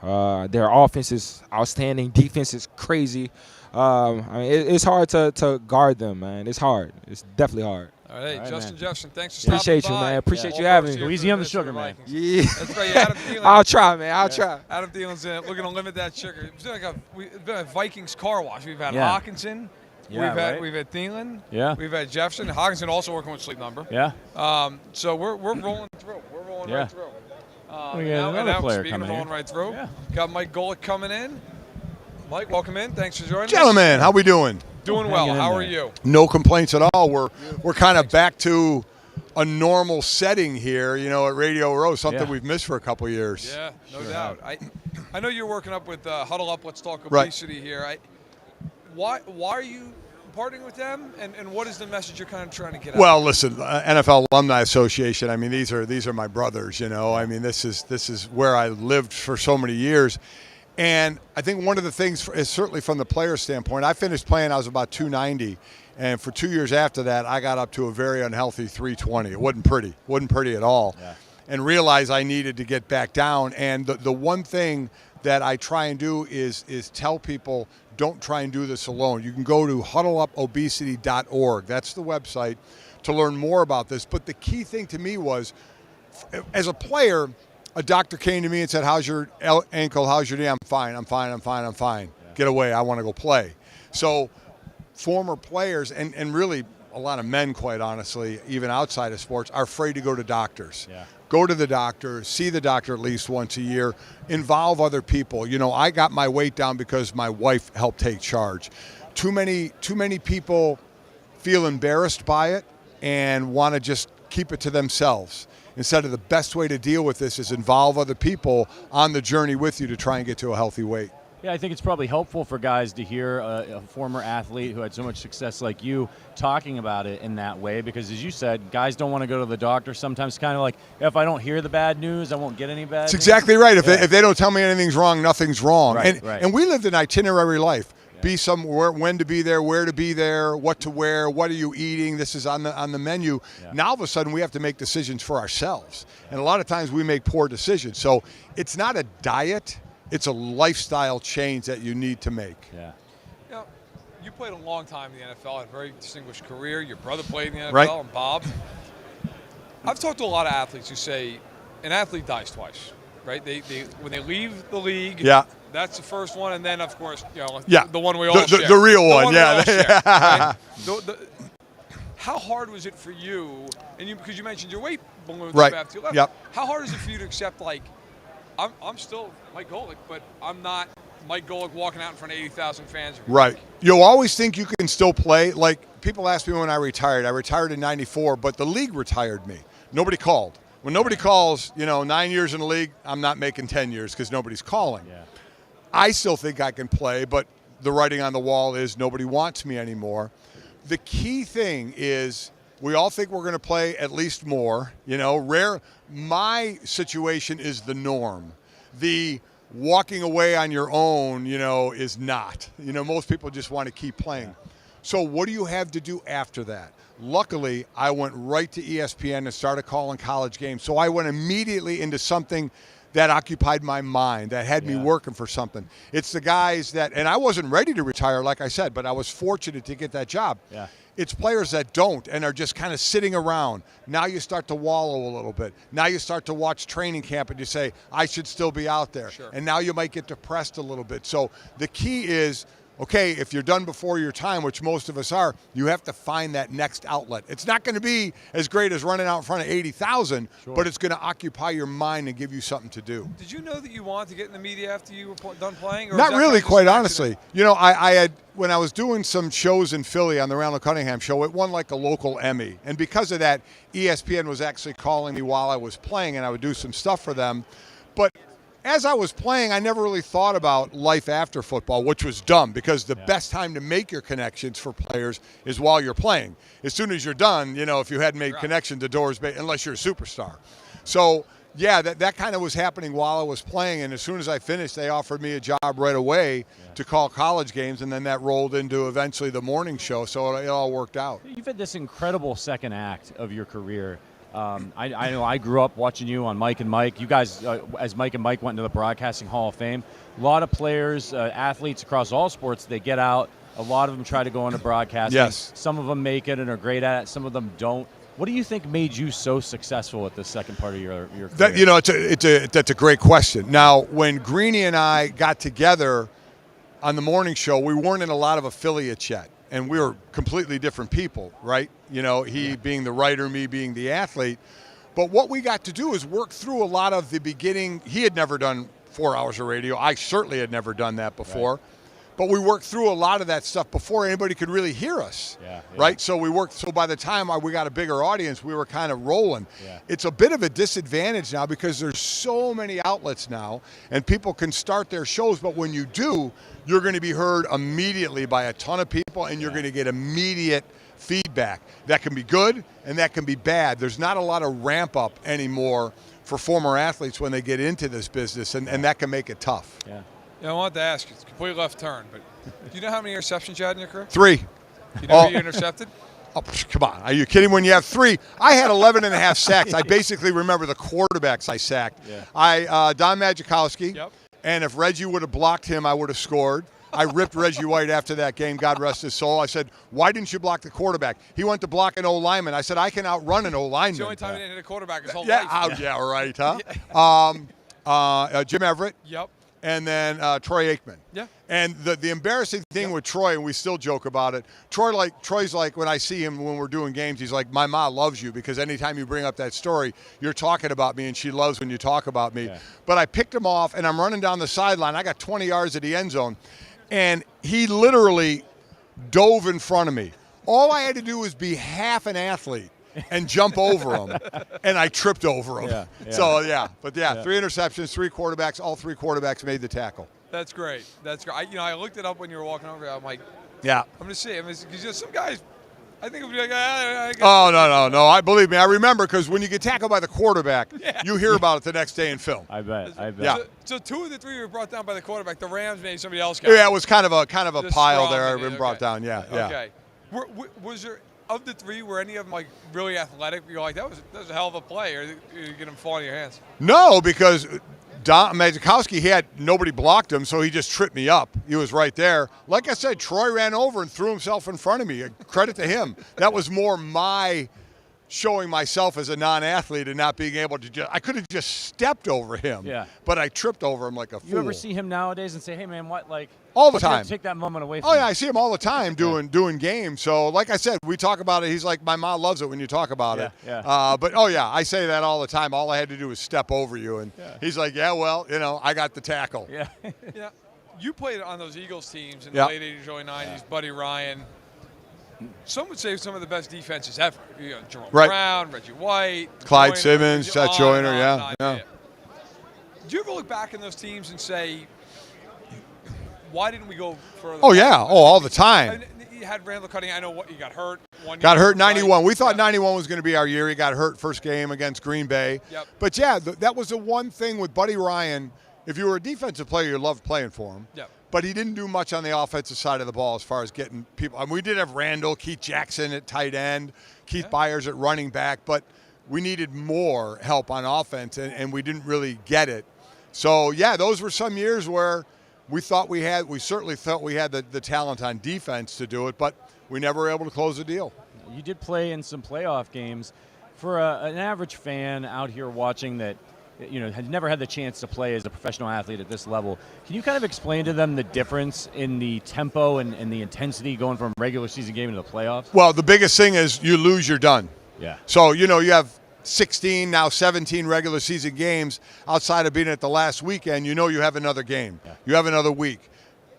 Their offense is outstanding. Defense is crazy. It's hard to guard them, man. It's hard. It's definitely hard. All right, Justin man. Jefferson, thanks for stopping Appreciate by. you, man. Appreciate you having me. Easy on the sugar, man. Yeah. That's right, Adam Thielen. I'll try, man. I'll try. Adam Thielen's looking to limit that sugar. It's been a Vikings car wash. We've had Hawkinson. Yeah, we've had Thielen. Yeah. We've had Jefferson. Hawkinson also working with Sleep Number. Yeah. So we're rolling through. We're rolling right through. We got another player speaking coming of rolling in. right through, Yeah. got Mike Golic coming in. Mike, welcome in. Thanks for joining us. Gentlemen, how we doing? Doing well. How are you? No complaints at all. We're kind of back to a normal setting here, at Radio Row, something we've missed for a couple of years. Yeah, no doubt. I know you're working up with Huddle Up, Let's Talk Obesity here. Why are you partnering with them, and what is the message you're kind of trying to get out? Well, listen, NFL Alumni Association, these are my brothers, This is where I lived for so many years. And I think one of the things is certainly from the player standpoint, I finished playing, I was about 290. And for 2 years after that, I got up to a very unhealthy 320. It wasn't pretty at all. Yeah. And realized I needed to get back down. And the one thing that I try and do is tell people, don't try and do this alone. You can go to huddleupobesity.org. That's the website to learn more about this. But the key thing to me was, as a player, a doctor came to me and said, how's your ankle? How's your knee? I'm fine. Yeah. Get away. I want to go play. So former players and really a lot of men, quite honestly, even outside of sports, are afraid to go to doctors. Yeah. go to the doctor, see the doctor at least once a year, involve other people. You know, I got my weight down because my wife helped take charge. Too many people feel embarrassed by it and want to just keep it to themselves. Instead of the best way to deal with this is involve other people on the journey with you to try and get to a healthy weight. Yeah, I think it's probably helpful for guys to hear a former athlete who had so much success like you talking about it in that way, because as you said, guys don't want to go to the doctor. Sometimes kind of like, if I don't hear the bad news, I won't get any bad That's news. exactly right. If they don't tell me anything's wrong, nothing's wrong. Right, And we lived an itinerary life. Be somewhere, when to be there, where to be there, what to wear, what are you eating, this is on the menu. Yeah. Now all of a sudden we have to make decisions for ourselves. And a lot of times we make poor decisions. So it's not a diet, it's a lifestyle change that you need to make. Yeah. You know, you played a long time in the NFL, had a very distinguished career. Your brother played in the NFL, right. And Bob. I've talked to a lot of athletes who say an athlete dies twice, right? They when they leave the league, yeah. That's the first one, and then, of course, you know, yeah. the one we all share. The real one, yeah. Share, right? How hard was it for you, and because you mentioned your weight balloons right. after you left, yep. How hard is it for you to accept, like, I'm still Mike Golic, but I'm not Mike Golic walking out in front of 80,000 fans? Right. You'll always think you can still play. Like, people ask me when I retired. I retired in 94, but the league retired me. Nobody called. When nobody calls, 9 years in the league, I'm not making 10 years because nobody's calling. Yeah. I still think I can play, but the writing on the wall is nobody wants me anymore. The key thing is we all think we're going to play at least more. My situation is the norm. The walking away on your own, is not. Most people just want to keep playing. So what do you have to do after that? Luckily, I went right to ESPN and started calling college games. So I went immediately into something that occupied my mind, that had me working for something. It's the guys that, and I wasn't ready to retire, like I said, but I was fortunate to get that job. Yeah. It's players that don't and are just kind of sitting around. Now you start to wallow a little bit. Now you start to watch training camp and you say, I should still be out there. Sure. And now you might get depressed a little bit. So the key is, okay, if you're done before your time, which most of us are, you have to find that next outlet. It's not going to be as great as running out in front of 80,000, but it's going to occupy your mind and give you something to do. Did you know that you wanted to get in the media after you were done playing? Or Not really, quite honestly. I had, when I was doing some shows in Philly on the Randall Cunningham show, it won like a local Emmy. And because of that, ESPN was actually calling me while I was playing, and I would do some stuff for them. But as I was playing, I never really thought about life after football, which was dumb because the best time to make your connections for players is while you're playing. As soon as you're done, if you hadn't made connections, the door's unless you're a superstar. So, yeah, that kind of was happening while I was playing, and as soon as I finished, they offered me a job right away to call college games, and then that rolled into eventually the morning show, so it all worked out. You've had this incredible second act of your career. I know I grew up watching you on Mike and Mike. You guys, as Mike and Mike went into the Broadcasting Hall of Fame, a lot of players, athletes across all sports, they get out. A lot of them try to go into broadcasting. Yes. Some of them make it and are great at it. Some of them don't. What do you think made you so successful at the second part of your career? That's a great question. Now, when Greeny and I got together on the morning show, we weren't in a lot of affiliates yet. And we were completely different people, right? He being the writer, me being the athlete. But what we got to do is work through a lot of the beginning. He had never done 4 hours of radio. I certainly had never done that before. Right. But we worked through a lot of that stuff before anybody could really hear us, right? So so by the time we got a bigger audience, we were kind of rolling. Yeah. It's a bit of a disadvantage now because there's so many outlets now, and people can start their shows, but when you do, you're going to be heard immediately by a ton of people, and you're going to get immediate feedback. That can be good, and that can be bad. There's not a lot of ramp up anymore for former athletes when they get into this business, and that can make it tough. Yeah. Yeah, I wanted to ask you, it's a complete left turn, but do you know how many interceptions you had in your career? 3. You know who you intercepted? Oh, come on. Are you kidding? When you have 3. I had 11 and a half sacks. I basically remember the quarterbacks I sacked. Yeah. Don Majkowski, and if Reggie would have blocked him, I would have scored. I ripped Reggie White after that game, God rest his soul. I said, why didn't you block the quarterback? He went to block an O-lineman. I said, I can outrun an O-lineman. It's the only time he didn't hit a quarterback his whole life. Yeah, right, huh? Jim Everett. Yep. and then Troy Aikman. Yeah. And the embarrassing thing with Troy, and we still joke about it, Troy's like, when I see him when we're doing games, he's like, my ma loves you, because anytime you bring up that story, you're talking about me, and she loves when you talk about me. Yeah. But I picked him off, and I'm running down the sideline. I got 20 yards at the end zone, and he literally dove in front of me. All I had to do was be half an athlete and jump over him, and I tripped over him. Yeah, yeah. So, But 3 interceptions, 3 quarterbacks, all 3 quarterbacks made the tackle. That's great. That's great. I looked it up when you were walking over. I'm like, yeah. I'm going to see. Because some guys, I think would be like, no. I believe me. I remember, because when you get tackled by the quarterback, you hear about it the next day in film. I bet. Yeah. So 2 of the 3 were brought down by the quarterback. The Rams made somebody else. Yeah, it was kind of a pile there. Been brought down. Yeah. Okay. Was there, of the 3, were any of them like really athletic? You're like, that was a hell of a play, or did you get them falling in your hands? No, because Don Mazikowski, nobody blocked him, so he just tripped me up. He was right there. Like I said, Troy ran over and threw himself in front of me. Credit to him. That was more my showing myself as a non-athlete and not being able to I could have just stepped over him. Yeah. But I tripped over him like a fool. You ever see him nowadays and say, hey, man, all the time. Take that moment away from Oh, yeah, I see him all the time doing games. So, like I said, we talk about it. He's like, my mom loves it when you talk about it. Yeah. But, I say that all the time. All I had to do was step over you. And he's like, yeah, well, I got the tackle. Yeah. Yeah. You played on those Eagles teams in the late 80s, early 90s, Buddy Ryan. Some would say some of the best defenses ever. Jerome Brown, Reggie White, Clyde Simmons, Chet Joyner, yeah. Do you ever look back in those teams and say, why didn't we go further? Oh, yeah. All the time. You had Randall Cunningham. I know he got hurt. Got hurt 91. We thought 91 was going to be our year. He got hurt first game against Green Bay. Yep. But, that was the one thing with Buddy Ryan. If you were a defensive player, you loved playing for him. Yep. But he didn't do much on the offensive side of the ball as far as getting people. I mean, we did have Randall, Keith Jackson at tight end, Keith Byers at running back, but we needed more help on offense, and we didn't really get it. So, those were some years where we certainly thought we had the talent on defense to do it, but we never were able to close the deal. You did play in some playoff games. For an average fan out here watching that, had never had the chance to play as a professional athlete at this level, can you kind of explain to them the difference in the tempo and the intensity going from regular season game into the playoffs? Well, the biggest thing is you lose, you're done. Yeah. So, you have 16, now 17 regular season games outside of being at the last weekend. You have another game. Yeah. You have another week.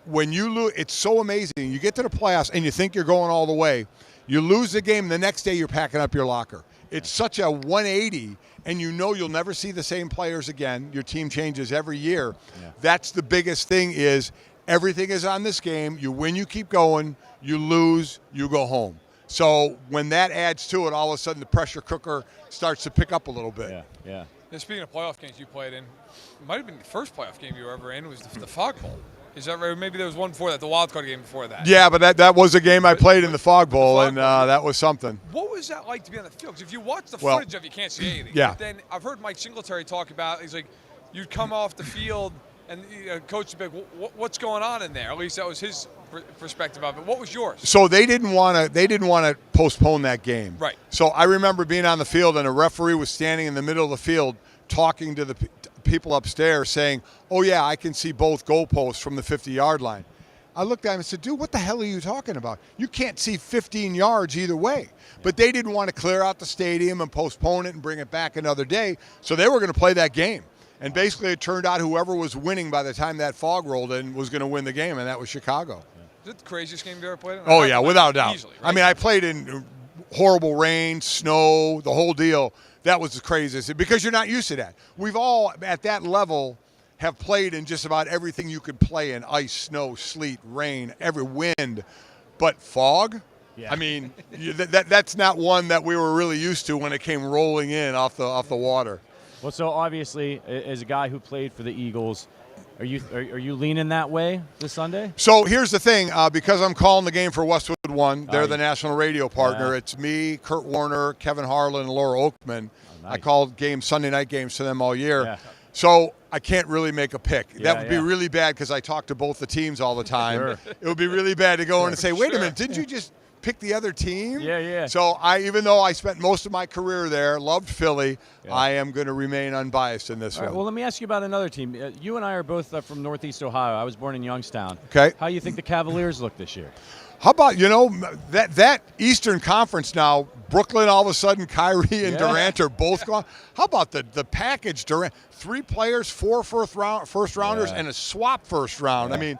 When you lose, it's so amazing. You get to the playoffs and you think you're going all the way. You lose the game, the next day you're packing up your locker. It's such a 180, and you'll never see the same players again. Your team changes every year. Yeah. That's the biggest thing is everything is on this game. You win, you keep going. You lose, you go home. So when that adds to it, all of a sudden the pressure cooker starts to pick up a little bit. Yeah. And speaking of playoff games you played in, it might have been the first playoff game you were ever in was the Fog Bowl. Is that right? Maybe there was one before that, the wild card game before that. Yeah, but that was a game I played in the Fog Bowl, and that was something. What was that like to be on the field? Because if you watch the footage of it, you can't see anything. Yeah. But then I've heard Mike Singletary talk about, he's like, you'd come off the field, and coach would be like, what's going on in there? At least that was his perspective of it. What was yours? So they didn't want to postpone that game. Right. So I remember being on the field, and a referee was standing in the middle of the field talking to the people upstairs saying, oh, yeah, I can see both goalposts from the 50-yard line. I looked at him and said, dude, what the hell are you talking about? You can't see 15 yards either way. But they didn't want to clear out the stadium and postpone it and bring it back another day, so they were going to play that game. And basically it turned out whoever was winning by the time that fog rolled in was going to win the game, and that was Chicago. Is it the craziest game you ever played in? Oh, yeah, without a doubt. Easily, right? I mean, I played in horrible rain, snow, the whole deal. That was the craziest because you're not used to that. We've all, at that level, have played in just about everything you could play in: ice, snow, sleet, rain, every wind. But fog? Yeah. I mean, that's not one that we were really used to when it came rolling in off the water. Well, so obviously, as a guy who played for the Eagles, are you leaning that way this Sunday? So here's the thing, because I'm calling the game for Westwood One, they're the national radio partner. Yeah. It's me, Kurt Warner, Kevin Harlan, and Laura Oakman. Oh, nice. I called Sunday night games to them all year. Yeah. So I can't really make a pick. That would be really bad because I talk to both the teams all the time. Sure. It would be really bad to go in and say, wait a minute, didn't you just pick the other team. Yeah. So even though I spent most of my career there, loved Philly, I am going to remain unbiased in this All one. right, well, let me ask you about another team. You and I are both from Northeast Ohio. I was born in Youngstown. Okay. How do you think the Cavaliers look this year? How about, that Eastern Conference now, Brooklyn all of a sudden, Kyrie and Durant are both gone. How about the package, Durant? 3 players, 4 first rounders, and a swap first round. Yeah. I mean,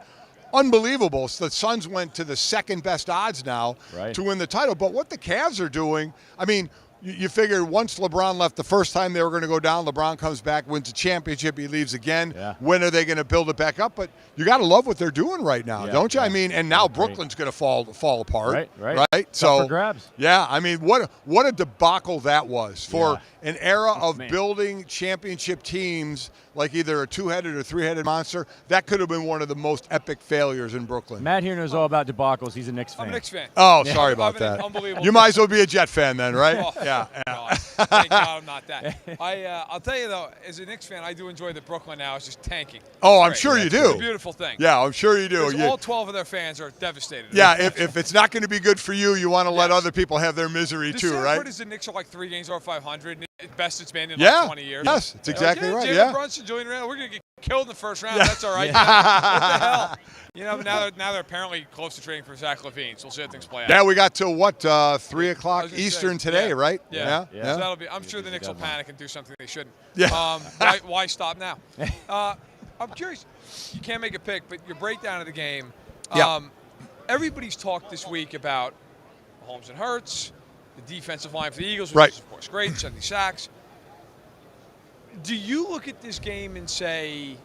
unbelievable. So the Suns went to the second best odds now to win the title. But what the Cavs are doing, I mean, you figured once LeBron left the first time they were going to go down, LeBron comes back, wins a championship, he leaves again. Yeah. When are they going to build it back up? But you got to love what they're doing right now, don't you? I mean, and now Brooklyn's going to fall apart. Right? So for grabs. Yeah, I mean, what a debacle that was for an era of building championship teams like either a 2-headed or 3-headed monster. That could have been one of the most epic failures in Brooklyn. Matt here knows all about debacles. He's a Knicks fan. I'm a Knicks fan. Oh, sorry about that. You might as well be a Jet fan then, right? God. Thank God I'm not that. I'll tell you, though, as a Knicks fan, I do enjoy that Brooklyn now is just tanking. Oh, I'm sure you do. It's a beautiful thing. Yeah, I'm sure you do. All 12 of their fans are devastated. Yeah, if it's not going to be good for you, you want to let other people have their misery too, right? The sad part is the Knicks are like 3 games over 500. Best it's been in like 20 years. Yes, that's exactly right. Jalen Brunson, Julian Randle, we're going to get killed in the first round. That's all right. What the hell? Now they're apparently close to trading for Zach LaVine, so we'll see how things play out. Yeah, we got to 3:00 Eastern today, right? Yeah. So that'll be. I'm sure the Knicks will panic and do something they shouldn't. Yeah. Why stop now? I'm curious. You can't make a pick, but your breakdown of the game. Everybody's talked this week about Holmes and Hurts, the defensive line for the Eagles, which is of course great, 70 sacks. Do you look at this game and say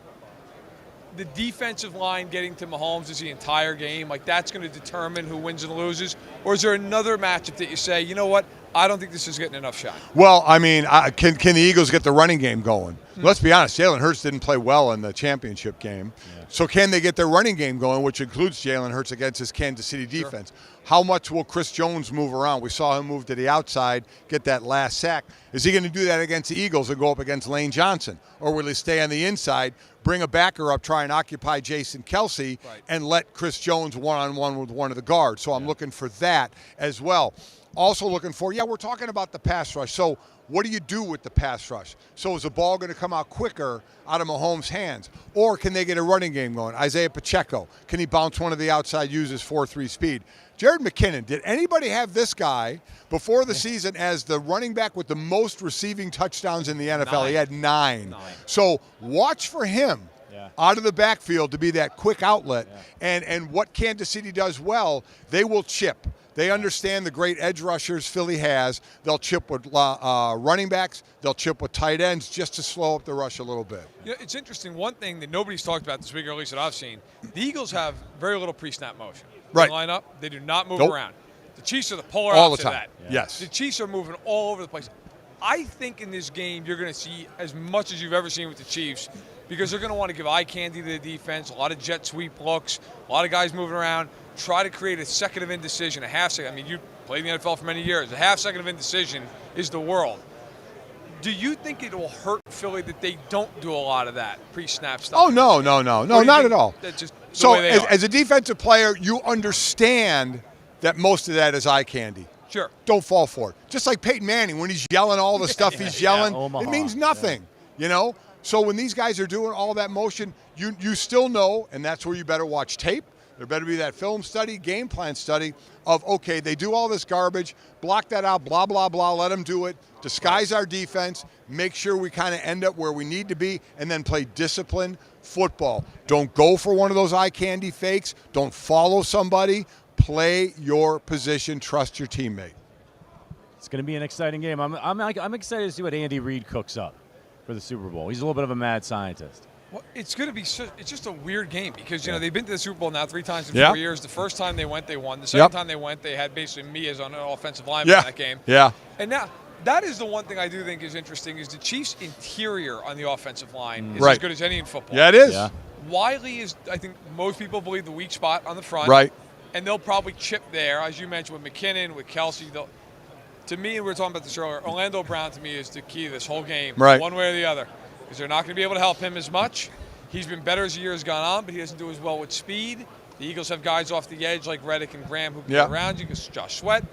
the defensive line getting to Mahomes is the entire game? Like that's going to determine who wins and loses? Or is there another matchup that you say, you know what, I don't think this is getting enough shine? Well, I mean, can the Eagles get the running game going? Let's be honest, Jalen Hurts didn't play well in the championship game. So can they get their running game going, which includes Jalen Hurts against his Kansas City defense? How much will Chris Jones move around? We saw him move to the outside, get that last sack. Is he going to do that against the Eagles and go up against Lane Johnson? Or will he stay on the inside, bring a backer up, try and occupy Jason Kelsey, and let Chris Jones one-on-one with one of the guards? So I'm looking for that as well. Also looking for, we're talking about the pass rush. So what do you do with the pass rush? So is the ball going to come out quicker out of Mahomes' hands? Or can they get a running game going? Isaiah Pacheco, can he bounce one of the outside, use his 4.3 speed? Jared McKinnon, did anybody have this guy before the season as the running back with the most receiving touchdowns in the NFL? He had 9. So watch for him out of the backfield to be that quick outlet. And what Kansas City does well, they will chip. They understand the great edge rushers Philly has. They'll chip with running backs. They'll chip with tight ends just to slow up the rush a little bit. It's interesting. One thing that nobody's talked about this week, or at least that I've seen, the Eagles have very little pre-snap motion. They line up. They do not move around. The Chiefs are the polar opposite of that. Yes. The Chiefs are moving all over the place. I think in this game you're going to see as much as you've ever seen with the Chiefs because they're going to want to give eye candy to the defense, a lot of jet sweep looks, a lot of guys moving around, try to create a second of indecision, a half second. I mean, you played in the NFL for many years. A half second of indecision is the world. Do you think it will hurt Philly that they don't do a lot of that pre-snap stuff? Oh, no, not at all. That's just so as a defensive player, you understand that most of that is eye candy. Sure. Don't fall for it. Just like Peyton Manning, when he's yelling all the stuff he's yelling, it means nothing, So when these guys are doing all that motion, you still know, and that's where you better watch tape. There better be that film study, game plan study of, okay, they do all this garbage, block that out, blah, blah, blah, let them do it, disguise our defense, make sure we kind of end up where we need to be, and then play disciplined football. Don't go for one of those eye candy fakes. Don't follow somebody. Play your position. Trust your teammate. It's going to be an exciting game. I'm excited to see what Andy Reid cooks up for the Super Bowl. He's a little bit of a mad scientist. Well, it's going to be it's just a weird game because, they've been to the Super Bowl now 3 times in 4 years. The first time they went, they won. The second time they went, they had basically me as an offensive lineman in that game. Yeah. And now, that is the one thing I do think is interesting is the Chiefs' interior on the offensive line is as good as any in football. Yeah, it is. Yeah. Wiley is, I think most people believe, the weak spot on the front. Right. And they'll probably chip there, as you mentioned, with McKinnon, with Kelsey. To me, and we were talking about this earlier, Orlando Brown to me is the key to this whole game, one way or the other. Because they're not going to be able to help him as much. He's been better as the year has gone on, but he doesn't do as well with speed. The Eagles have guys off the edge like Reddick and Graham who can get around you. Josh Sweat.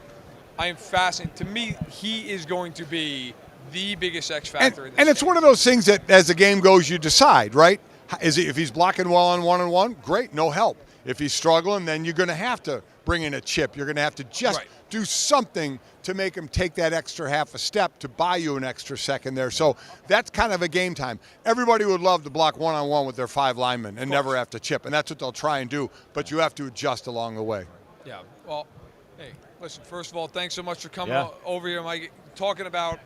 I am fascinated. To me, he is going to be the biggest X factor in this And it's game. one of those things that as the game goes, you decide, right? If he's blocking well on one-on-one, great, no help. If he's struggling, then you're going to have to bring in a chip. You're going to have to just do something to make him take that extra half a step to buy you an extra second there. So that's kind of a game time. Everybody would love to block one-on-one with their 5 linemen and never have to chip, and that's what they'll try and do, but you have to adjust along the way. Yeah, well, hey, listen, first of all, thanks so much for coming over here, Mike, talking about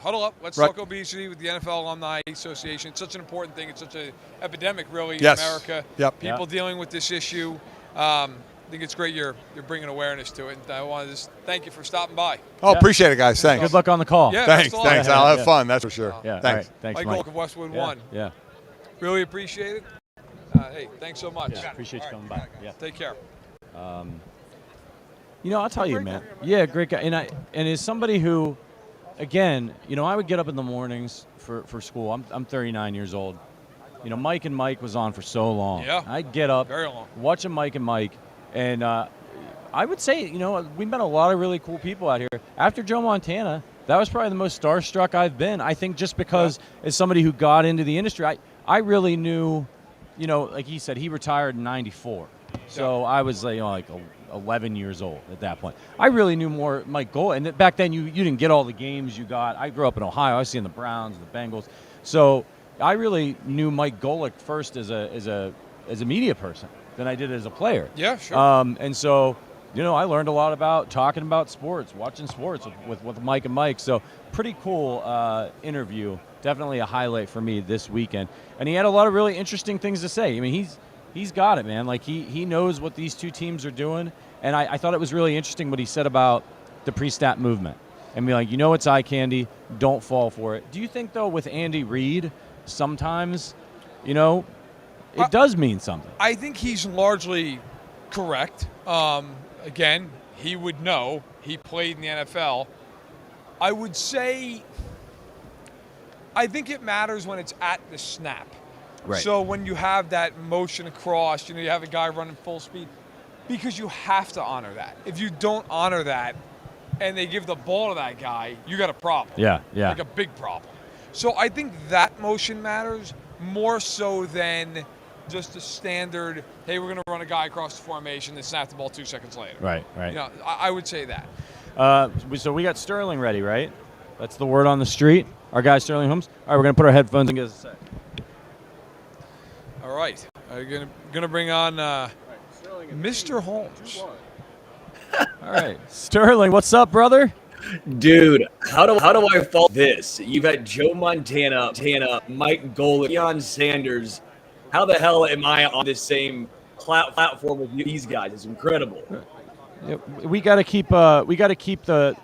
Huddle Up. Let's talk obesity with the NFL Alumni Association. It's such an important thing. It's such an epidemic, really, in America. People dealing with this issue. I think it's great you're bringing awareness to it. And I want to just thank you for stopping by. Oh, appreciate it, guys. Thanks. Good luck on the call. Yeah, thanks. I'll have fun, that's for sure. Yeah, thanks. Right. Thanks, Mike Mike. Golic of Westwood One. Yeah. Really appreciate it. Hey, thanks so much. Yeah, appreciate you coming by. Yeah. Take care. I'll tell you, man. Yeah, great guy. And as somebody who, again, I would get up in the mornings for school. I'm 39 years old. Mike and Mike was on for so long. Yeah. I'd get up, Very long. watching Mike and Mike, and I would say, we met a lot of really cool people out here. After Joe Montana, that was probably the most starstruck I've been. I think just because as somebody who got into the industry, I really knew, like he said, he retired in '94. So I was like 11 years old at that point. I really knew more Mike Golic. And back then you didn't get all the games you got. I grew up in Ohio. I was seeing the Browns, the Bengals. So I really knew Mike Golic first as a media person than I did as a player. Yeah, sure. And so, I learned a lot about talking about sports, watching sports with Mike and Mike. So pretty cool interview. Definitely a highlight for me this weekend. And he had a lot of really interesting things to say. I mean, he's got it, man. Like he knows what these two teams are doing. And I thought it was really interesting what he said about the pre-snap movement. And be like, it's eye candy. Don't fall for it. Do you think, though, with Andy Reid, sometimes, it does mean something? I think he's largely correct. Again, he would know. He played in the NFL. I would say I think it matters when it's at the snap. Right. So when you have that motion across, you have a guy running full speed, because you have to honor that. If you don't honor that and they give the ball to that guy, you got a problem. Yeah. Like a big problem. So I think that motion matters more so than just a standard, hey, we're going to run a guy across the formation and snap the ball 2 seconds later. Right. I would say that. So we got Sterling ready, right? That's the word on the street. Our guy Sterling Holmes. All right, we're going to put our headphones and get us a sec. All right. Going to bring on Mr. Holmes. All right. Sterling, what's up, brother? Dude, how do I fault this? You've had Joe Montana, Mike Golic, Deion Sanders. How the hell am I on this same platform with these guys? It's incredible. Yeah, we got to keep the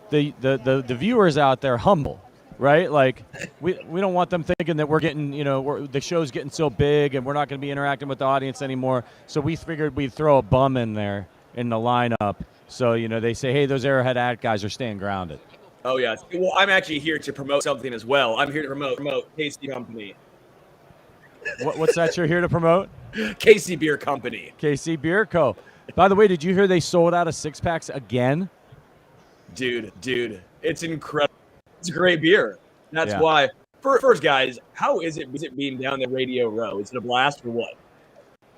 viewers out there humble, right? Like we don't want them thinking that we're getting, the show's getting so big and we're not going to be interacting with the audience anymore. So we figured we'd throw a bum in there in the lineup. So, they say, hey, those Arrowhead ad guys are staying grounded. Oh, yeah. Well, I'm actually here to promote something as well. I'm here to promote Casey Company. What's that you're here to promote? Casey Beer Company. KC Beer Co. By the way, did you hear they sold out of 6-packs again? Dude, it's incredible. It's a great beer. That's why. First, guys, how is it being down the Radio Row? Is it a blast or what?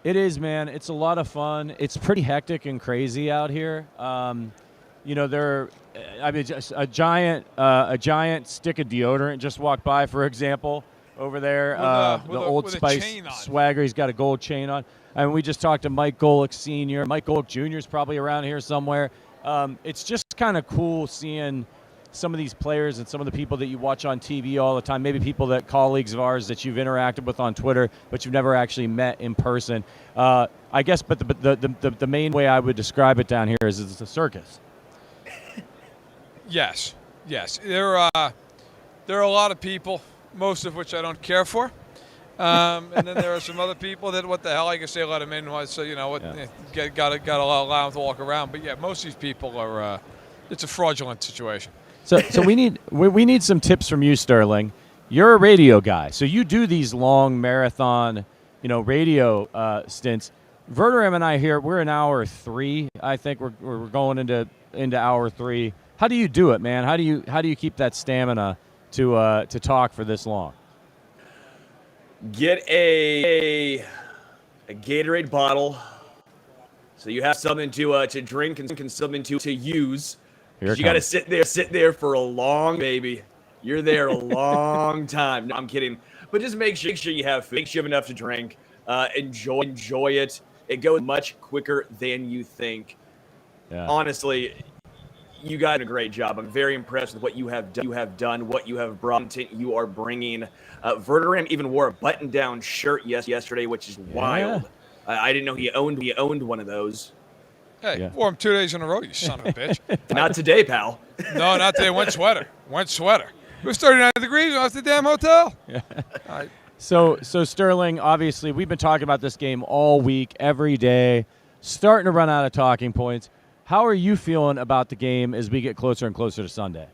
It is, man. It's a lot of fun. It's pretty hectic and crazy out here. Just a giant stick of deodorant just walked by, for example, over there. The Old Spice swagger. He's got a gold chain on. And we just talked to Mike Golic Sr. Mike Golic Jr. is probably around here somewhere. It's just kind of cool seeing some of these players and some of the people that you watch on TV all the time, maybe people colleagues of ours that you've interacted with on Twitter, but you've never actually met in person. I guess, but the main way I would describe it down here is it's a circus. Yes. There are a lot of people, most of which I don't care for. And then there are some other people that, what the hell, I can say let them in, so got to allow them to walk around. But yeah, most of these people are, it's a fraudulent situation. So we need some tips from you, Sterling. You're a radio guy, so you do these long marathon, radio stints. Verderame and I here, we're in hour 3. I think we're going into hour 3. How do you do it, man? How do you keep that stamina to talk for this long? Get a Gatorade bottle, so you have something to drink and something to use. You got to sit there for a long, baby. You're there a long time. No, I'm kidding, but just make sure you have food. Make sure you have enough to drink. Enjoy it. It goes much quicker than you think. Yeah. Honestly, you got a great job. I'm very impressed with what you have done, what you have brought. You are bringing. Verderame even wore a button-down shirt yesterday, which is wild. I didn't know he owned one of those. Hey, wore him 2 days in a row, you son of a bitch. Not today, pal. No, not today. Went sweater. It was 39 degrees off the damn hotel. Yeah. All right. So Sterling, obviously, we've been talking about this game all week, every day, starting to run out of talking points. How are you feeling about the game as we get closer and closer to Sunday?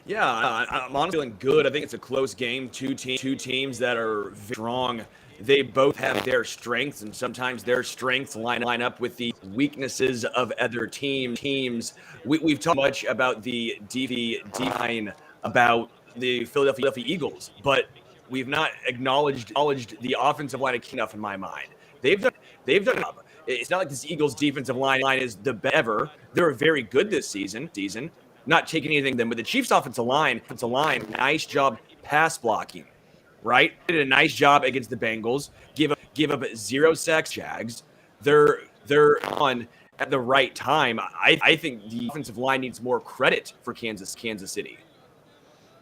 Yeah, I'm honestly feeling good. I think it's a close game. Two teams that are very strong. They both have their strengths, and sometimes their strengths line up with the weaknesses of other teams. We've talked much about the D-line, about the Philadelphia Eagles, but we've not acknowledged the offensive line enough in my mind. They've done a job. It's not like this Eagles defensive line is the best ever. They're very good this season. Not taking anything them, but the Chiefs offensive line, nice job pass blocking, right? Did a nice job against the Bengals. Give up 0 sacks, Jags. They're on at the right time. I think the offensive line needs more credit for Kansas City.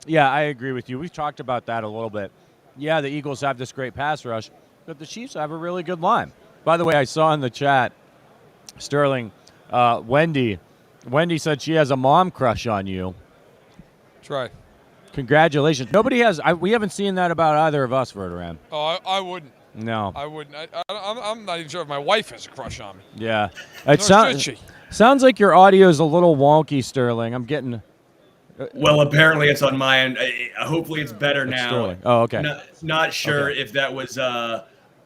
Yeah, I agree with you. We've talked about that a little bit. Yeah, the Eagles have this great pass rush, but the Chiefs have a really good line. By the way, I saw in the chat, Sterling, Wendy said she has a mom crush on you. That's right. Congratulations. Nobody has. We haven't seen that about either of us, Verderame. Oh, I wouldn't. No. I wouldn't. I'm not even sure if my wife has a crush on me. Yeah. Sounds like your audio is a little wonky, Sterling. I'm getting... Well, apparently it's on my end. Hopefully it's better now. Sterling. Oh, okay. Not sure if that was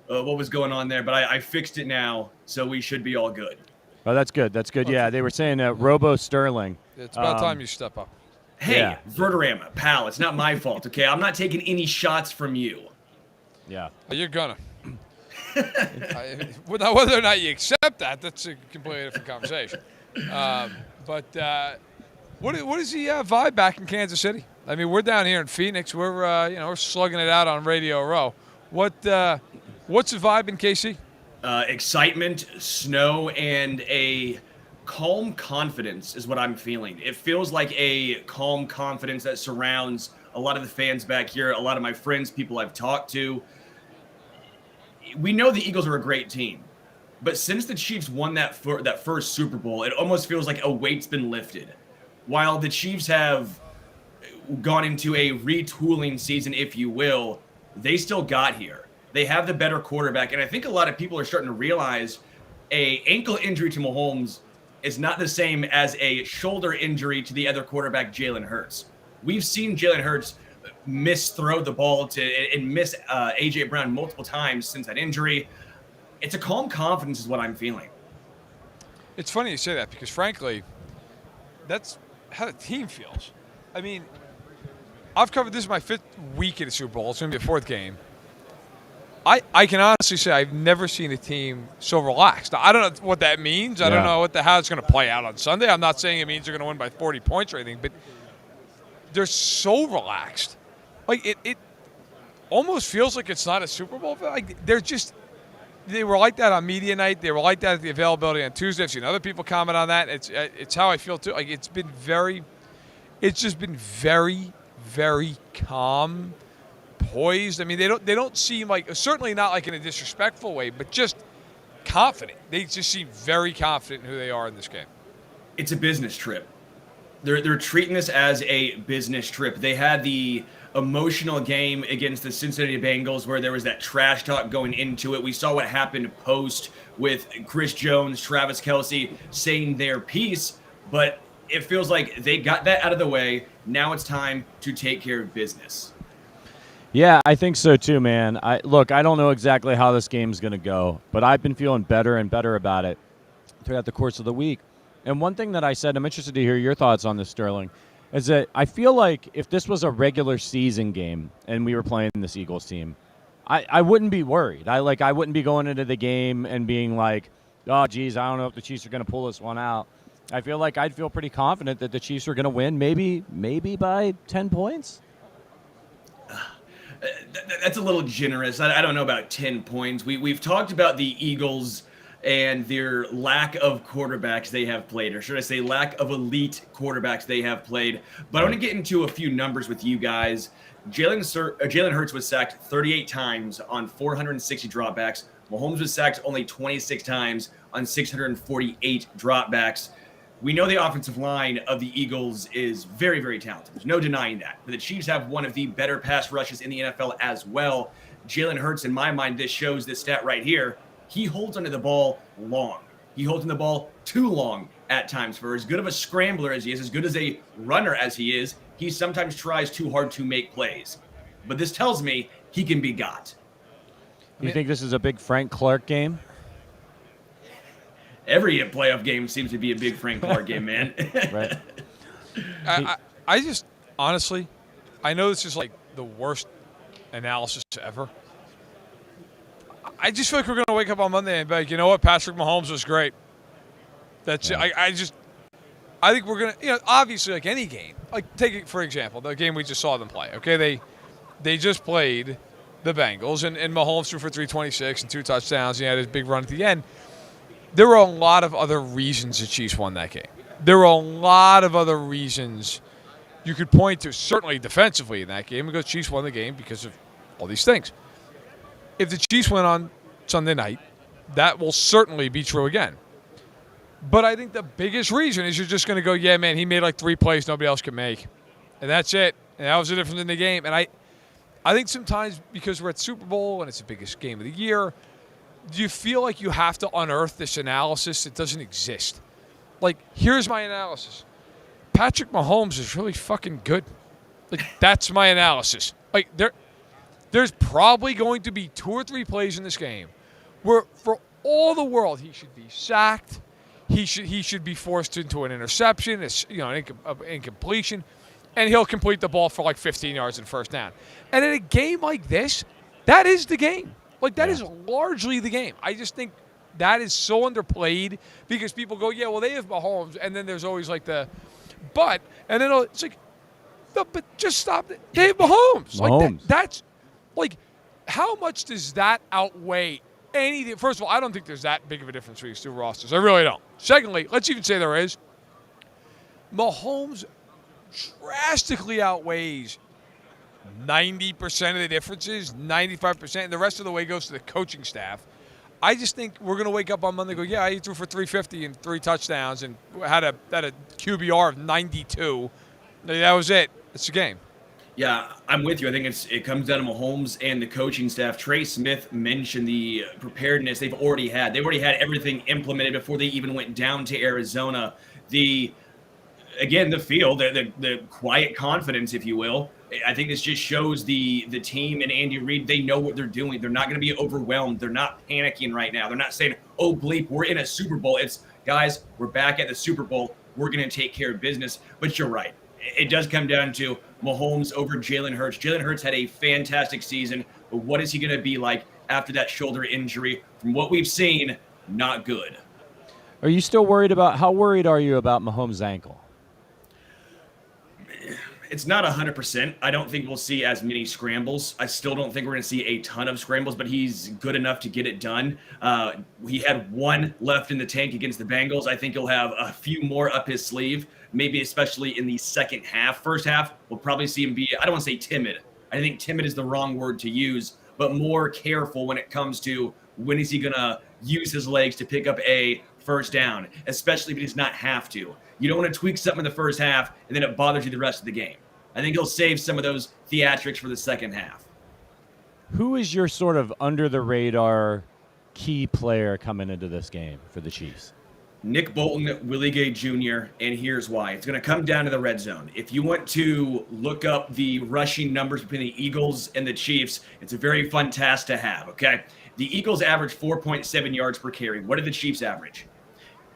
what was going on there, but I fixed it now, so we should be all good. Oh, that's good. Okay. Yeah, they were saying Robo Sterling. It's about time you step up. Hey, Verderame, pal, it's not my fault, okay? I'm not taking any shots from you. Yeah. You're gonna. Now, whether or not you accept that, that's a completely different conversation. But what is the vibe back in Kansas City? I mean, we're down here in Phoenix. We're slugging it out on Radio Row. What's the vibe in KC? Excitement, snow, and a calm confidence is what I'm feeling. It feels like a calm confidence that surrounds a lot of the fans back here, a lot of my friends, people I've talked to. We know the Eagles are a great team, but since the Chiefs won that first Super Bowl, it almost feels like a weight's been lifted. While the Chiefs have gone into a retooling season, if you will, they still got here. They have the better quarterback, and I think a lot of people are starting to realize a ankle injury to Mahomes is not the same as a shoulder injury to the other quarterback, Jalen Hurts. We've seen Jalen Hurts misthrow the ball and miss A.J. Brown multiple times since that injury. It's a calm confidence is what I'm feeling. It's funny you say that because, frankly, that's how the team feels. I mean, I've covered this is my 5th week at the Super Bowl. It's going to be a 4th game. I can honestly say I've never seen a team so relaxed. Now, I don't know what that means. I don't know how it's going to play out on Sunday. I'm not saying it means they're going to win by 40 points or anything, but they're so relaxed. Like it almost feels like it's not a Super Bowl. Like they were like that on media night. They were like that at the availability on Tuesday. I've seen other people comment on that. It's how I feel too. Like it's just been very, very calm, poised. I mean, they don't seem like, certainly not like in a disrespectful way, but just confident. They just seem very confident in who they are in this game. It's a business trip. They're treating this as a business trip. They had the emotional game against the Cincinnati Bengals where there was that trash talk going into it. We saw what happened post with Chris Jones, Travis Kelce saying their piece, but it feels like they got that out of the way. Now it's time to take care of business. Yeah, I think so too, man. I don't know exactly how this game's going to go, but I've been feeling better and better about it throughout the course of the week. And one thing that I said, I'm interested to hear your thoughts on this, Sterling, is that I feel like if this was a regular season game and we were playing this Eagles team, I wouldn't be worried. I wouldn't be going into the game and being like, oh, geez, I don't know if the Chiefs are going to pull this one out. I feel like I'd feel pretty confident that the Chiefs are going to win, maybe by 10 points. That's a little generous. I don't know about 10 points. We've talked about the Eagles and their lack of quarterbacks they have played, or should I say lack of elite quarterbacks they have played. But I want to get into a few numbers with you guys. Jalen Hurts was sacked 38 times on 460 dropbacks. Mahomes was sacked only 26 times on 648 dropbacks. We know the offensive line of the Eagles is very, very talented. There's no denying that. But the Chiefs have one of the better pass rushes in the NFL as well. Jalen Hurts, in my mind, this shows this stat right here. He holds onto the ball long. He holds onto the ball too long at times. For as good of a scrambler as he is, as good as a runner as he is, he sometimes tries too hard to make plays. But this tells me he can be got. You think this is a big Frank Clark game? Every playoff game seems to be a big Frank Clark game, man. Right. I just, honestly, I know this is like the worst analysis ever. I just feel like we're going to wake up on Monday and be like, you know what, Patrick Mahomes was great. That's it. I think we're going to, obviously like any game. Like take it, for example, the game we just saw them play. Okay, they just played the Bengals, and Mahomes threw for 326 and 2 touchdowns. He had his big run at the end. There were a lot of other reasons the Chiefs won that game. There were a lot of other reasons you could point to, certainly defensively in that game, because Chiefs won the game because of all these things. If the Chiefs win on Sunday night, that will certainly be true again. But I think the biggest reason is you're just going to go, yeah, man, he made like 3 plays nobody else could make. And that's it. And that was the difference in the game. And I think sometimes because we're at Super Bowl and it's the biggest game of the year, do you feel like you have to unearth this analysis that doesn't exist? Like, here's my analysis. Patrick Mahomes is really fucking good. Like, that's my analysis. Like, there's probably going to be 2 or 3 plays in this game where, for all the world, he should be sacked. He should be forced into an interception, an incompletion, and he'll complete the ball for like 15 yards and first down. And in a game like this, that is the game. Like, that is largely the game. I just think that is so underplayed because people go, yeah, well, they have Mahomes, and then there's always like but, and then it's like, no, but just stop it. They have Mahomes. Like, that's, like, how much does that outweigh anything? First of all, I don't think there's that big of a difference between these 2 rosters. I really don't. Secondly, let's even say there is. Mahomes drastically outweighs 90% of the differences, 95%, and the rest of the way goes to the coaching staff. I just think we're going to wake up on Monday and go, yeah, he threw for 350 and 3 touchdowns and had a QBR of 92. That was it. It's a game. Yeah, I'm with you. I think it comes down to Mahomes and the coaching staff. Trey Smith mentioned the preparedness they've already had. They've already had everything implemented before they even went down to Arizona. The field, the quiet confidence, if you will. I think this just shows the team and Andy Reid, they know what they're doing. They're not going to be overwhelmed. They're not panicking right now. They're not saying, oh, bleep, we're in a Super Bowl. It's, guys, we're back at the Super Bowl. We're going to take care of business. But you're right. It does come down to Mahomes over Jalen Hurts. Jalen Hurts had a fantastic season, but what is he going to be like after that shoulder injury? From what we've seen, not good. Are you still worried how worried are you about Mahomes' ankle? It's not 100%. I don't think we'll see as many scrambles. I still don't think we're going to see a ton of scrambles, but he's good enough to get it done. He had 1 left in the tank against the Bengals. I think he'll have a few more up his sleeve, maybe especially in the second half. First half, we'll probably see him be, I don't want to say timid. I think timid is the wrong word to use, but more careful when it comes to when is he going to use his legs to pick up a first down, especially if he does not have to. You don't want to tweak something in the first half and then it bothers you the rest of the game. I think he'll save some of those theatrics for the second half. Who is your sort of under-the-radar key player coming into this game for the Chiefs? Nick Bolton, Willie Gay Jr., and here's why. It's going to come down to the red zone. If you want to look up the rushing numbers between the Eagles and the Chiefs, it's a very fun task to have, okay? The Eagles average 4.7 yards per carry. What did the Chiefs average?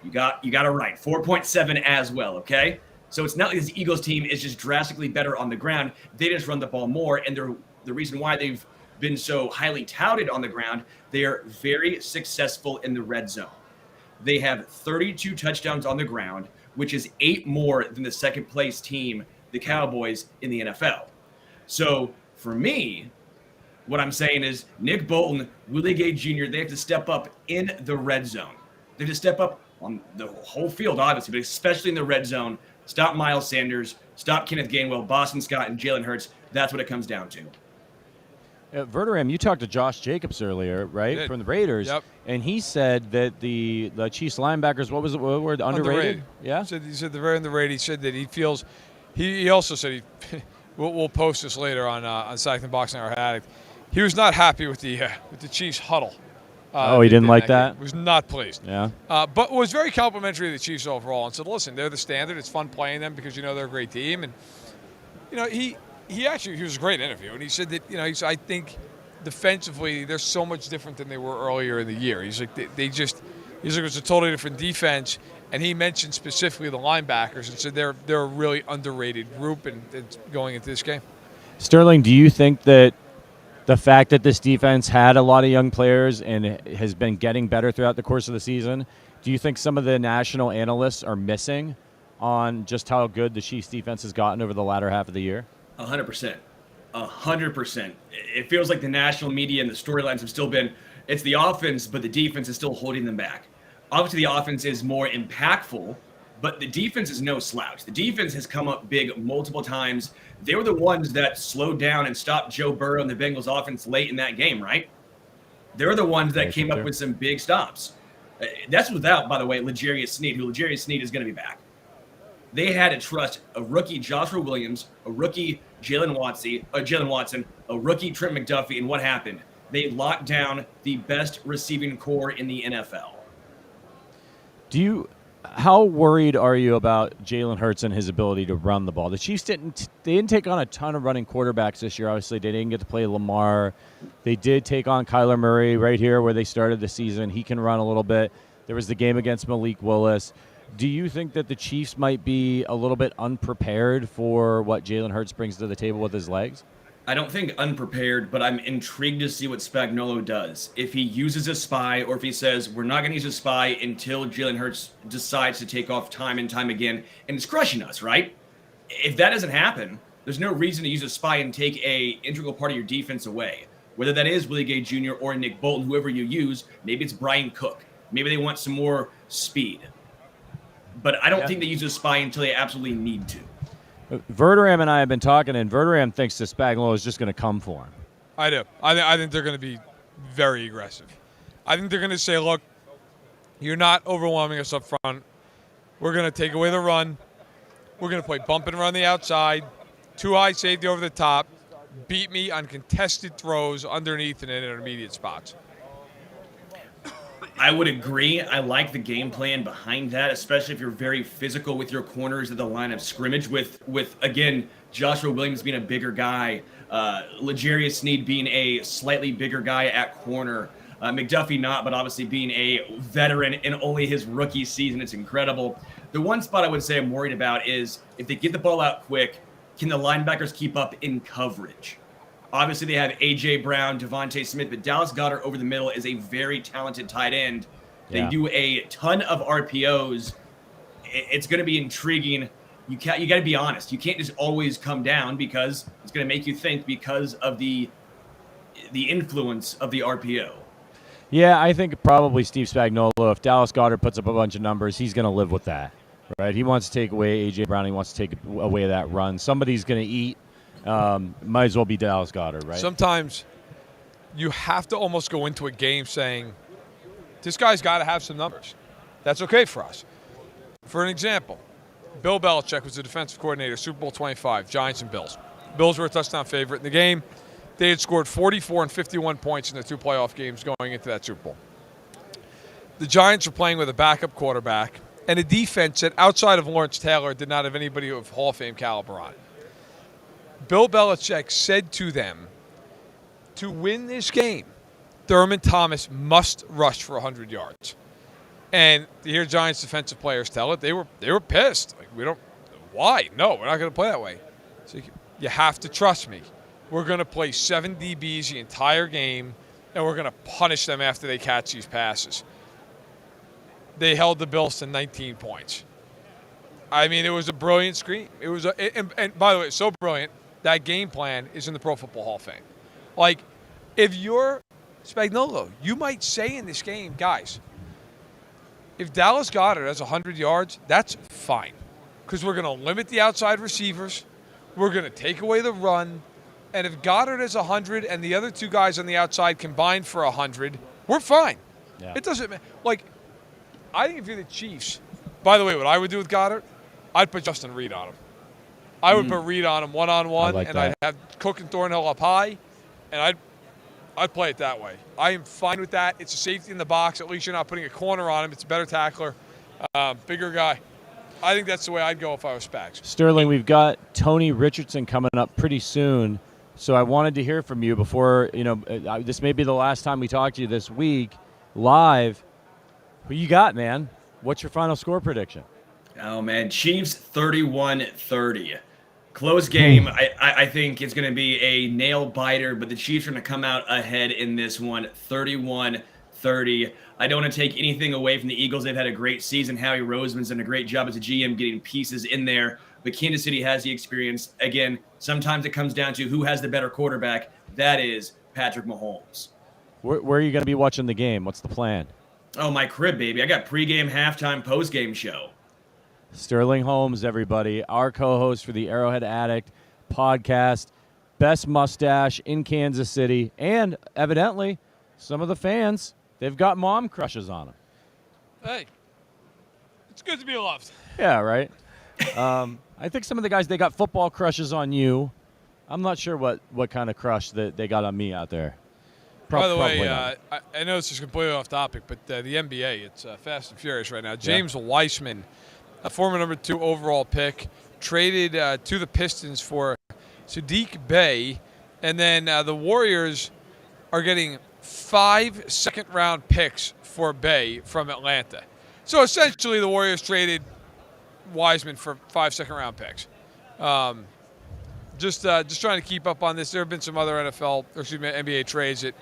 You got it right, 4.7 as well, okay? So it's not like this Eagles team is just drastically better on the ground. They just run the ball more, and the reason why they've been so highly touted on the ground, they are very successful in the red zone. They have 32 touchdowns on the ground, which is 8 more than the second-place team, the Cowboys, in the NFL. So for me, what I'm saying is Nick Bolton, Willie Gay Jr., they have to step up in the red zone. They have to step up on the whole field, obviously, but especially in the red zone. Stop Miles Sanders, stop Kenneth Gainwell, Boston Scott, and Jalen Hurts. That's what it comes down to. Verderame, you talked to Josh Jacobs earlier, right, from the Raiders, and he said that the Chiefs linebackers, what were the underrated? Yeah, he said they're very underrated. He said that he feels. He also said we'll post this later on Sacked and Boxing Hour Addict. He was not happy with the Chiefs huddle. He didn't like that? Was not pleased. Yeah. But was very complimentary of the Chiefs overall and said, listen, they're the standard. It's fun playing them because they're a great team. And he was a great interview, and he said that I think defensively they're so much different than they were earlier in the year. He's like he's like it's a totally different defense, and he mentioned specifically the linebackers and said they're a really underrated group and going into this game. Sterling, do you think that the fact that this defense had a lot of young players and has been getting better throughout the course of the season, do you think some of the national analysts are missing on just how good the Chiefs defense has gotten over the latter half of the year? 100%. 100%. It feels like the national media and the storylines have still been, it's the offense, but the defense is still holding them back. Obviously, the offense is more impactful, but the defense is no slouch. The defense has come up big multiple times. They were the ones that slowed down and stopped Joe Burrow and the Bengals offense late in that game, right? They're the ones that came up with some big stops. That's without, by the way, L'Jarius Sneed, who L'Jarius Sneed is going to be back. They had to trust a rookie Joshua Williams, a rookie Jalen Watson, a rookie Trent McDuffie, and what happened? They locked down the best receiving core in the NFL. How worried are you about Jalen Hurts and his ability to run the ball? The Chiefs didn't take on a ton of running quarterbacks this year. Obviously, they didn't get to play Lamar. They did take on Kyler Murray right here where they started the season. He can run a little bit. There was the game against Malik Willis. Do you think that the Chiefs might be a little bit unprepared for what Jalen Hurts brings to the table with his legs? I don't think unprepared, but I'm intrigued to see what Spagnuolo does. If he uses a spy or if he says, we're not going to use a spy until Jalen Hurts decides to take off time and time again and is crushing us, right? If that doesn't happen, there's no reason to use a spy and take a integral part of your defense away. Whether that is Willie Gay Jr. or Nick Bolton, whoever you use, maybe it's Brian Cook. Maybe they want some more speed. But I don't think they use a spy until they absolutely need to. Verderame and I have been talking, and Verderame thinks that Spagnuolo is just going to come for him. I do. I think they're going to be very aggressive. I think they're going to say, look, you're not overwhelming us up front. We're going to take away the run. We're going to play bump and run the outside, 2 high safety over the top, beat me on contested throws underneath and in intermediate spots. I would agree. I like the game plan behind that, especially if you're very physical with your corners at the line of scrimmage with again, Joshua Williams being a bigger guy, L'Jarius Sneed being a slightly bigger guy at corner, McDuffie not, but obviously being a veteran in only his rookie season. It's incredible. The one spot I would say I'm worried about is if they get the ball out quick, can the linebackers keep up in coverage? Obviously, they have A.J. Brown, Devontae Smith, but Dallas Goedert over the middle is a very talented tight end. They do a ton of RPOs. It's going to be intriguing. You got to be honest. You can't just always come down because it's going to make you think because of the influence of the RPO. Yeah, I think probably Steve Spagnuolo, if Dallas Goedert puts up a bunch of numbers, he's going to live with that, right? He wants to take away A.J. Brown. He wants to take away that run. Somebody's going to eat. Might as well be Dallas Goedert, right? Sometimes you have to almost go into a game saying, this guy's got to have some numbers. That's okay for us. For an example, Bill Belichick was the defensive coordinator, Super Bowl 25, Giants and Bills. Bills were a touchdown favorite in the game. They had scored 44 and 51 points in the 2 playoff games going into that Super Bowl. the Giants are playing with a backup quarterback and a defense that, outside of Lawrence Taylor, did not have anybody of Hall of Fame caliber on it. Bill Belichick said to them, to win this game, Thurman Thomas must rush for 100 yards. And to hear Giants defensive players tell it, they were pissed. Like, why? No, we're not going to play that way. So you have to trust me. We're going to play 7 DBs the entire game, and we're going to punish them after they catch these passes. They held the Bills to 19 points. I mean, it was a brilliant scheme. It was, and by the way, it's so brilliant, that game plan is in the Pro Football Hall of Fame. Like, if you're Spagnuolo, you might say in this game, guys, if Dallas Goedert has 100 yards, that's fine. Because we're going to limit the outside receivers. We're going to take away the run. And if Goddard has 100 and the other 2 guys on the outside combined for 100, we're fine. Yeah. It doesn't matter. Like, I think if you're the Chiefs, by the way, what I would do with Goddard, I'd put Justin Reed on him. I would put Reed on him one-on-one, and I'd have Cook and Thornhill up high, and I'd play it that way. I am fine with that. It's a safety in the box. At least you're not putting a corner on him. It's a better tackler, bigger guy. I think that's the way I'd go if I was Spags. Sterling, we've got Tony Richardson coming up pretty soon, so I wanted to hear from you before, this may be the last time we talk to you this week live. Who you got, man? What's your final score prediction? Oh, man, Chiefs 31-30. Close game. I think it's going to be a nail-biter, but the Chiefs are going to come out ahead in this one, 31-30. I don't want to take anything away from the Eagles. They've had a great season. Howie Roseman's done a great job as a GM getting pieces in there, but Kansas City has the experience. Again, sometimes it comes down to who has the better quarterback. That is Patrick Mahomes. Where are you going to be watching the game? What's the plan? Oh, my crib, baby. I got pregame, halftime, postgame show. Sterling Holmes, everybody, our co-host for the Arrowhead Addict podcast, best mustache in Kansas City, and evidently some of the fans, they've got mom crushes on him. Hey, it's good to be loved. Yeah, right? I think some of the guys, they got football crushes on you. I'm not sure what kind of crush that they got on me out there. By the way, I know this is completely off topic, but the NBA, it's fast and furious right now. James Weissman, a former number 2 overall pick, traded to the Pistons for Sadiq Bey, and then the Warriors are getting 5 second-round picks for Bey from Atlanta. So essentially, the Warriors traded Wiseman for 5 second-round picks. Just trying to keep up on this. There have been some other NBA trades that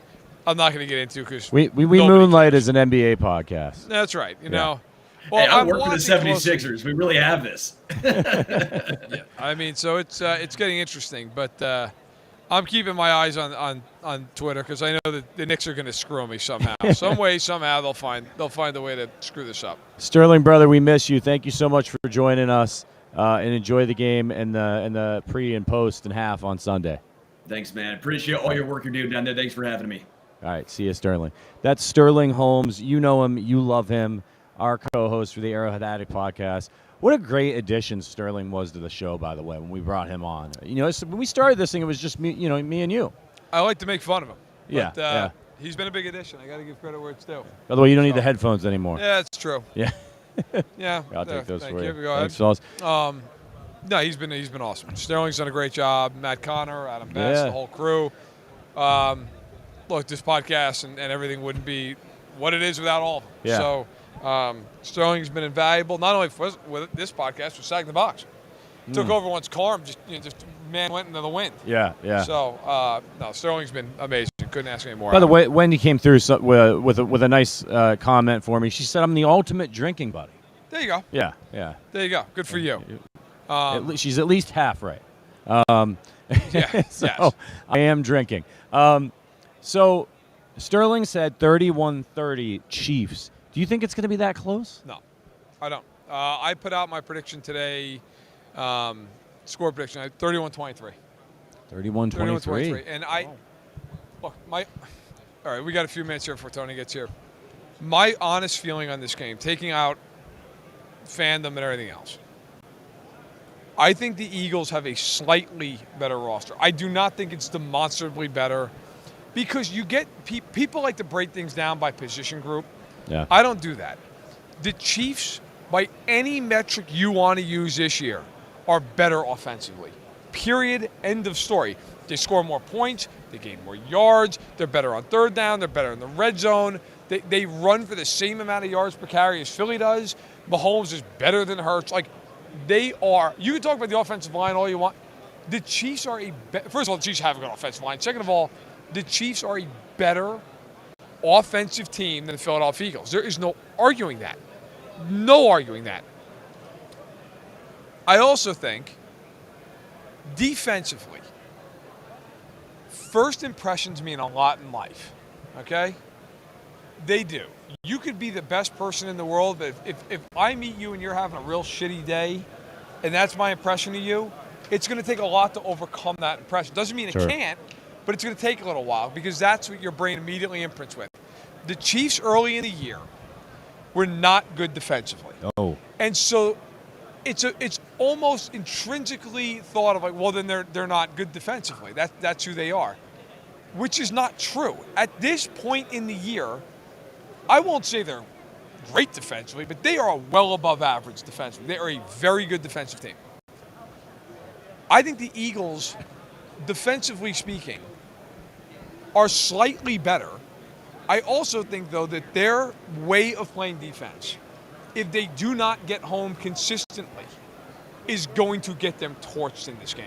I'm not going to get into because we moonlight as an NBA podcast. That's right. You know. Well, hey, I'm working the 76ers. We really have this. Yeah, I mean, so it's getting interesting, but I'm keeping my eyes on Twitter because I know that the Knicks are going to screw me somehow. Some way, somehow they'll find a way to screw this up. Sterling, brother, we miss you. Thank you so much for joining us, and enjoy the game and the pre and post and half on Sunday. Thanks, man. Appreciate all your work you're doing down there. Thanks for having me. All right, see you, Sterling. That's Sterling Holmes. You know him. You love him. Our co-host for the Arrowhead Addict podcast. What a great addition Sterling was to the show, by the way, when we brought him on. When we started this thing, it was just me and you. I like to make fun of him. Yeah, but, he's been a big addition. I got to give credit where it's due. By the way, you don't need the headphones anymore. Yeah, it's true. Yeah. Yeah. I'll take those for you. Go ahead. Thanks, no, he's been awesome. Sterling's done a great job. Matt Connor, Adam Best, the whole crew. Look, this podcast and everything wouldn't be what it is without all of them. Yeah. So Sterling's been invaluable, not only with this podcast, but Sack in the Box. Took over once Carm just man went into the wind. Yeah. So no, Sterling's been amazing. Couldn't ask any more. By the way, Wendy came through with a nice comment for me. She said, "I'm the ultimate drinking buddy." There you go. Yeah. There you go. Good for you. She's at least half right. Yes. I am drinking. So Sterling said 31-30 Chiefs. Do you think it's going to be that close? No, I don't. I put out my prediction today, score prediction, 31-23. 31-23. And look, all right, we got a few minutes here before Tony gets here. My honest feeling on this game, taking out fandom and everything else, I think the Eagles have a slightly better roster. I do not think it's demonstrably better because you get people like to break things down by position group. Yeah. I don't do that. The Chiefs, by any metric you want to use this year, are better offensively. Period. End of story. They score more points. They gain more yards. They're better on third down. They're better in the red zone. They run for the same amount of yards per carry as Philly does. Mahomes is better than Hurts. Like, they are. You can talk about the offensive line all you want. The Chiefs are first of all, the Chiefs have a good offensive line. Second of all, the Chiefs are a better offensive team than the Philadelphia Eagles. There is no arguing that. No arguing that. I also think, defensively, first impressions mean a lot in life, okay? They do. You could be the best person in the world, but if I meet you and you're having a real shitty day, and that's my impression of you, it's going to take a lot to overcome that impression. Doesn't mean it can't, but it's going to take a little while because that's what your brain immediately imprints with. The Chiefs early in the year were not good defensively. Oh. And so it's almost intrinsically thought of like, well, then they're not good defensively. That's who they are, which is not true. At this point in the year, I won't say they're great defensively, but they are well above average defensively. They are a very good defensive team. I think the Eagles, defensively speaking, are slightly better. I also think, though, that their way of playing defense, if they do not get home consistently, is going to get them torched in this game.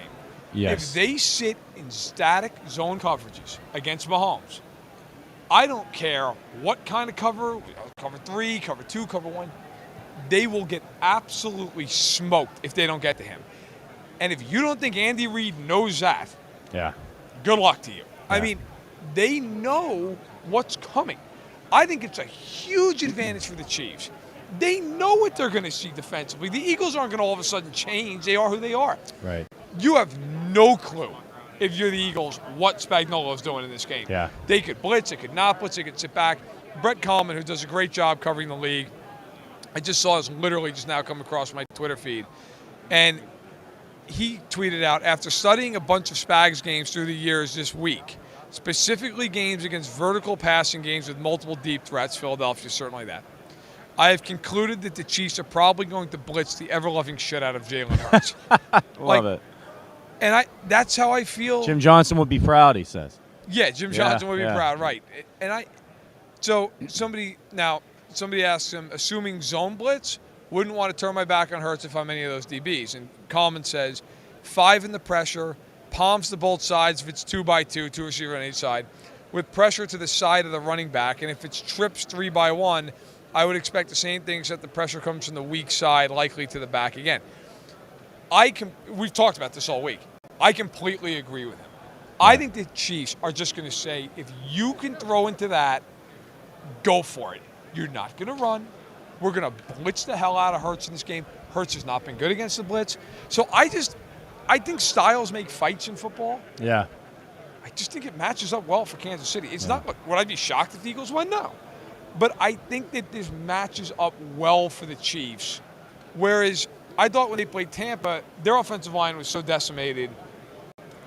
Yes. If they sit in static zone coverages against Mahomes, I don't care what kind of cover 3, cover 2, cover 1, they will get absolutely smoked if they don't get to him. And if you don't think Andy Reid knows that, good luck to you. I mean, they know what's coming. I think it's a huge advantage for the Chiefs. They know what they're going to see defensively. The Eagles aren't going to all of a sudden change. They are who they are. Right. You have no clue, if you're the Eagles, what Spagnuolo's doing in this game. Yeah. They could blitz, they could not blitz, they could sit back. Brett Coleman, who does a great job covering the league, I just saw this literally just now come across my Twitter feed. And he tweeted out, after studying a bunch of Spags games through the years this week, specifically games against vertical passing games with multiple deep threats, Philadelphia certainly that, I have concluded that the Chiefs are probably going to blitz the ever-loving shit out of Jalen Hurts. Love it. And that's how I feel. Jim Johnson would be proud, he says. Yeah, Jim Johnson would be proud, right. And so somebody asks him, assuming zone blitz, wouldn't want to turn my back on Hurts if I'm any of those DBs. And Coleman says, 5 in the pressure, palms to both sides if it's 2x2, 2 receiver on each side, with pressure to the side of the running back. And if it's trips 3x1, I would expect the same thing, except the pressure comes from the weak side, likely to the back again. We've talked about this all week. I completely agree with him. I think the Chiefs are just going to say, if you can throw into that, go for it. You're not going to run. We're going to blitz the hell out of Hurts in this game. Hurts has not been good against the blitz. So I think styles make fights in football. Yeah. I just think it matches up well for Kansas City. It's not, would I be shocked if the Eagles won? No. But I think that this matches up well for the Chiefs. Whereas I thought when they played Tampa, their offensive line was so decimated.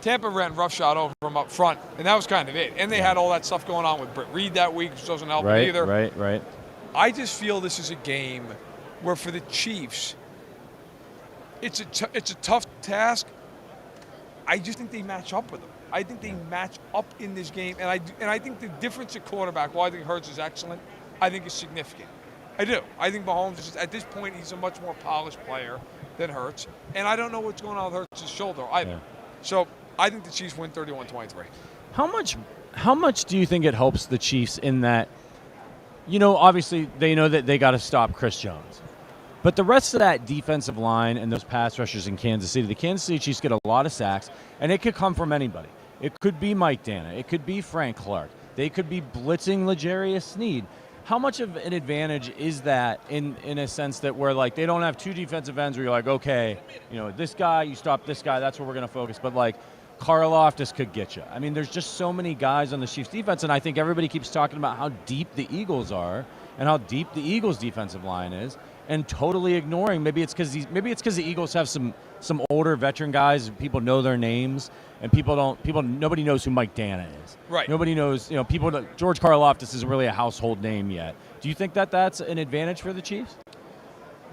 Tampa ran roughshod over them up front, and that was kind of it. And they had all that stuff going on with Britt Reed that week, which doesn't help either. Right. I just feel this is a game where for the Chiefs, it's a tough task. I just think they match up with them. I think they match up in this game, and I think the difference at quarterback, while I think Hurts is excellent, I think is significant. I do. I think Mahomes is, at this point, he's a much more polished player than Hurts, and I don't know what's going on with Hurts' shoulder either. Yeah. So I think the Chiefs win 31-23. How much do you think it helps the Chiefs in that, obviously they know that they got to stop Chris Jones. But the rest of that defensive line and those pass rushers in Kansas City, the Kansas City Chiefs get a lot of sacks, and it could come from anybody. It could be Mike Dana. It could be Frank Clark. They could be blitzing L'Jarius Sneed. How much of an advantage is that in a sense that where, like, they don't have 2 defensive ends where you're like, okay, this guy, you stop this guy, that's where we're going to focus. But, like, Karlaftis could get you. I mean, there's just so many guys on the Chiefs defense, and I think everybody keeps talking about how deep the Eagles are and how deep the Eagles defensive line is. and totally ignoring. Maybe it's because the Eagles have some older veteran guys. People know their names, and nobody knows who Mike Dana is. Right. Nobody knows. George Karlaftis isn't really a household name yet. Do you think that that's an advantage for the Chiefs?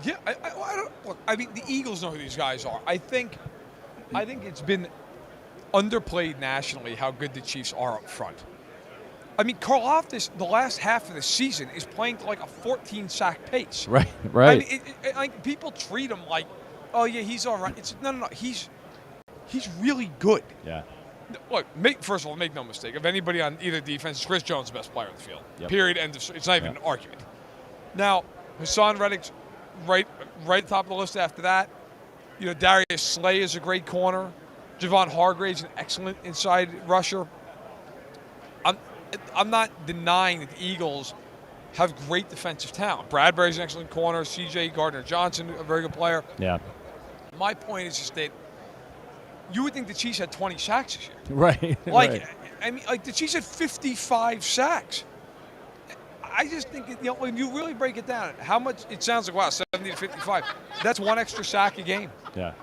Yeah, I don't. Look, I mean, the Eagles know who these guys are. I think it's been underplayed nationally how good the Chiefs are up front. I mean, Karlaftis, the last half of the season, is playing to like a 14-sack pace. Right. I mean, people treat him like, oh yeah, he's all right. It's no. He's really good. Yeah. Look, first of all, make no mistake. If anybody on either defense, Chris Jones is the best player on the field. Yep. Period. End of. It's not even an argument. Now, Hassan Reddick's right top of the list after that. Darius Slay is a great corner. Javon Hargrave's an excellent inside rusher. I'm not denying that the Eagles have great defensive talent. Bradbury's an excellent corner. C.J. Gardner-Johnson, a very good player. Yeah. My point is just that you would think the Chiefs had 20 sacks this year. Right. Right. I mean, the Chiefs had 55 sacks. I just think, when you really break it down, how much it sounds like, wow, 70 to 55. That's one extra sack a game. Yeah.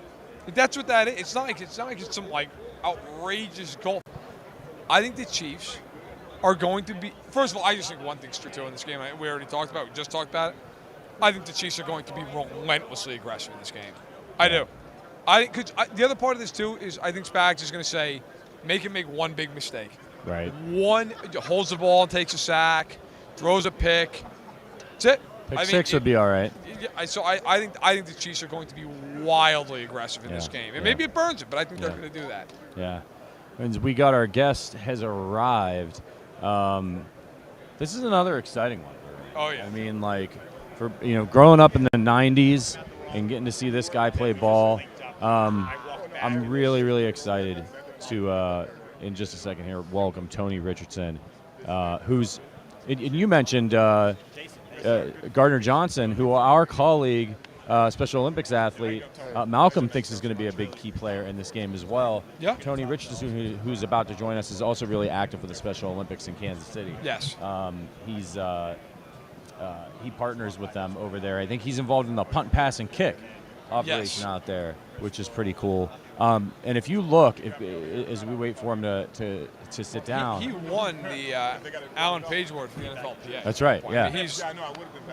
That's what that is. It's not like it's some outrageous goal. I think the Chiefs are going to be. First of all, I just think one thing's true in this game. We already talked about. We just talked about it. I think the Chiefs are going to be relentlessly aggressive in this game. I do. I think the other part of this too is I think Spags is going to say, make him make one big mistake. Right. One holds the ball and takes a sack, throws a pick. That's it. Pick six would be all right. So I think the Chiefs are going to be wildly aggressive in this game. And maybe it burns it, but I think they're going to do that. Yeah. And our guest has arrived. This is another exciting one. Oh yeah. I mean, for growing up in the '90s and getting to see this guy play ball, I'm really, really excited to in just a second here welcome Tony Richardson, who's and you mentioned Gardner Johnson, who our colleague, Special Olympics athlete, Malcolm thinks is going to be a big key player in this game as well. Yeah. Tony Richardson, who's about to join us, is also really active for the Special Olympics in Kansas City. Yes. He partners with them over there. I think he's involved in the punt, pass, and kick operation out there, which is pretty cool. And if you look, as we wait for him to sit down, he won the Alan Page Award for the NFLPA. That's right. Yeah, I mean, he's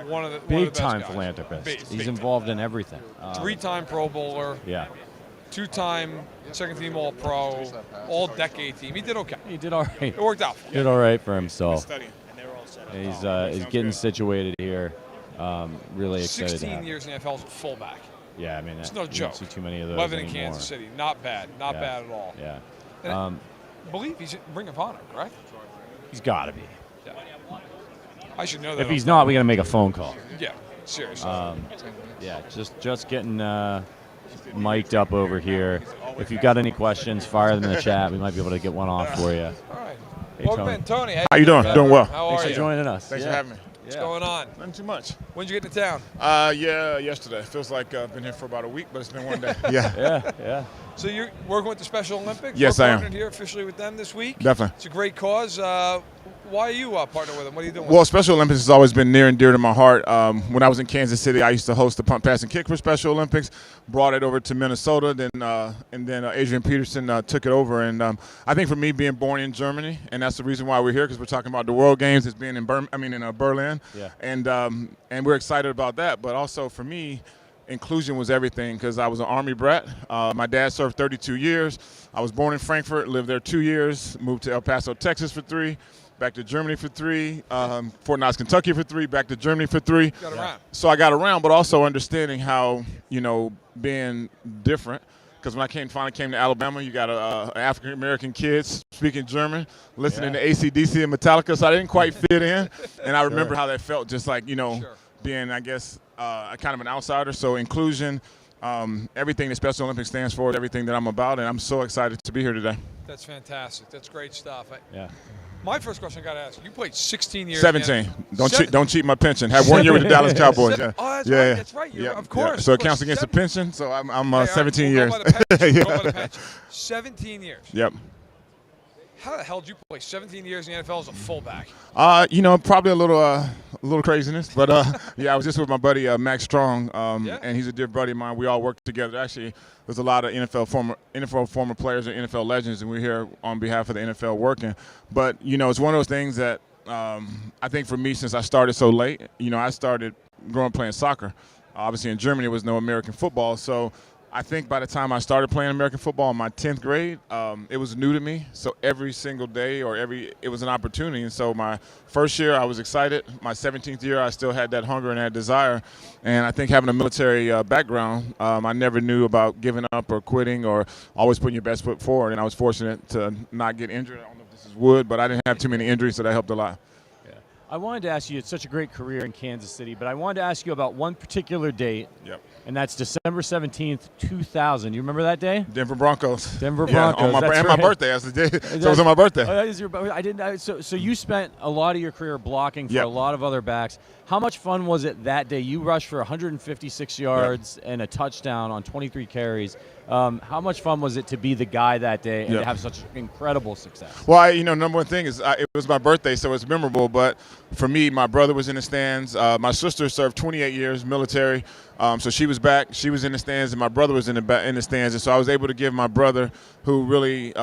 one of the big time guys. philanthropist. He's involved in everything. 3-time Pro Bowler. Yeah. 2-time second-team All-Pro, all-decade team. He did okay. He did all right. It worked out. Did all right for himself. And he's getting situated here. Really excited. 16 years in the NFL as a fullback. Yeah, I mean, it's no joke. Don't see too many of those 11 anymore. in Kansas City. Not bad. Not bad at all. Yeah. I believe he's in Ring of Honor, correct? He's got to be. Yeah. I should know that. If he's not, we got to make a phone call. Yeah, seriously. Yeah, just getting mic'd up over here. If you've got any questions, fire them in the chat. We might be able to get one off for you. All right. Hey, Welcome in, Tony. How you doing? Doing well. How Thanks are for you? joining us. Thanks for having me. What's going on? Nothing too much. When'd you get into town? Yeah, yesterday. Feels like I've been here for about a week, but it's been one day. Yeah. So you're working with the Special Olympics? Yes, We're I am. partnered here officially with them this week. Definitely. It's a great cause. Why are you partnering with them? What are you doing? Well, Special Olympics has always been near and dear to my heart. When I was in Kansas City, I used to host the punt, pass, and kick for Special Olympics. Brought it over to Minnesota, and then Adrian Peterson took it over. And I think for me, being born in Germany, and that's the reason why we're here, because we're talking about the World Games. It's being in Berlin. Yeah. And we're excited about that. But also for me, inclusion was everything, because I was an Army brat. My dad served 32 years. I was born in Frankfurt, lived there 2 years, moved to El Paso, Texas for 3. Back to Germany for 3, Fort Knox, Kentucky for 3, back to Germany for 3. Got around. So I got around, but also understanding how, being different. Because when I finally came to Alabama, you got African-American kids speaking German, listening to AC/DC and Metallica, so I didn't quite fit in. And I remember how that felt, just like, being, I guess, kind of an outsider. So inclusion, everything the Special Olympics stands for, everything that I'm about, and I'm so excited to be here today. That's fantastic. That's great stuff. Yeah. My first question I got to ask you played 16 years. 17. Don't cheat my pension. Had 1 year with the Dallas Cowboys. Yeah. Oh, that's yeah. right. That's right. Of course. So it counts against the pension. So I'm 17 we'll years. Go by the pension. 17 years. Yep. How the hell did you play 17 years in the NFL as a fullback? Probably a little craziness, but yeah, I was just with my buddy Max Strong, and he's a dear buddy of mine. We all work together. Actually, there's a lot of NFL former players and NFL legends, and we're here on behalf of the NFL working. But it's one of those things that I think for me, since I started so late, I started growing up playing soccer. Obviously, in Germany, there was no American football, so I think by the time I started playing American football in my 10th grade, it was new to me. So every single day it was an opportunity. And so my first year, I was excited. My 17th year, I still had that hunger and that desire. And I think having a military background, I never knew about giving up or quitting or always putting your best foot forward. And I was fortunate to not get injured. I don't know if this is wood, but I didn't have too many injuries, so that helped a lot. I wanted to ask you, it's such a great career in Kansas City, but I wanted to ask you about one particular date, and that's December 17th, 2000. You remember that day? Denver Broncos. Denver Broncos. On my birthday. That's the day. So it was on my birthday. So you spent a lot of your career blocking for a lot of other backs. How much fun was it that day? You rushed for 156 yards and a touchdown on 23 carries. How much fun was it to be the guy that day and to have such incredible success? Well, number one thing is it was my birthday, so it's memorable. But for me, my brother was in the stands. My sister served 28 years military, so she was back. She was in the stands, and my brother was in the stands. And so I was able to give my brother, who really,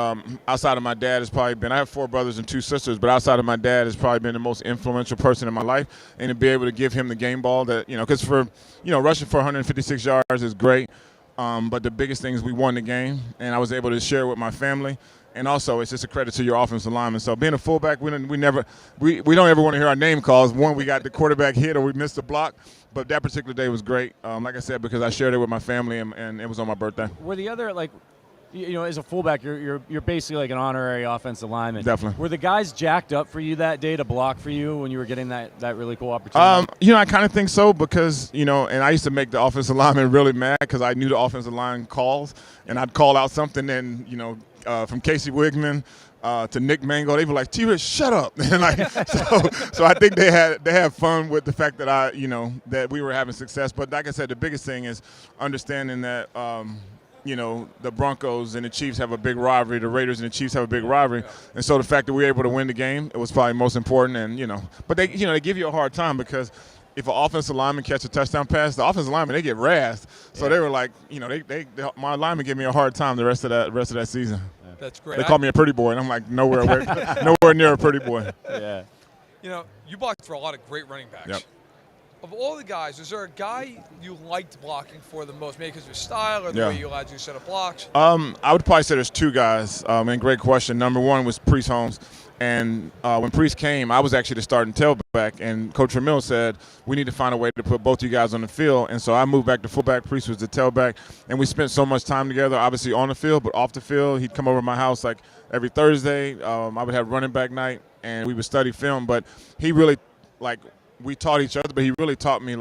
outside of my dad, has probably been – I have 4 brothers and 2 sisters, but outside of my dad has probably been the most influential person in my life. And to be able to give him the game ball that, because for, rushing for 156 yards is great. But the biggest thing is we won the game, and I was able to share with my family. And also, it's just a credit to your offensive lineman. So being a fullback, we don't ever want to hear our name calls. One, we got the quarterback hit or we missed the block. But that particular day was great, like I said, because I shared it with my family, and it was on my birthday. Were the other, as a fullback, you're basically like an honorary offensive lineman. Definitely. Were the guys jacked up for you that day to block for you when you were getting that really cool opportunity? I kind of think so because, and I used to make the offensive lineman really mad because I knew the offensive line calls, and I'd call out something, and, from Casey Wigman to Nick Mango, they were like, T-Rich, shut up. And so I think they had fun with the fact that that we were having success. But like I said, the biggest thing is understanding that, the Broncos and the Chiefs have a big rivalry. The Raiders and the Chiefs have a big rivalry. And so the fact that we were able to win the game, it was probably most important. And, but they give you a hard time because if an offensive lineman catch a touchdown pass, the offensive lineman, they get razzed. So they were like, my lineman gave me a hard time the rest of that season. That's great. They called me a pretty boy, and I'm like, nowhere near a pretty boy. Yeah. You blocked for a lot of great running backs. Yep. Of all the guys, is there a guy you liked blocking for the most, maybe because of his style or the way you allowed you to set up blocks? I would probably say there's 2 guys, and great question. Number one was Priest Holmes. And when Priest came, I was actually the starting tailback, and Coach Ramil said, we need to find a way to put both you guys on the field. And so I moved back to fullback. Priest was the tailback, and we spent so much time together, obviously on the field, but off the field. He'd come over to my house like every Thursday. I would have running back night, and we would study film. But he really, we taught each other, but he really taught me,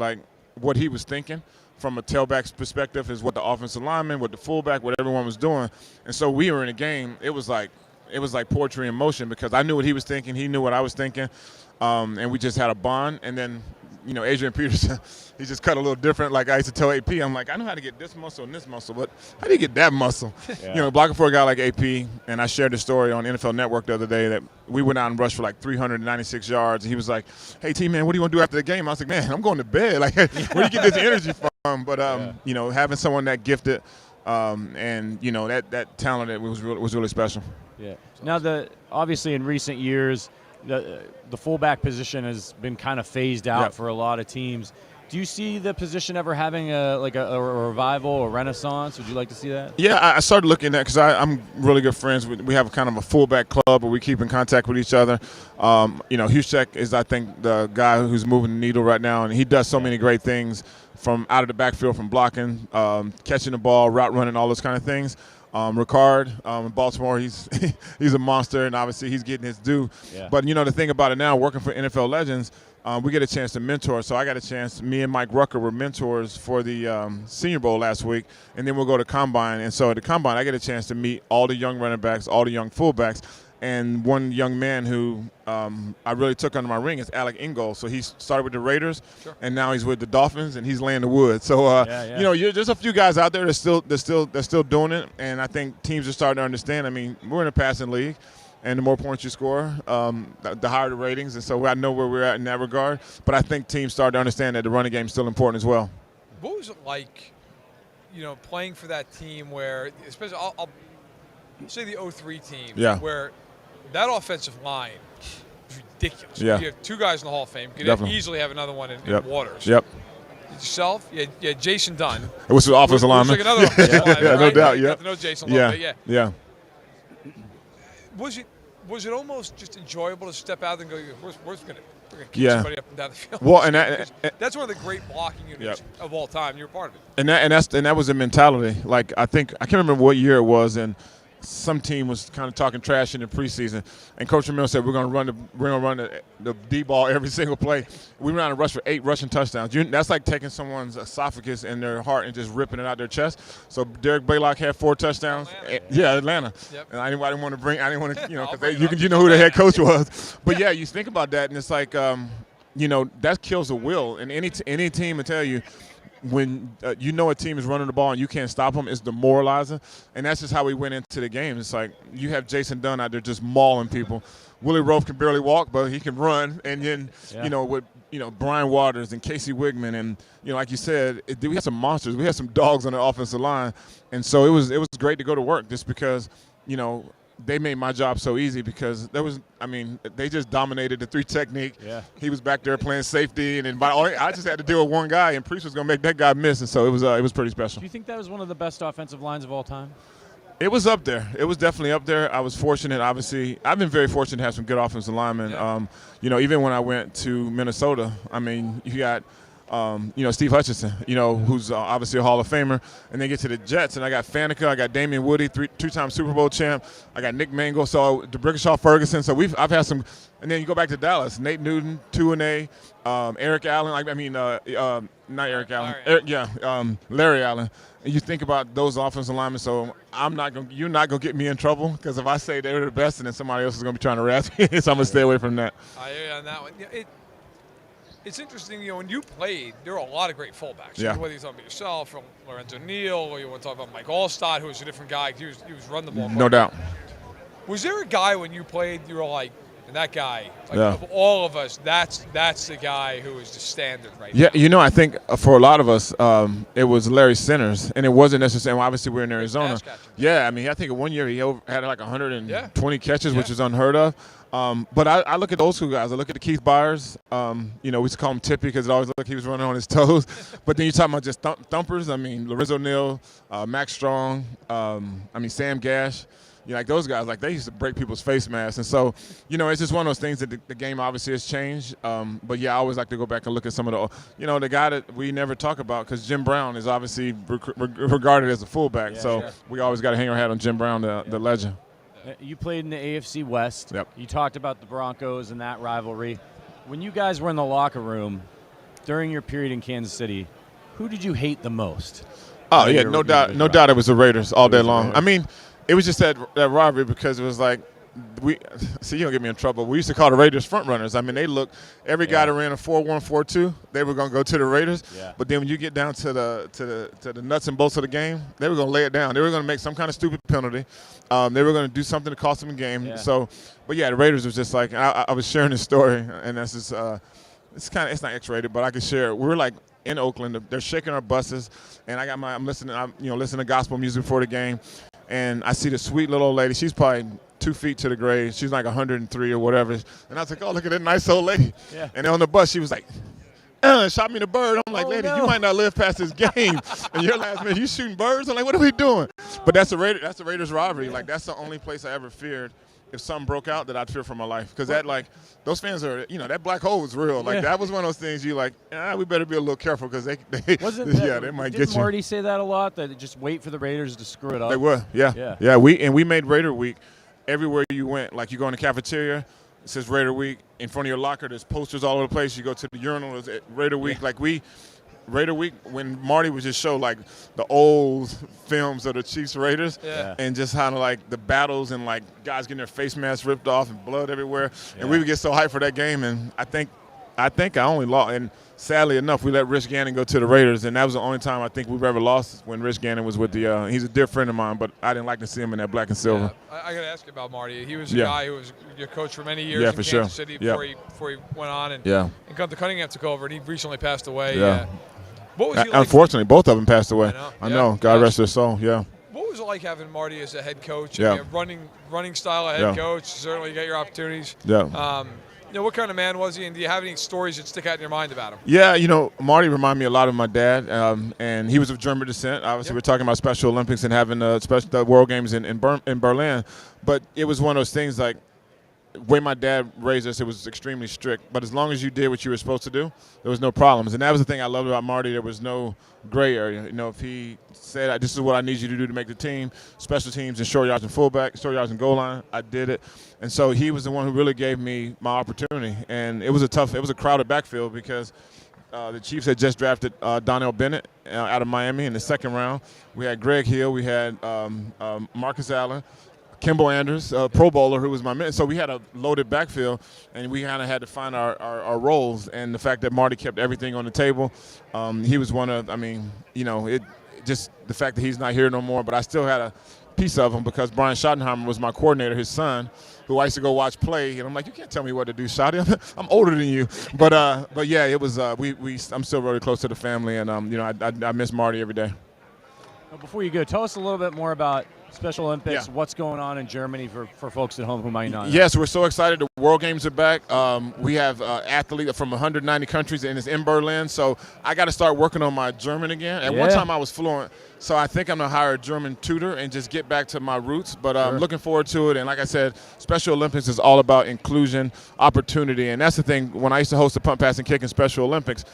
what he was thinking from a tailback's perspective is what the offensive lineman, what the fullback, what everyone was doing. And so we were in a game. It was like poetry in motion because I knew what he was thinking. He knew what I was thinking. And we just had a bond. And then, Adrian Peterson, he just cut a little different. Like I used to tell AP, I'm like, I know how to get this muscle and this muscle, but how do you get that muscle? Yeah. Blocking for a guy like AP. And I shared the story on NFL Network the other day that we went out and rushed for 396 yards. And he was like, hey, T-Man, what do you want to do after the game? I was like, man, I'm going to bed. Where do you get this energy from? But, having someone that gifted and, that talented was really special. Yeah. Now, obviously in recent years, the fullback position has been kind of phased out for a lot of teams. Do you see the position ever having a revival, a renaissance? Would you like to see that? Yeah, I started looking at because I'm really good friends. We have kind of a fullback club where we keep in contact with each other. Huschek is, I think, the guy who's moving the needle right now, and he does so many great things from out of the backfield, from blocking, catching the ball, route running, all those kind of things. Ricard in Baltimore, he's a monster, and obviously he's getting his due. Yeah. But, the thing about it now, working for NFL Legends, we get a chance to mentor. So I got a chance, me and Mike Rucker were mentors for the Senior Bowl last week, and then we'll go to Combine. And so at the Combine, I get a chance to meet all the young running backs, all the young fullbacks. And one young man who I really took under my wing is Alec Ingold. So he started with the Raiders, and now he's with the Dolphins, and he's laying the wood. So there's a few guys out there that's still doing it, and I think teams are starting to understand. I mean, we're in a passing league, and the more points you score, the higher the ratings. And so I know where we're at in that regard. But I think teams start to understand that the running game is still important as well. What was it like, playing for that team where, especially I'll say the 03 team, where that offensive line is ridiculous. Yeah. You have 2 guys in the Hall of Fame. You could easily have another one in Waters. Yep. Yourself, Jason Dunn. It was the offensive lineman. Like another offensive lineman, no right? doubt. You Yeah. got to know Jason a little bit. Yeah. Was it almost just enjoyable to step out and go, we're going to kick somebody up and down the field? Well, that's one of the great blocking units of all time. You're a part of it. And that was the mentality. Like I can't remember what year it was, and some team was kind of talking trash in the preseason, and Coach Ramil said we're going to run the D ball every single play. We ran a rush for 8 rushing touchdowns. That's like taking someone's esophagus and their heart and just ripping it out their chest. So Derek Blaylock had 4 touchdowns. Atlanta. Yep. And I didn't want to because you know who the head coach was. But you think about that, and it's like that kills the will. And any team will tell you, when a team is running the ball and you can't stop them, it's demoralizing. And that's just how we went into the game. It's like you have Jason Dunn out there just mauling people. Willie Rofe can barely walk, but he can run. And then, with Brian Waters and Casey Wigman and, like you said, we had some monsters. We had some dogs on the offensive line. And so it was great to go to work just because, they made my job so easy because they just dominated the 3 technique. Yeah. He was back there playing safety, and then I just had to deal with one guy, and Priest was going to make that guy miss, and so it was pretty special. Do you think that was one of the best offensive lines of all time? It was up there. It was definitely up there. I was fortunate, obviously. I've been very fortunate to have some good offensive linemen. Yeah. Even when I went to Minnesota, you got Steve Hutchinson, who's obviously a Hall of Famer. And then get to the Jets, and I got Faneca, I got Damian Woody, 2-time Super Bowl champ. I got Nick Mangle, so DeBrickashaw Ferguson. So I've had some. And then you go back to Dallas, Nate Newton, 2-A, Eric Allen. Not Eric Allen. Larry Allen. And you think about those offensive linemen. So you're not gonna get me in trouble because if I say they were the best, and then somebody else is gonna be trying to razz me, so I'm gonna stay away from that. I hear you on that one. It's interesting, when you played, there were a lot of great fullbacks. Yeah. Whether you're talking about yourself, or Lorenzo Neal, or you want to talk about Mike Allstott, who was a different guy. He was run the ball. No doubt. Was there a guy when you played, you were like, and that guy, of all of us, that's the guy who is the standard right now? Yeah, I think for a lot of us, it was Larry Centers, and it wasn't necessarily, obviously we're in Arizona. Yeah, I think one year he had like 120 catches, which is unheard of. But I look at the old school guys. I look at the Keith Byers. We used to call him Tippy because it always looked like he was running on his toes. But then you're talking about just thumpers. Lorenzo Neal, Max Strong, Sam Gash. Like those guys, like they used to break people's face masks. And so, it's just one of those things that the game obviously has changed. But, I always like to go back and look at some of the guy that we never talk about because Jim Brown is obviously regarded as a fullback. We always got to hang our hat on Jim Brown, the legend. You played in the AFC West. Yep. You talked about the Broncos and that rivalry. When you guys were in the locker room during your period in Kansas City, who did you hate the most? Oh, yeah, no doubt it was the Raiders all day long. It was just that rivalry because it was like, you don't get me in trouble. We used to call the Raiders front runners. Every guy that ran a 4-1, 4-2, they were going to go to the Raiders. Yeah. But then when you get down to the nuts and bolts of the game, they were going to lay it down. They were going to make some kind of stupid penalty. They were going to do something to cost them a game. Yeah. The Raiders was just like, I was sharing this story, and that's just, it's not X-rated, but I can share it. We were like in Oakland. They're shaking our buses, and I'm listening to gospel music before the game, and I see this sweet little old lady. She's probably 2 feet to the grave. She's like 103 or whatever. And I was like, oh, look at that nice old lady. Yeah. And on the bus, she was like, shot me the bird. I'm like, lady, you might not live past this game. And you're last minute, you shooting birds? I'm like, what are we doing? But that's the Raiders rivalry. Like, that's the only place I ever feared if something broke out that I'd fear for my life. Because those fans are, that black hole was real. Like, that was one of those things you like, we better be a little careful because they might get you. Didn't Marty say that a lot, that just wait for the Raiders to screw it up? They were, yeah. We made Raider Week. Everywhere you went, like you go in the cafeteria, it says Raider Week. In front of your locker, there's posters all over the place. You go to the urinal, it's Raider Week. Yeah. Raider Week, when Marty would just show like the old films of the Chiefs Raiders and just kind of like the battles and like guys getting their face masks ripped off and blood everywhere. Yeah. And we would get so hyped for that game. And I think I think I only lost, and sadly enough, we let Rich Gannon go to the Raiders, and that was the only time I think we've ever lost when Rich Gannon was with the he's a dear friend of mine, but I didn't like to see him in that black and silver. Yeah. I got to ask you about Marty. He was a guy who was your coach for many years in for Kansas sure. City before he went on, and Gunther Cunningham took over, and he recently passed away. Yeah. What was he like? Unfortunately, both of them passed away. I know. God rest their soul. Yeah. What was it like having Marty as a head coach? Yeah. I mean, running style of head coach. Certainly, you get your opportunities. Yeah. What kind of man was he, and do you have any stories that stick out in your mind about him? Yeah, Marty reminded me a lot of my dad, and he was of German descent. Obviously, we're talking about Special Olympics and having the World Games in Berlin, but it was one of those things like the way my dad raised us, it was extremely strict. But as long as you did what you were supposed to do, there was no problems. And that was the thing I loved about Marty. There was no gray area. If he said, this is what I need you to do to make the team, special teams and short yards and fullback, short yards and goal line, I did it. And so he was the one who really gave me my opportunity. And it was a crowded backfield because the Chiefs had just drafted Donnell Bennett out of Miami in the second round. We had Greg Hill. We had Marcus Allen. Kimball Andrews, Pro Bowler, who was my man. So we had a loaded backfield, and we kind of had to find our roles. And the fact that Marty kept everything on the table, he was one of, just the fact that he's not here no more, but I still had a piece of him because Brian Schottenheimer was my coordinator, his son, who I used to go watch play. And I'm like, you can't tell me what to do, Schotty. I'm older than you. But yeah, it was, I'm still really close to the family, and, I miss Marty every day. Well, before you go, tell us a little bit more about Special Olympics, what's going on in Germany for folks at home who might not know. Yes, we're so excited. The World Games are back. We have athletes from 190 countries, and it's in Berlin. So I got to start working on my German again. At one time I was fluent, so I think I'm going to hire a German tutor and just get back to my roots. But I'm looking forward to it. And like I said, Special Olympics is all about inclusion, opportunity. And that's the thing. When I used to host the punt, pass, and kick in Special Olympics,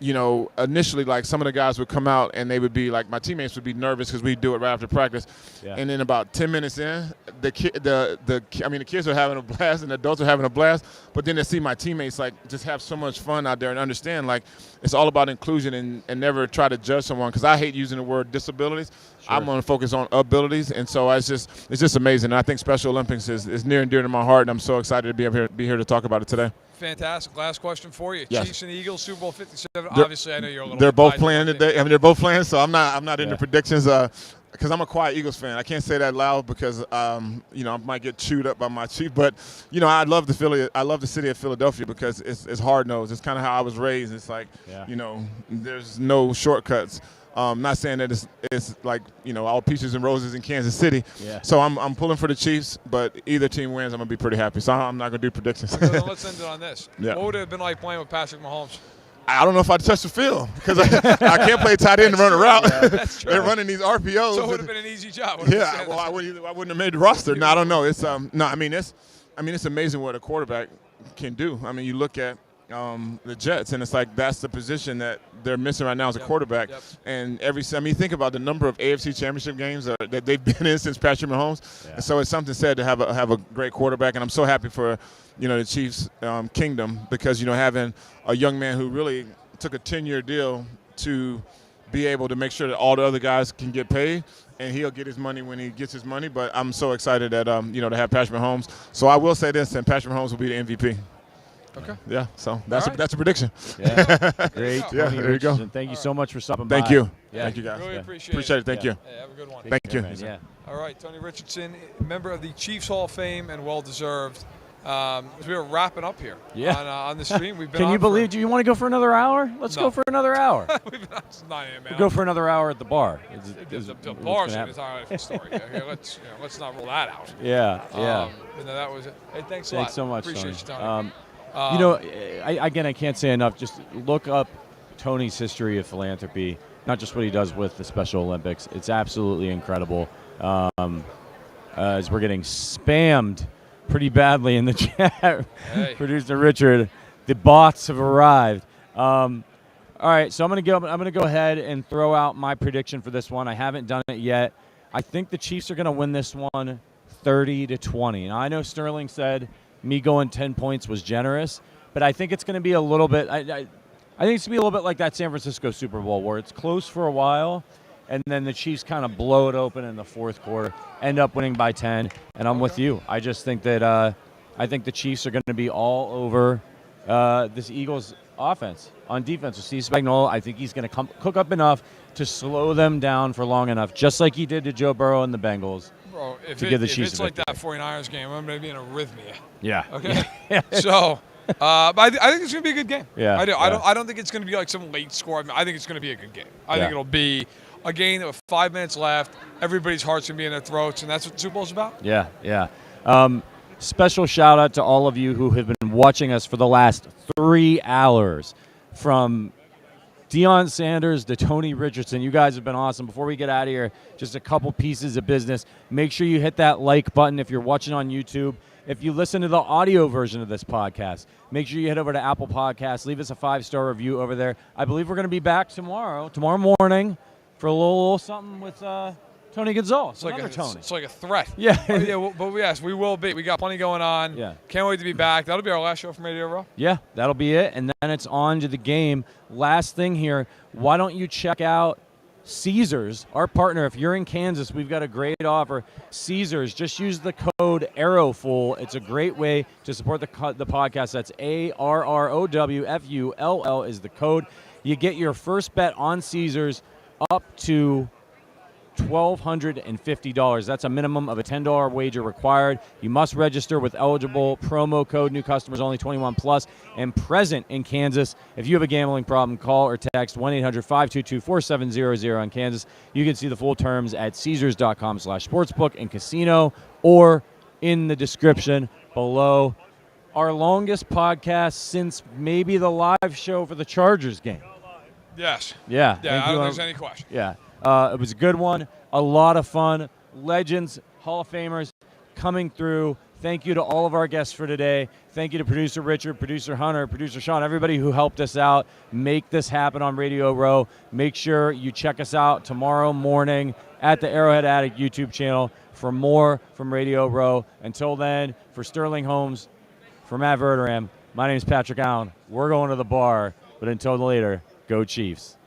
initially, like, some of the guys would come out and they would be like, my teammates would be nervous because we'd do it right after practice. Yeah. And then about 10 minutes in, the kids are having a blast and the adults are having a blast. But then they see my teammates, like, just have so much fun out there and understand, like, it's all about inclusion and never try to judge someone, because I hate using the word disabilities. Sure. I'm going to focus on abilities. And so it's just amazing. And I think Special Olympics is near and dear to my heart, and I'm so excited to be here to talk about it today. Fantastic. Last question for you. Yes. Chiefs and Eagles, Super Bowl 57. Obviously, I know you're a little. They're both playing today. They're both playing, so I'm not into predictions because I'm a quiet Eagles fan. I can't say that loud because I might get chewed up by my chief. But I love the city of Philadelphia because it's hard nosed. It's kind of how I was raised. It's like there's no shortcuts. Not saying that it's like all peaches and roses in Kansas City. Yeah. So I'm pulling for the Chiefs, but either team wins, I'm gonna be pretty happy. So I'm not gonna do predictions. So let's end it on this. Yeah. What would it have been like playing with Patrick Mahomes? I don't know if I'd touch the field because I can't play tight end and run a route. Yeah, that's true. They're running these RPOs. So it would have been an easy job. Yeah. Well, I wouldn't have made the roster. No, I don't know. It's it's amazing what a quarterback can do. I mean, you look at the Jets, and it's like that's the position that they're missing right now as a quarterback. Yep. And think about the number of AFC Championship games that they've been in since Patrick Mahomes. Yeah. And so it's something said to have a great quarterback, and I'm so happy for the Chiefs kingdom because having a young man who really took a 10-year deal to be able to make sure that all the other guys can get paid, and he'll get his money when he gets his money. But I'm so excited that to have Patrick Mahomes. So I will say this, and Patrick Mahomes will be the MVP. Okay. Yeah, so that's a prediction. Yeah, great. Yeah, there you go. Thank you so much for stopping by. Thank you. Yeah. Thank you, guys. Really appreciate it. Thank you. Yeah, have a good one. Thank you. Man. Yeah. All right, Tony Richardson, member of the Chiefs Hall of Fame and well-deserved. As we are wrapping up here on the stream. We've been Can you believe? Do you want to go for another hour? Let's go for another hour. We've been on since 9 a.m. We'll go for another hour at the bar. The bar's an entirely different story. Okay, let's not roll that out. Yeah. That was it. Hey, thanks a lot. Thanks so much. Appreciate you, Tony. I can't say enough. Just look up Tony's history of philanthropy, not just what he does with the Special Olympics. It's absolutely incredible. As we're getting spammed pretty badly in the chat, Producer Richard, the bots have arrived. All right, so I'm gonna go ahead and throw out my prediction for this one. I haven't done it yet. I think the Chiefs are gonna win this one 30-20. Now I know Sterling said me going 10 points was generous, but I think it's going to be a little bit. I think it's going to be a little bit like that San Francisco Super Bowl where it's close for a while, and then the Chiefs kind of blow it open in the fourth quarter, end up winning by 10. And I'm with you. I just think that I think the Chiefs are going to be all over this Eagles offense. On defense with Steve Spagnuolo, I think he's going to cook up enough to slow them down for long enough, just like he did to Joe Burrow and the Bengals. Bro, if Chiefs it's like that 49ers game, I'm going to be in arrhythmia. Yeah. Okay. So, but I think it's going to be a good game. Yeah. I do. Yeah. I don't think it's going to be like some late score. I think it's going to be a good game. I think it'll be a game with 5 minutes left. Everybody's heart's going to be in their throats, and that's what the Super Bowl's about. Yeah, yeah. Special shout out to all of you who have been watching us for the last 3 hours, from Deion Sanders to Tony Richardson. You guys have been awesome. Before we get out of here, just a couple pieces of business. Make sure you hit that like button if you're watching on YouTube. If you listen to the audio version of this podcast, make sure you head over to Apple Podcasts. Leave us a 5-star review over there. I believe we're going to be back tomorrow morning, for a little something with Tony Gonzalez. It's like a threat. Yeah. But yes, we will be. We got plenty going on. Yeah. Can't wait to be back. That'll be our last show from Radio Row. Yeah, that'll be it. And then it's on to the game. Last thing here, why don't you check out Caesars, our partner. If you're in Kansas, we've got a great offer. Caesars, just use the code ARROWFUL. It's a great way to support the podcast. That's ARROWFULL is the code. You get your first bet on Caesars up to $1,250. That's a minimum of a $10 wager required. You must register with eligible promo code. New customers only, 21 plus, and present in Kansas. If you have a gambling problem, call or text 1-800-522-4700 in Kansas. You can see the full terms at Caesars.com/sportsbook and casino, or in the description below. Our longest podcast since maybe the live show for the Chargers game. Yes. Yeah. Yeah, I don't think there's any question. Yeah. It was a good one, a lot of fun. Legends, Hall of Famers coming through. Thank you to all of our guests for today. Thank you to producer Richard, producer Hunter, producer Sean, everybody who helped us out make this happen on Radio Row. Make sure you check us out tomorrow morning at the Arrowhead Addict YouTube channel for more from Radio Row. Until then, for Sterling Holmes, for Matt Verderame, my name is Patrick Allen. We're going to the bar, but until later, go Chiefs.